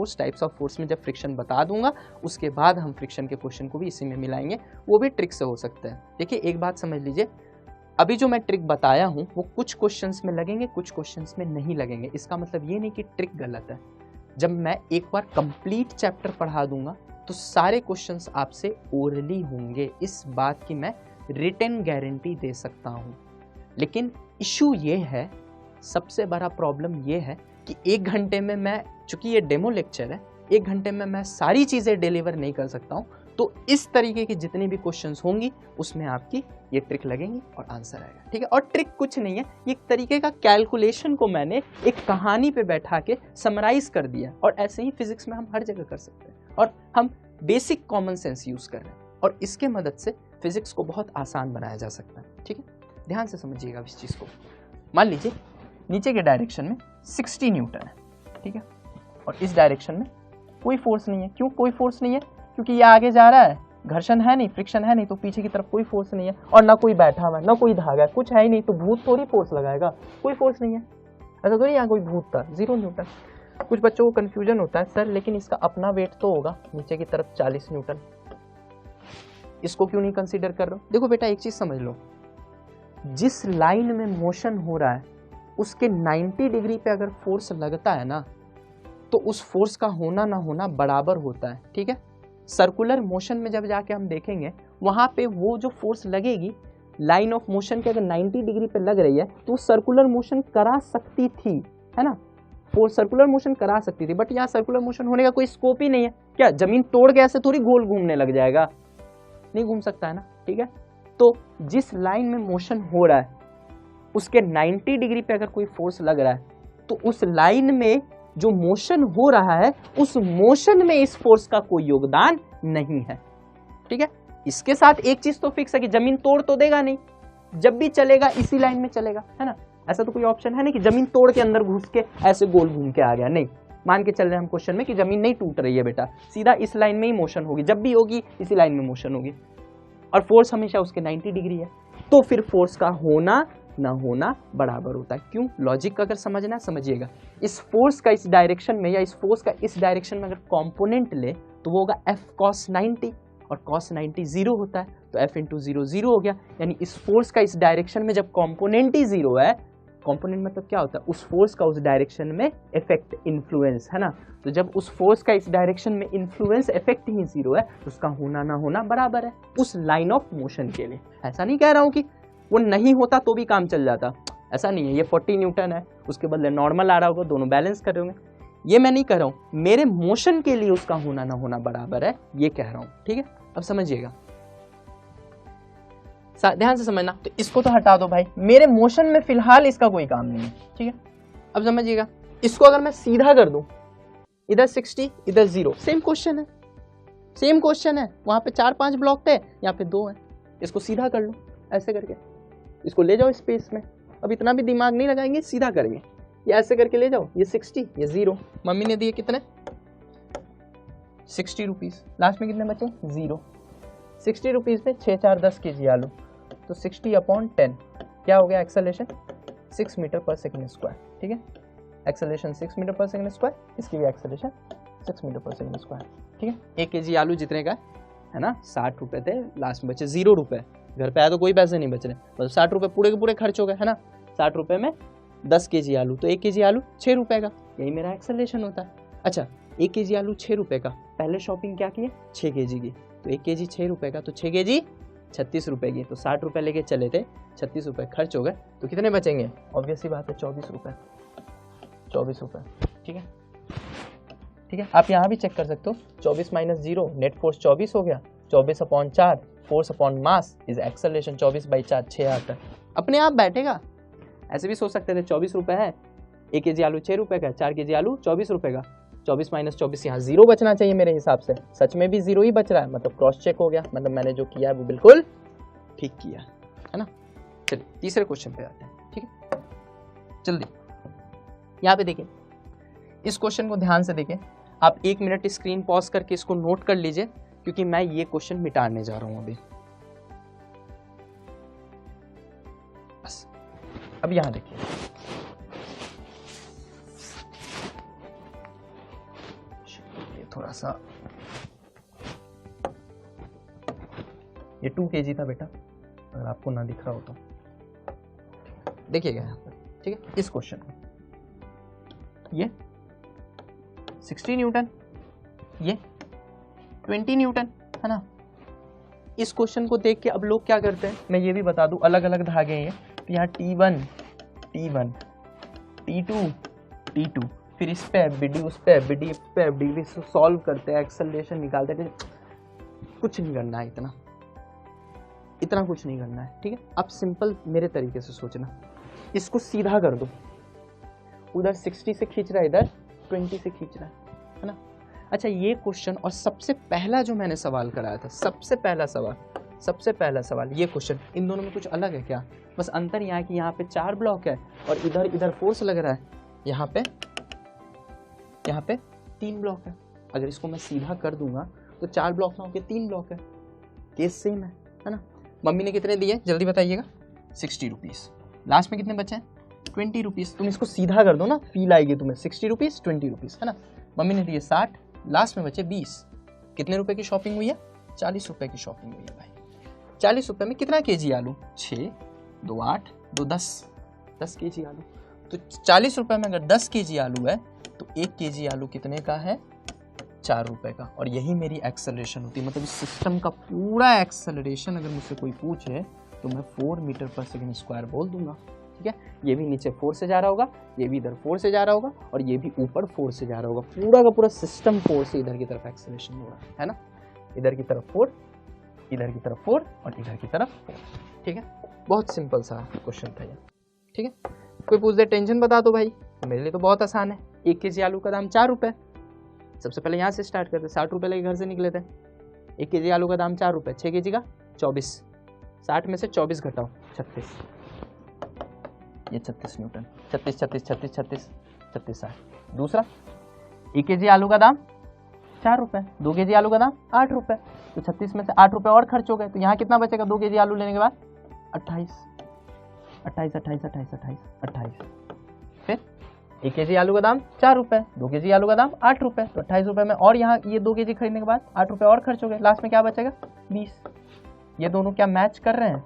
फोर्स में जब फ्रिक्शन बता दूंगा, उसके बाद हम फ्रिक्शन के क्वेश्चन को भी इसी में मिलाएंगे, वो भी ट्रिक से हो सकता है। देखिए एक बात समझ लीजिए, अभी जो मैं ट्रिक बताया हूँ वो कुछ क्वेश्चंस में लगेंगे, कुछ क्वेश्चंस में नहीं लगेंगे। इसका मतलब ये नहीं कि ट्रिक गलत है। जब मैं एक बार कंप्लीट चैप्टर पढ़ा दूंगा तो सारे क्वेश्चंस आपसे ओरली होंगे, इस बात की मैं रिटन गारंटी दे सकता हूँ। लेकिन इशू ये है, सबसे बड़ा प्रॉब्लम ये है कि 1 घंटे में मैं, चूंकि ये डेमो लेक्चर है, 1 घंटे में मैं सारी चीज़ें डिलीवर नहीं कर सकता हूँ। तो इस तरीके की जितनी भी क्वेश्चंस होंगी उसमें आपकी ये ट्रिक लगेंगी और आंसर आएगा। ठीक है, और ट्रिक कुछ नहीं है, ये एक तरीके का कैलकुलेशन को मैंने एक कहानी पे बैठा के समराइज कर दिया। और ऐसे ही फिजिक्स में हम हर जगह कर सकते हैं, और हम बेसिक कॉमन सेंस यूज कर रहे हैं, और इसके मदद से फिजिक्स को बहुत आसान बनाया जा सकता है। ठीक है, ध्यान से समझिएगा इस चीज़ को। मान लीजिए नीचे के डायरेक्शन में 60 न्यूटन है। ठीक है, और इस डायरेक्शन में कोई फोर्स नहीं है। क्यों कोई फोर्स नहीं है? क्योंकि ये आगे जा रहा है, घर्षण है नहीं, फ्रिक्शन है नहीं, तो पीछे की तरफ कोई फोर्स नहीं है, और ना कोई बैठा हुआ है, ना कोई धागा है, कुछ है ही नहीं, तो भूत थोड़ी फोर्स लगाएगा, कोई फोर्स नहीं है। ऐसा थोड़ी यहाँ कोई भूत था, 0 न्यूटन। कुछ बच्चों को कंफ्यूजन होता है, सर लेकिन इसका अपना वेट तो होगा नीचे की तरफ 40 न्यूटन, इसको क्यों नहीं कंसीडर कर रहे हो? देखो बेटा एक चीज समझ लो, जिस लाइन में मोशन हो रहा है उसके 90 डिग्री पे अगर फोर्स लगता है ना तो उस फोर्स का होना ना होना बराबर होता है, ठीक है। सर्कुलर मोशन में जब जाके हम देखेंगे वहां पे वो जो फोर्स लगेगी लाइन ऑफ मोशन के अगर 90 डिग्री पे लग रही है तो वो सर्कुलर मोशन करा सकती थी, है ना, फोर्स सर्कुलर मोशन करा सकती थी। बट यहाँ सर्कुलर मोशन होने का कोई स्कोप ही नहीं है। क्या जमीन तोड़ के ऐसे थोड़ी गोल घूमने लग जाएगा, नहीं घूम सकता है ना, ठीक है। तो जिस लाइन में मोशन हो रहा है उसके 90 डिग्री पे अगर कोई फोर्स लग रहा है तो उस लाइन में जो मोशन हो रहा है उस मोशन में इस फोर्स का कोई योगदान नहीं है, ठीक है। इसके साथ एक चीज तो फिक्स है कि जमीन तोड़ तो देगा नहीं, जब भी चलेगा इसी लाइन में चलेगा, है ना। ऐसा तो कोई ऑप्शन है नहीं कि जमीन तोड़ के अंदर घुस के ऐसे गोल घूम के आ गया, नहीं। मान के चल रहे हैं हम क्वेश्चन में कि जमीन नहीं टूट रही है बेटा, सीधा इस लाइन में ही मोशन होगी, जब भी होगी इसी लाइन में मोशन होगी और फोर्स हमेशा उसके 90 डिग्री है, तो फिर फोर्स का होना ना होना बराबर होता है। क्यों? लॉजिक अगर समझना है समझिएगा। इस फोर्स का इस डायरेक्शन में या इस फोर्स का इस डायरेक्शन में अगर कंपोनेंट ले तो वो होगा F cos 90 और cos 90 जीरो होता है तो F इंटू जीरो जीरो हो गया। यानी इस फोर्स का इस डायरेक्शन में जब कंपोनेंट ही जीरो है, कंपोनेंट मतलब क्या होता है, उस फोर्स का उस डायरेक्शन में इफेक्ट इन्फ्लुएंस, है ना। तो जब उस फोर्स का इस डायरेक्शन में इन्फ्लुएंस इफेक्ट ही जीरो है तो उसका होना ना होना बराबर है उस लाइन ऑफ मोशन के लिए। ऐसा नहीं कह रहा हूं कि वो नहीं होता तो भी काम चल जाता, ऐसा नहीं है। ये 40 न्यूटन है, उसके बदले नॉर्मल आ रहा होगा, दोनों बैलेंस कर रहे होंगे, ये मैं नहीं कह रहा हूं। मेरे मोशन के लिए उसका होना ना होना बराबर है, ये कह रहा हूं, ठीक है। अब समझिएगा, ध्यान से समझना। तो इसको तो हटा दो भाई, मेरे मोशन में फिलहाल इसका कोई काम नहीं है, ठीक है। अब समझिएगा, इसको अगर मैं सीधा कर दूं, इधर 60 इधर 0, सेम क्वेश्चन है, सेम क्वेश्चन है। वहां पे 4-5 ब्लॉक थे, यहाँ पे 2 है। इसको सीधा कर लो ऐसे करके, इसको ले जाओ स्पेस में। अब इतना भी दिमाग नहीं लगाएंगे, सीधा करेंगे। ये ऐसे करके ले जाओ, ये 60 ये 0। मम्मी ने दिए कितने 60 रुपीज, लास्ट में कितने बचे 0। 60 रुपीज पे 6 4 10 kg आलू, तो 60/10 क्या हो गया acceleration 6 metre per second square, ठीक है। Acceleration 6 metre per second square, इसकी भी acceleration 6 metre per second square, ठीक है। 1 kg आलू जितने का है ना, 60 रुपए थे, लास्ट में बचे 0 रुपए। घर पे आया तो कोई पैसे नहीं बच रहे, मतलब 60 रुपए पूरे के पूरे खर्च हो गए, है ना। 60 रुपए में 10 kg आलू, तो 1 kg आलू 6 रुपए का, यही मेरा एक्सेलरेशन होता है। अच्छा, 1 kg आलू 6 रुपए का, पहले शॉपिंग क्या की 6 kg की, तो 1 kg 6 रुपए का, तो 6 kg 36 रुपए की, तो 60 रुपए लेके चले थे, 36 रुपए खर्च हो गए, तो कितने बचेंगे, ऑब्वियस सी बात है 24 रुपए, 24 रुपए, ठीक है। ठीक है, आप यहाँ भी चेक कर सकते हो, 24 - 0 नेट फोर्स 24 हो गया, 24/4 force upon mass is acceleration, 24/4 6 आता है, अपने आप बैठेगा। ऐसे भी सोच सकते थे 24 रुपए है, 1 kg आलू 6 रुपए का, 4 kg आलू 24 रुपए का, 24 - 24 यहाँ 0 बचना चाहिए मेरे हिसाब से, सच में भी 0 ही बच रहा है, मतलब क्रॉस चेक हो गया, मतलब मैंने जो किया है वो बिल्कुल ठीक किया है ना। चलिए तीसरे क्वेश्चन पे आते हैं, ठीक है, जल्दी। यहाँ पे देखिए, इस क्वेश्चन को ध्यान से देखें, आप 1 मिनट स्क्रीन पॉज करके इसको नोट कर लीजिए, क्योंकि मैं ये क्वेश्चन मिटाने जा रहा हूं अभी। बस अब यहां देखिए, ये थोड़ा सा, ये 2 kg था बेटा, अगर आपको ना दिख रहा हो तो देखिएगा यहाँ पर, ठीक है। इस क्वेश्चन को ये 60 न्यूटन, ये 20 न्यूटन, है ना। इस क्वेश्चन को देख के अब लोग क्या करते हैं, मैं ये भी बता दूं, अलग अलग धागे हैं, तो यहाँ T1 T2 T2, फिर इस पे FBD, उस पे FBD, इस पे FBD, सॉल्व करते हैं, एक्सेलरेशन निकालते हैं। कुछ नहीं करना है, इतना कुछ नहीं करना है, ठीक है। अब सिंपल मेरे तरीके से सोचना, इसको सीधा कर दो, उधर 60 से खींच रहा है, इधर 20 से खींच रहा है ना। अच्छा, ये क्वेश्चन और सबसे पहला जो मैंने सवाल कराया था, सबसे पहला सवाल ये क्वेश्चन, इन दोनों में कुछ अलग है क्या? बस अंतर यहाँ है कि यहाँ पे 4 ब्लॉक है और इधर फोर्स लग रहा है, यहाँ पे 3 ब्लॉक है। अगर इसको मैं सीधा कर दूंगा तो 4 ब्लॉक ना होके 3 ब्लॉक है, केस सेम है ना। मम्मी ने कितने दिए जल्दी बताइएगा, 60 रुपीज़, लास्ट में कितने बचे हैं 20 रुपीज़। तुम इसको सीधा कर दो ना, फील आएगी तुम्हें, 60 रुपीज़ 20 रुपीज़, है ना। मम्मी ने दिए 60, लास्ट में बचे 20। कितने रुपए की शॉपिंग हुई है, 40 रुपए की शॉपिंग हुई है भाई। 40 रुपए में कितना केजी आलू, 6, 2 8 2 10 केजी आलू। तो 40 रुपए में अगर 10 केजी आलू है तो 1 केजी आलू कितने का है? 4 रुपए का। और यही मेरी एक्सेलरेशन होती है, मतलब इस सिस्टम का पूरा एक्सेलरेशन अगर मुझसे कोई पूछे तो मैं 4 मीटर पर सेकेंड स्क्वायर बोल दूंगा। ठीक है, ये भी नीचे 4 से जा रहा होगा, ये भी इधर 4 से जा रहा होगा और ये भी ऊपर 4 से जा रहा होगा। पूरा का पूरा सिस्टम 4 से इधर की तरफ एक्सेलरेशन हो रहा है ना। इधर की तरफ 4, इधर की तरफ 4 और इधर की तरफ 4। ठीक है, बहुत सिंपल सा क्वेश्चन था ये। ठीक है, कोई पूछ दे टेंशन बता दो भाई, मेरे लिए तो बहुत आसान है। 1 केजी आलू का दाम 4 रुपए। सबसे पहले यहाँ से स्टार्ट करते, 60 रुपए लेके घर से निकले थे। 1 केजी आलू का दाम 4 रुपए, 6 केजी का 24, 60 में से 24 घटाओ 36, ये 36 न्यूटन। 36 36 36 36 36 60। दूसरा 1 केजी आलू का दाम 4 रुपए, 2 केजी आलू का दाम 8 रुपए, तो 36 में से 8 रुपए और खर्च हो गए, तो यहाँ कितना बचेगा 2 केजी आलू लेने के बाद? 28 28 28 28 28 28। फिर 1 केजी आलू का दाम 4 रुपए, 2 केजी आलू का दाम 8 रुपए, तो 28 रुपए में और यहाँ ये 2 केजी खरीदने के बाद 8 रुपए और खर्च हो गए, लास्ट में क्या बचेगा? 20। ये दोनों क्या मैच कर रहे हैं?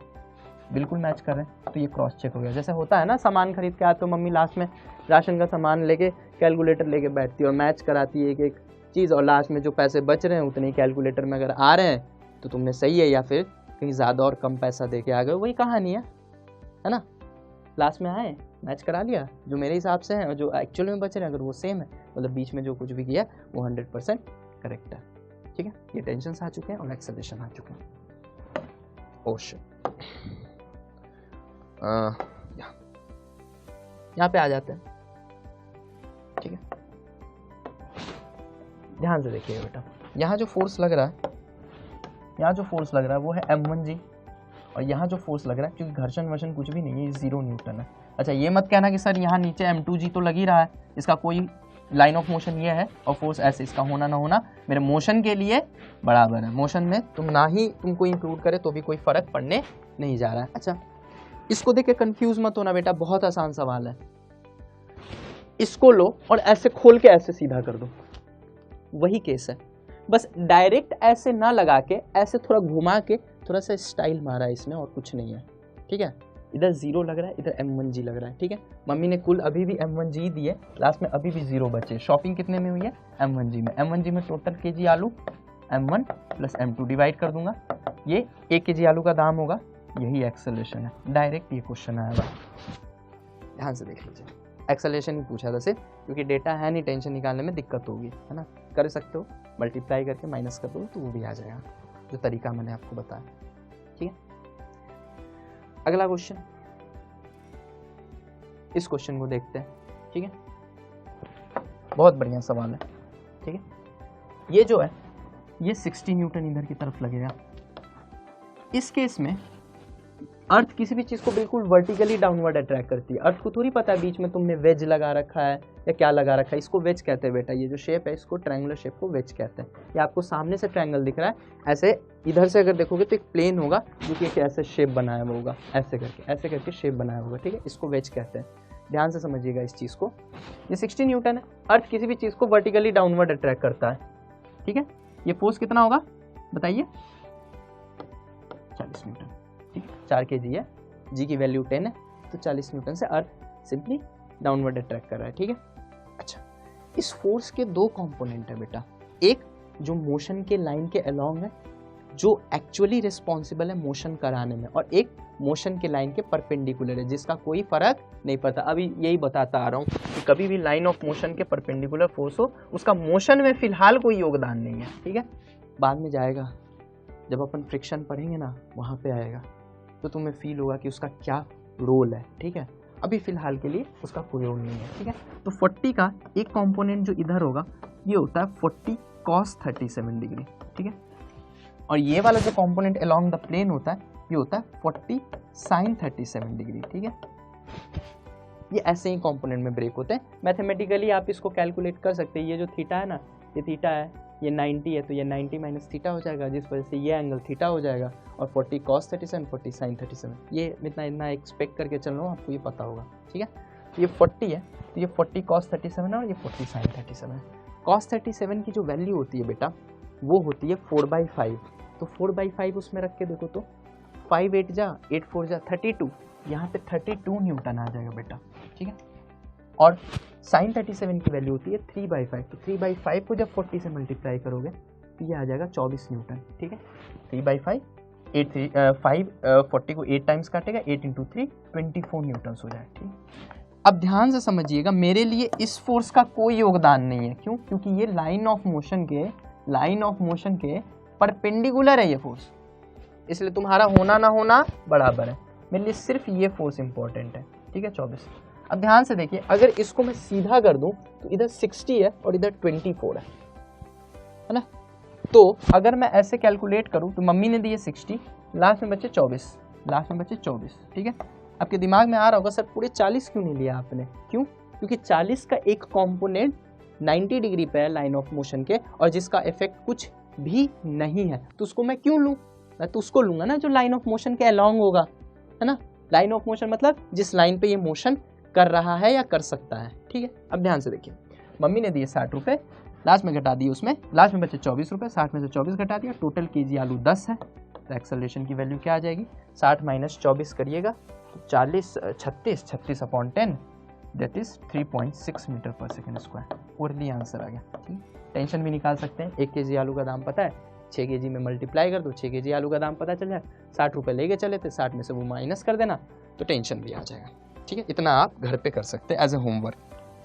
बिल्कुल मैच कर रहे हैं। तो ये क्रॉस चेक हो गया। जैसे होता है ना, सामान खरीद के आते तो मम्मी लास्ट में राशन का सामान लेके कैलकुलेटर लेके बैठती है और मैच कराती है एक एक चीज़, और लास्ट में जो पैसे बच रहे हैं उतने ही कैलकुलेटर में अगर आ रहे हैं तो तुमने सही है, या फिर कहीं ज़्यादा और कम पैसा दे के आ गए, वही कहानी है ना। लास्ट में आए मैच करा लिया, जो मेरे हिसाब से है और जो एक्चुअल में बच रहे हैं अगर वो सेम है, मतलब बीच में जो कुछ भी किया वो 100% करेक्ट है। ठीक है, ये टेंशन आ चुके हैं और एक्सेलरेशन आ चुके हैं। ओशन यहाँ पे आ जाते हैं। ठीक है, ध्यान से देखिएगा बेटा, यहाँ जो फोर्स लग रहा है, यहाँ जो फोर्स लग रहा है वो है m1g, और यहाँ जो फोर्स लग रहा है, क्योंकि घर्षण वर्षण कुछ भी नहीं है, ये 0 न्यूटन है। अच्छा, ये मत कहना कि सर यहाँ नीचे m2g तो लग ही रहा है, इसका कोई लाइन ऑफ मोशन ये है और फोर्स ऐसे, इसका होना ना होना मेरे मोशन के लिए बराबर है। मोशन में तुम ना ही तुमको इंक्लूड करे तो भी कोई फर्क पड़ने नहीं जा रहा है। अच्छा, इसको देख के कंफ्यूज मत होना बेटा, बहुत आसान सवाल है। इसको लो और ऐसे खोल के ऐसे सीधा कर दो, वही केस है। बस डायरेक्ट ऐसे ना लगा के ऐसे थोड़ा घुमा के थोड़ा सा स्टाइल मारा है इसमें, और कुछ नहीं है। ठीक है, इधर 0 लग रहा है, इधर m1g लग रहा है। ठीक है, मम्मी ने कुल अभी भी m1g दिए, लास्ट में अभी भी 0 बचे। शॉपिंग कितने में हुई है? m1g में। m1g में टोटल केजी आलू m1 प्लस m2 डिवाइड कर दूंगा, ये 1 केजी आलू का दाम होगा, यही एक्सेलरेशन है। डायरेक्ट ये क्वेश्चन आएगा, ध्यान से देख लीजिए। एक्सेलरेशन ही पूछा था सिर्फ, क्योंकि डेटा है नहीं, टेंशन निकालने में दिक्कत होगी, है ना। कर सकते हो, मल्टीप्लाई करके माइनस कर दो तो वो भी आ जाएगा, जो तरीका मैंने आपको बताया। ठीक है, अगला क्वेश्चन, इस क्वेश्चन को देखते हैं। ठीक है, बहुत बढ़िया सवाल है। ठीक है, ये जो है ये 60 न्यूटन इधर की तरफ लगेगा। इस केस में अर्थ किसी भी चीज को बिल्कुल वर्टिकली डाउनवर्ड अट्रैक्ट करती है। अर्थ को थोड़ी पता है बीच में तुमने वेज लगा रखा है या क्या लगा रखा है, इसको वेज कहते हैं बेटा। ये जो शेप है इसको ट्रायंगुलर शेप को वेज कहते हैं। ये आपको सामने से ट्रायंगल दिख रहा है, ऐसे इधर से अगर देखोगे तो एक प्लेन होगा जो कि एक ऐसे शेप बनाया हुआ होगा, ऐसे करके शेप बनाया होगा। ठीक है, इसको वेज कहते हैं, ध्यान से समझिएगा इस चीज को। ये 60 न्यूटन है। अर्थ किसी भी चीज को वर्टिकली डाउनवर्ड अट्रैक्ट करता है। ठीक है, ये फोर्स कितना होगा बताइए? 40 न्यूटन। ठीक, 4 kg है, जी की वैल्यू 10 है, तो 40 न्यूटन से अर्थ सिंपली डाउनवर्ड अट्रैक्ट कर रहा है। ठीक है, अच्छा, इस फोर्स के 2 कंपोनेंट है बेटा। एक जो मोशन के लाइन के अलोंग है, जो एक्चुअली रिस्पॉन्सिबल है मोशन कराने में, और एक मोशन के लाइन के परपेंडिकुलर है, जिसका कोई फर्क नहीं पड़ता। अभी यही बताता आ रहा हूँ कि कभी भी लाइन ऑफ मोशन के परपेंडिकुलर फोर्स हो, उसका मोशन में फिलहाल कोई योगदान नहीं है। ठीक है, बाद में जाएगा, जब अपन फ्रिक्शन पढ़ेंगे ना, वहाँ पे आएगा तो तुम्हें फील होगा कि उसका क्या रोल है। ठीक है, अभी फिलहाल के लिए उसका कोई रोल नहीं है। ठीक है, तो 40 का एक कंपोनेंट जो इधर होगा ये होता है 40 cos 37 डिग्री। ठीक है, और ये वाला जो कंपोनेंट अलोंग द प्लेन होता है ये होता है 40 sin 37 डिग्री। ठीक है, ये ऐसे ही कंपोनेंट में ब्रेक होते हैं। मैथमेटिकली आप इसको कैलकुलेट कर सकते हैं। ये जो थीटा है ना, ये थीटा है, ये 90 है, तो ये 90 माइनस थीटा हो जाएगा, जिस वजह से ये एंगल थीटा हो जाएगा। और 40 cos 37 40 sin 37, ये इतना एक्सपेक्ट करके चल रहा हूँ, आपको ये पता होगा। ठीक है, तो ये 40 है, तो ये 40 cos 37 है और ये 40 sin 37 है। cos 37 की जो वैल्यू होती है बेटा वो होती है 4/5। तो 4/5 उसमें रख के देखो तो 5 8 जा 8 4 जा 32, यहाँ पे 32 न्यूटन आ जाएगा बेटा, ठीक है। और साइन 37 की वैल्यू होती है 3/5, तो 3/5 को जब 40 से मल्टीप्लाई करोगे तो ये आ जाएगा 24 न्यूटन, ठीक है। 3/5 40 को 8 टाइम्स काटेगा, 8 × 3 24 न्यूटन्स हो जाएगा, ठीक। अब ध्यान से समझिएगा, मेरे लिए इस फोर्स का कोई योगदान नहीं है, क्यों? क्योंकि ये लाइन ऑफ मोशन के परपेंडिकुलर है ये फोर्स, इसलिए तुम्हारा होना ना होना बराबर है। मेरे लिए सिर्फ ये फोर्स इंपॉर्टेंट है, ठीक है, 24। अब ध्यान से देखिए, अगर इसको मैं सीधा कर दूं तो इधर 60 है और इधर 24 है ना। तो अगर मैं ऐसे कैलकुलेट करूं तो मम्मी ने दिए 60, लास्ट में बचे 24, ठीक है। आपके दिमाग में आ रहा होगा सर पूरे 40 क्यों नहीं लिया आपने? क्यों? क्योंकि 40 का एक कंपोनेंट 90 डिग्री पे है लाइन ऑफ मोशन के, और जिसका इफेक्ट कुछ भी नहीं है, तो उसको मैं क्यों लूँ? मैं तो उसको लूंगा ना जो लाइन ऑफ मोशन के अलोंग होगा, है ना। लाइन ऑफ मोशन मतलब जिस लाइन पे ये मोशन कर रहा है या कर सकता है, ठीक है। अब ध्यान से देखिए, मम्मी ने दिए 60 रुपये, लास्ट में घटा दिए, उसमें लास्ट में बचे 24 रुपये, 60 में से 24 घटा दिया, टोटल केजी आलू 10 है, तो एक्सेलरेशन की वैल्यू क्या आ जाएगी? 60 - 24 करिएगा तो 36/10 that is 3.6 metre per second square. Orally answer आ गया, ठीक। टेंशन भी निकाल सकते हैं, 1 केजी आलू का दाम पता है, 6 केजी में मल्टीप्लाई कर दो, 6 केजी आलू का दाम पता चल जाए, 60 रुपये लेके चले थे, 60 में से वो माइनस कर देना, तो टेंशन भी आ जाएगा, ठीक है। इतना आप घर पे कर सकते हैं एज ए होमवर्क,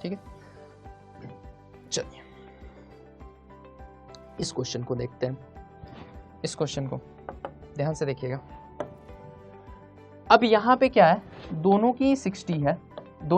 ठीक है। चलिए इस क्वेश्चन को देखते हैं, इस क्वेश्चन को ध्यान से देखिएगा। अब यहाँ पे क्या है, दोनों की 60 है,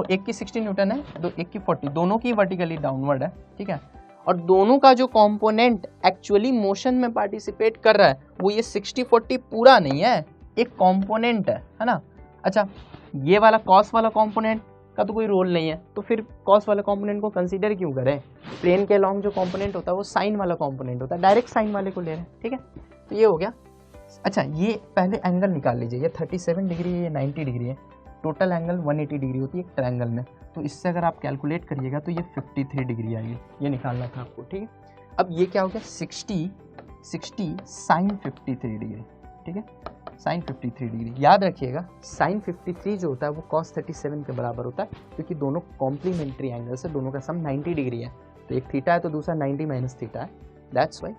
एक की 60 न्यूटन है, एक की 40, दोनों की वर्टिकली डाउनवर्ड है, ठीक है। और दोनों का जो कंपोनेंट एक्चुअली मोशन में पार्टिसिपेट कर रहा है वो ये 60-40 पूरा नहीं है, एक कंपोनेंट है ना। अच्छा, ये वाला कॉस वाला कंपोनेंट का तो कोई रोल नहीं है, तो फिर कॉस वाले कंपोनेंट को कंसीडर क्यों करें? प्लेन के अलोंग जो कंपोनेंट होता है वो साइन वाला कंपोनेंट होता है, डायरेक्ट साइन वाले को ले रहे हैं, ठीक है। तो ये हो गया। अच्छा, ये पहले एंगल निकाल लीजिए, ये 37 डिग्री है, ये 90 डिग्री है, टोटल एंगल 180 डिग्री होती है एक ट्रायंगल में, तो इससे अगर आप कैलकुलेट करिएगा तो ये 53 डिग्री आएगी, ये निकालना था आपको, ठीक है। अब ये क्या हो गया, 60 साइन 53 डिग्री, ठीक है, साइन 53 डिग्री। याद रखिएगा साइन 53 जो होता है वो कॉस 37 के बराबर होता है, क्योंकि दोनों कॉम्प्लीमेंट्री एंगल से दोनों का सम 90 डिग्री है, तो एक थीटा है तो दूसरा 90 माइनस थीटा है, दैट्स वाई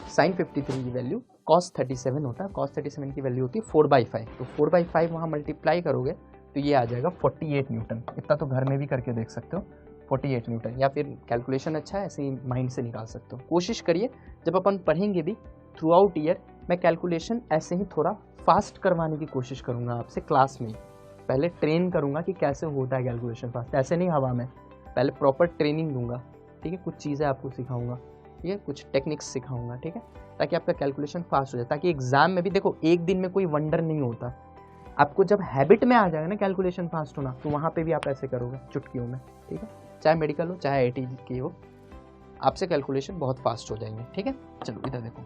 साइन 53 की वैल्यू कॉस 37 होता है। कॉस 37 की वैल्यू होती है 4/5, तो 4/5 वहाँ मल्टीप्लाई करोगे तो ये आ जाएगा 48 न्यूटन। इतना तो घर में भी करके देख सकते हो, 48 न्यूटन, या फिर कैलकुलेशन अच्छा है ऐसे ही माइंड से निकाल सकते हो। कोशिश करिए जब अपन पढ़ेंगे भी थ्रू आउट ईयर, मैं कैलकुलेशन ऐसे ही थोड़ा फास्ट करवाने की कोशिश करूँगा आपसे क्लास में, पहले ट्रेन करूँगा कि कैसे होता है कैलकुलेशन फास्ट, ऐसे नहीं हवा में, पहले प्रॉपर ट्रेनिंग दूंगा, ठीक है। कुछ चीज़ें आपको सिखाऊंगा, ठीक है, कुछ टेक्निक्स सिखाऊंगा, ठीक है, ताकि आपका कैलकुलेशन फास्ट हो जाए, ताकि एग्जाम में भी देखो एक दिन में कोई वंडर नहीं होता, आपको जब हैबिट में आ जाएगा ना कैलकुलेशन फास्ट होना, तो वहाँ पे भी आप ऐसे करोगे चुटकियों में, ठीक है, चाहे मेडिकल हो चाहे IIT की हो, आपसे कैलकुलेशन बहुत फास्ट हो जाएंगे, ठीक है। चलो इधर देखो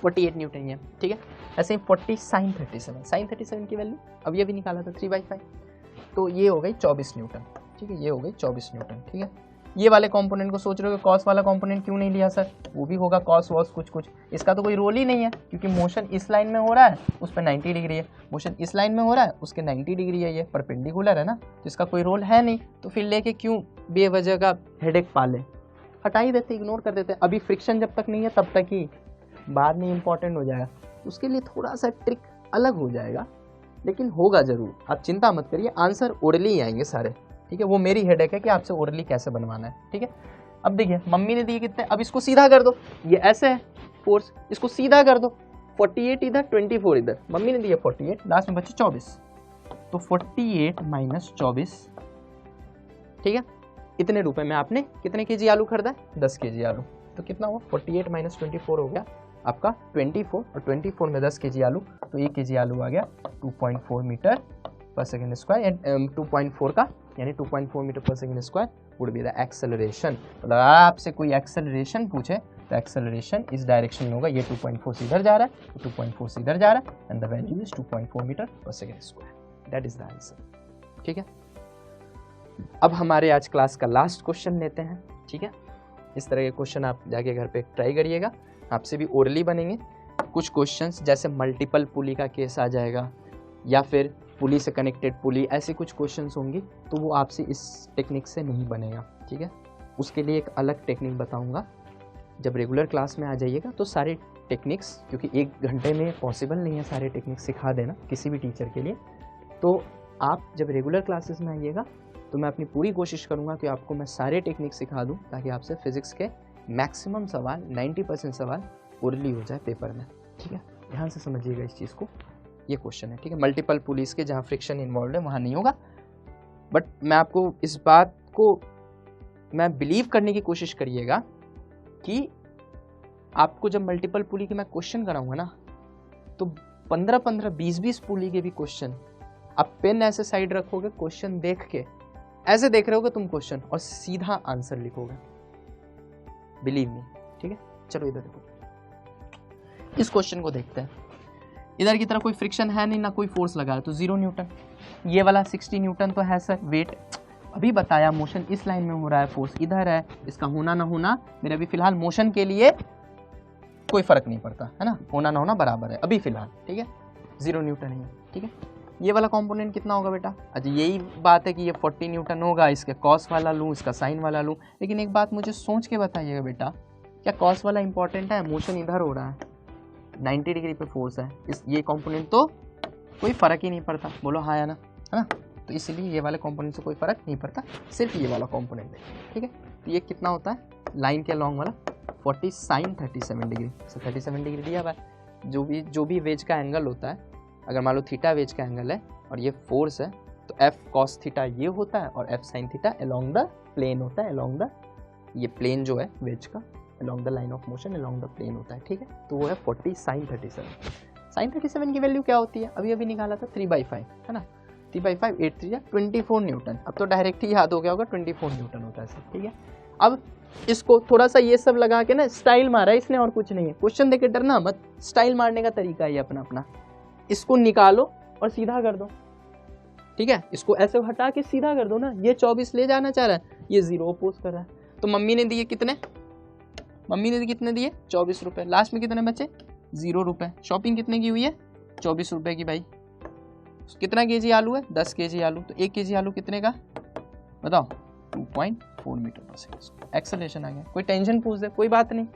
48 न्यूटन है, ठीक है। ऐसे ही 40 साइन 37 की वैल्यू अब ये भी निकाला था 3/5, तो ये हो गई 24 न्यूटन, ठीक है, ये हो गई 24 न्यूटन, ठीक है। ये वाले कंपोनेंट को सोच रहे हो कॉस वाला कंपोनेंट क्यों नहीं लिया सर, वो भी होगा कॉस वॉस कुछ, इसका तो कोई रोल ही नहीं है, क्योंकि मोशन इस लाइन में हो रहा है उस पर 90 डिग्री है, मोशन इस लाइन में हो रहा है उसके 90 डिग्री है, ये परपेंडिकुलर है ना, तो इसका कोई रोल है नहीं, तो फिर लेके क्यों बेवजह का हेडेक पाले, हटा ही देते, इग्नोर कर देते। अभी फ्रिक्शन जब तक नहीं है तब तक ही, बाद में इंपॉर्टेंट हो जाएगा, उसके लिए थोड़ा सा ट्रिक अलग हो जाएगा, लेकिन होगा जरूर, आप चिंता मत करिए, आंसर ओरली ही आएंगे सारे, ठीक है। वो मेरी हेडेक है कि आपसे ओरली कैसे बनवाना है, ठीक है। अब देखिए मम्मी ने दिए कितने, अब इसको सीधा कर दो, ये ऐसे है फोर्स, इसको सीधा कर दो, 48 इधर 24 इधर, मम्मी ने दिया 48, लास्ट में बचे 24, तो 48 - 24, ठीक है। इतने रुपए में आपने कितने केजी आलू खरीदा है, 10 केजी आलू, तो कितना हुआ 48 - 24 हो गया आपका 24, और 24 में 10 केजी आलू, तो 1 केजी आलू आ गया 2.4 मीटर पर सेकेंड स्क्वायर, 2.4 का यानी 2.4 metre per second square would be the acceleration. तो अगर आपसे कोई एक्सेलरेशन पूछे तो एक्सेलरेशन इस डायरेक्शन में होगा, ये 2.4 से इधर जा रहा है, तो 2.4 से इधर जा रहा है, and the value is 2.4 metre per second square, that is the answer, ठीक है। अब हमारे आज क्लास का लास्ट क्वेश्चन लेते हैं, ठीक है। इस तरह के क्वेश्चन आप जाके घर पे ट्राई करिएगा, आपसे भी ओरली बनेंगे। कुछ क्वेश्चंस जैसे मल्टीपल पुली का केस आ जाएगा, या फिर पुली से कनेक्टेड पुली, ऐसे कुछ क्वेश्चंस होंगे तो वो आपसे इस टेक्निक से नहीं बनेगा, ठीक है। उसके लिए एक अलग टेक्निक बताऊंगा। जब रेगुलर क्लास में आ जाइएगा तो सारे टेक्निक्स, क्योंकि 1 घंटे में पॉसिबल नहीं है सारे टेक्निक्स सिखा देना किसी भी टीचर के लिए, तो आप जब रेगुलर क्लासेस में आइएगा तो मैं अपनी पूरी कोशिश करूँगा कि आपको मैं सारे टेक्निक सिखा दूँ, ताकि आपसे फिजिक्स के मैक्सिमम सवाल 90% सवाल ओरली हो जाए पेपर में, ठीक है। ध्यान से समझिएगा इस चीज़ को, ये क्वेश्चन है, ठीक है। मल्टीपल पुलिस के जहाँ फ्रिक्शन इन्वॉल्व है वहाँ नहीं होगा, बट मैं आपको इस बात को मैं बिलीव करने की कोशिश करिएगा कि आपको जब मल्टीपल पुली के मैं क्वेश्चन कराऊंगा ना, तो 15-15, 20-20 पुली के भी क्वेश्चन आप पेन ऐसे साइड रखोगे, क्वेश्चन देख के ऐसे देख रहे होगे तुम क्वेश्चन, और सीधा आंसर लिखोगे, बिलीव मी, ठीक है। चलो इधर देखो, इस क्वेश्चन को देखते हैं। इधर की तरफ कोई फ्रिक्शन है नहीं, ना कोई फोर्स लगा है, तो 0 न्यूटन। ये वाला 60 न्यूटन तो है सर, वेट अभी बताया, मोशन इस लाइन में हो रहा है, फोर्स इधर है, इसका होना ना होना मेरे अभी फिलहाल मोशन के लिए कोई फर्क नहीं पड़ता है ना, होना ना होना बराबर है अभी फिलहाल, ठीक है। 0 न्यूटन है, ठीक है। ये वाला कंपोनेंट कितना होगा बेटा? अच्छा यही बात है कि ये 40 न्यूटन होगा, इसके कॉस वाला लूँ, इसका साइन वाला लूँ, लेकिन एक बात मुझे सोच के बताइएगा बेटा, क्या कॉस वाला इंपॉर्टेंट है? मोशन इधर हो रहा है, 90 डिग्री पे फोर्स है, ये कंपोनेंट तो कोई फ़र्क ही नहीं पड़ता, बोलो हाँ या ना, है ना। तो इसलिए ये वाले कंपोनेंट से कोई फ़र्क नहीं पड़ता, सिर्फ ये वाला कंपोनेंट है, ठीक है। तो ये कितना होता है लाइन के लॉन्ग वाला? 40 साइन 37 डिग्री, 37 डिग्री दिया हुआ है। जो भी वेज का एंगल होता है, अगर मान लो थीटा वेज का एंगल है और ये फोर्स है, तो एफ कॉस थीटा ये होता है और F sine theta along the plane होता है, अलोंग द ये प्लेन जो है वेज का, along the line of motion along the plane होता है, ठीक है। तो वो है 40 साइन 37। साइन 37 की वैल्यू क्या होती है? अभी निकाला था 3/5, है ना। 3/5 8 3 24 न्यूटन। अब तो डायरेक्ट ही याद हो गया होगा, 24 न्यूटन होता है सर, ठीक है। अब इसको थोड़ा सा ये सब लगा के ना स्टाइल मारा है इसने, और कुछ नहीं है। क्वेश्चन देके डरना मत, स्टाइल मारने का तरीका है अपना अपना। इसको निकालो और सीधा कर दो, ठीक है। इसको ऐसे हटा के सीधा कर दो ना। ये 24 ले जाना चाह रहा है, ये 0 अपोज कर रहा है, तो मम्मी ने दिए कितने? मम्मी ने कितने दिए? 24 रुपए। लास्ट में कितने बचे? 0 रुपए। शॉपिंग कितने की हुई है? 24 रुपए की भाई। कितना केजी आलू है? 10 केजी आलू। तो 1 केजी आलू कितने का बताओ? 2.4 मीटर पर सेकंड। एक्सेलरेशन आ गया। कोई टेंशन पूछ दे, कोई बात नहीं।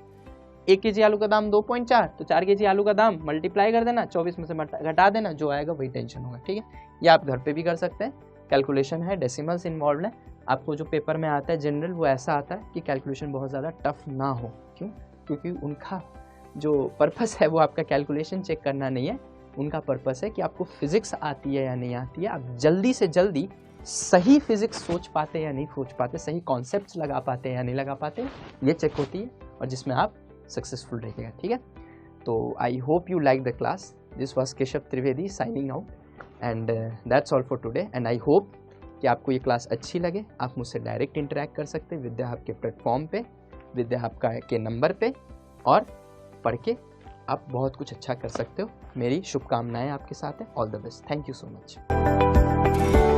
1 केजी आलू का दाम 2.4, तो 4 केजी आलू का दाम मल्टीप्लाई कर देना, 24 में से घटा देना, जो आएगा वही टेंशन होगा, ठीक है। ये आप घर पे भी कर सकते हैं। कैलकुलेशन है, डेसिमल्स इन्वॉल्व है। आपको जो पेपर में आता है जनरल, वो ऐसा आता है कि कैलकुलेशन बहुत ज़्यादा टफ ना हो। क्यों? क्योंकि उनका जो पर्पस है वो आपका कैलकुलेशन चेक करना नहीं है, उनका पर्पस है कि आपको फिजिक्स आती है या नहीं आती है, आप जल्दी से जल्दी सही फिजिक्स सोच पाते या नहीं सोच पाते, सही कॉन्सेप्ट्स लगा पाते या नहीं लगा पाते, ये चेक होती है, और जिसमें आप सक्सेसफुल रहेगा, ठीक है। तो आई hope you like the class. This was Keshav Trivedi signing out, and that's all for today. And I hope कि आपको ये क्लास अच्छी लगे। आप मुझसे डायरेक्ट इंटरेक्ट कर सकते हैं विद्या हब के प्लेटफॉर्म पे, विद्या हब के नंबर पे, और पढ़ के आप बहुत कुछ अच्छा कर सकते हो। मेरी शुभकामनाएं आपके साथ है। All the best. Thank you so much.